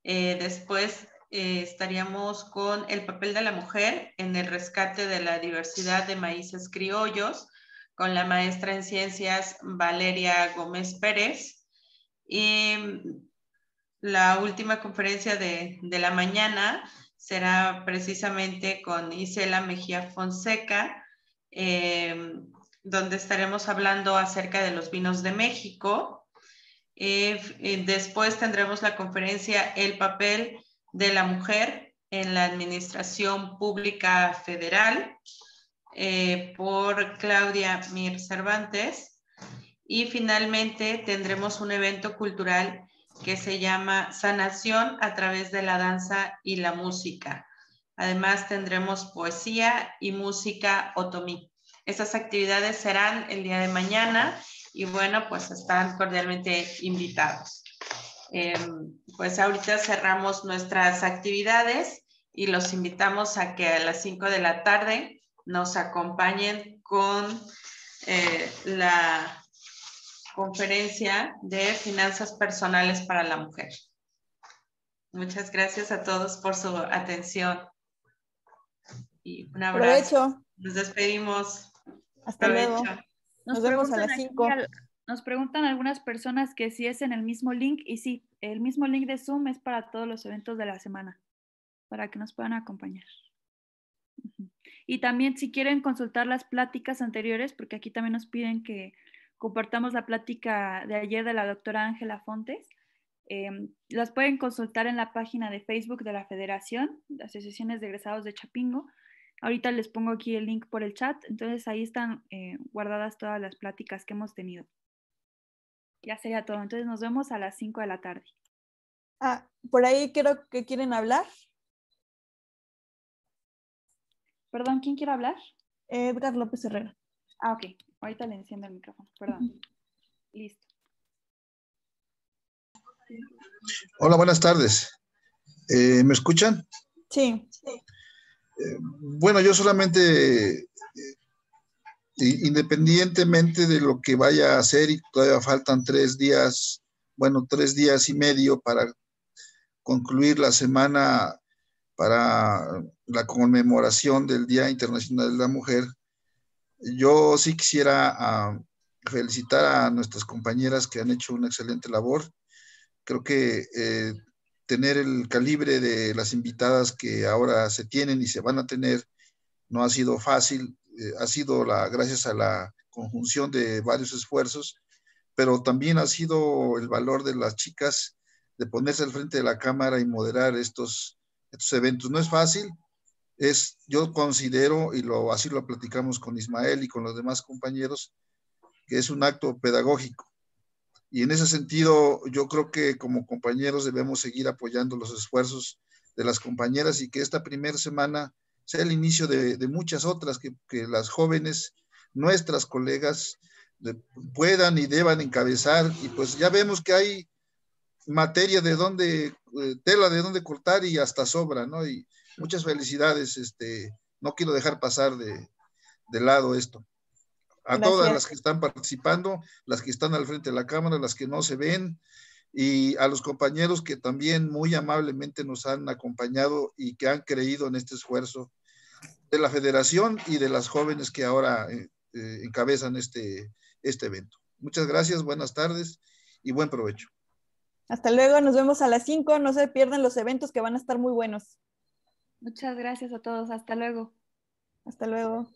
Después estaríamos con el papel de la mujer en el rescate de la diversidad de maíces criollos, con la maestra en ciencias Valeria Gómez Pérez. Y la última conferencia de la mañana será precisamente con Isela Mejía Fonseca, donde estaremos hablando acerca de los vinos de México. Después tendremos la conferencia El papel de la mujer en la administración pública federal, por Claudia Mir Cervantes. Y finalmente tendremos un evento cultural que se llama Sanación a través de la danza y la música. Además tendremos poesía y música otomí. Estas actividades serán el día de mañana y bueno, pues están cordialmente invitados. Pues ahorita cerramos nuestras actividades y los invitamos a que a las 5 de la tarde nos acompañen con la conferencia de finanzas personales para la mujer. Muchas gracias a todos por su atención. Y un abrazo. Provecho. Nos despedimos. Hasta luego. Nos vemos a las 5. Nos preguntan algunas personas que si es en el mismo link, y sí, el mismo link de Zoom es para todos los eventos de la semana, para que nos puedan acompañar. Y también si quieren consultar las pláticas anteriores, porque aquí también nos piden que compartamos la plática de ayer de la doctora Ángela Fontes, las pueden consultar en la página de Facebook de la Federación de Asociaciones de Egresados de Chapingo. Ahorita les pongo aquí el link por el chat, entonces ahí están guardadas todas las pláticas que hemos tenido. Ya sería todo, entonces nos vemos a las 5 de la tarde. Por ahí creo que quieren hablar. Perdón, ¿quién quiere hablar? Edgar López Herrera. Ok, ahorita le enciendo el micrófono, perdón. Listo. Hola, buenas tardes. ¿Me escuchan? Sí. Bueno, yo solamente, independientemente de lo que vaya a hacer, y todavía faltan 3 días, bueno, 3 días y medio para concluir la semana para la conmemoración del Día Internacional de la Mujer, yo sí quisiera felicitar a nuestras compañeras que han hecho una excelente labor. Creo que tener el calibre de las invitadas que ahora se tienen y se van a tener no ha sido fácil, ha sido gracias a la conjunción de varios esfuerzos, pero también ha sido el valor de las chicas de ponerse al frente de la cámara y moderar estos eventos. No es fácil, yo considero, y así lo platicamos con Ismael y con los demás compañeros, que es un acto pedagógico. Y en ese sentido, yo creo que como compañeros debemos seguir apoyando los esfuerzos de las compañeras y que esta primera semana sea el inicio de muchas otras, que las jóvenes, nuestras colegas, puedan y deban encabezar. Y pues ya vemos que hay materia tela de dónde cortar y hasta sobra, ¿no? Y muchas felicidades, no quiero dejar pasar de lado esto. A Gracias. Todas las que están participando, las que están al frente de la cámara, las que no se ven, y a los compañeros que también muy amablemente nos han acompañado y que han creído en este esfuerzo de la Federación y de las jóvenes que ahora encabezan este evento. Muchas gracias, buenas tardes y buen provecho. Hasta luego, nos vemos a las 5. No se pierdan los eventos que van a estar muy buenos. Muchas gracias a todos, hasta luego. Hasta luego.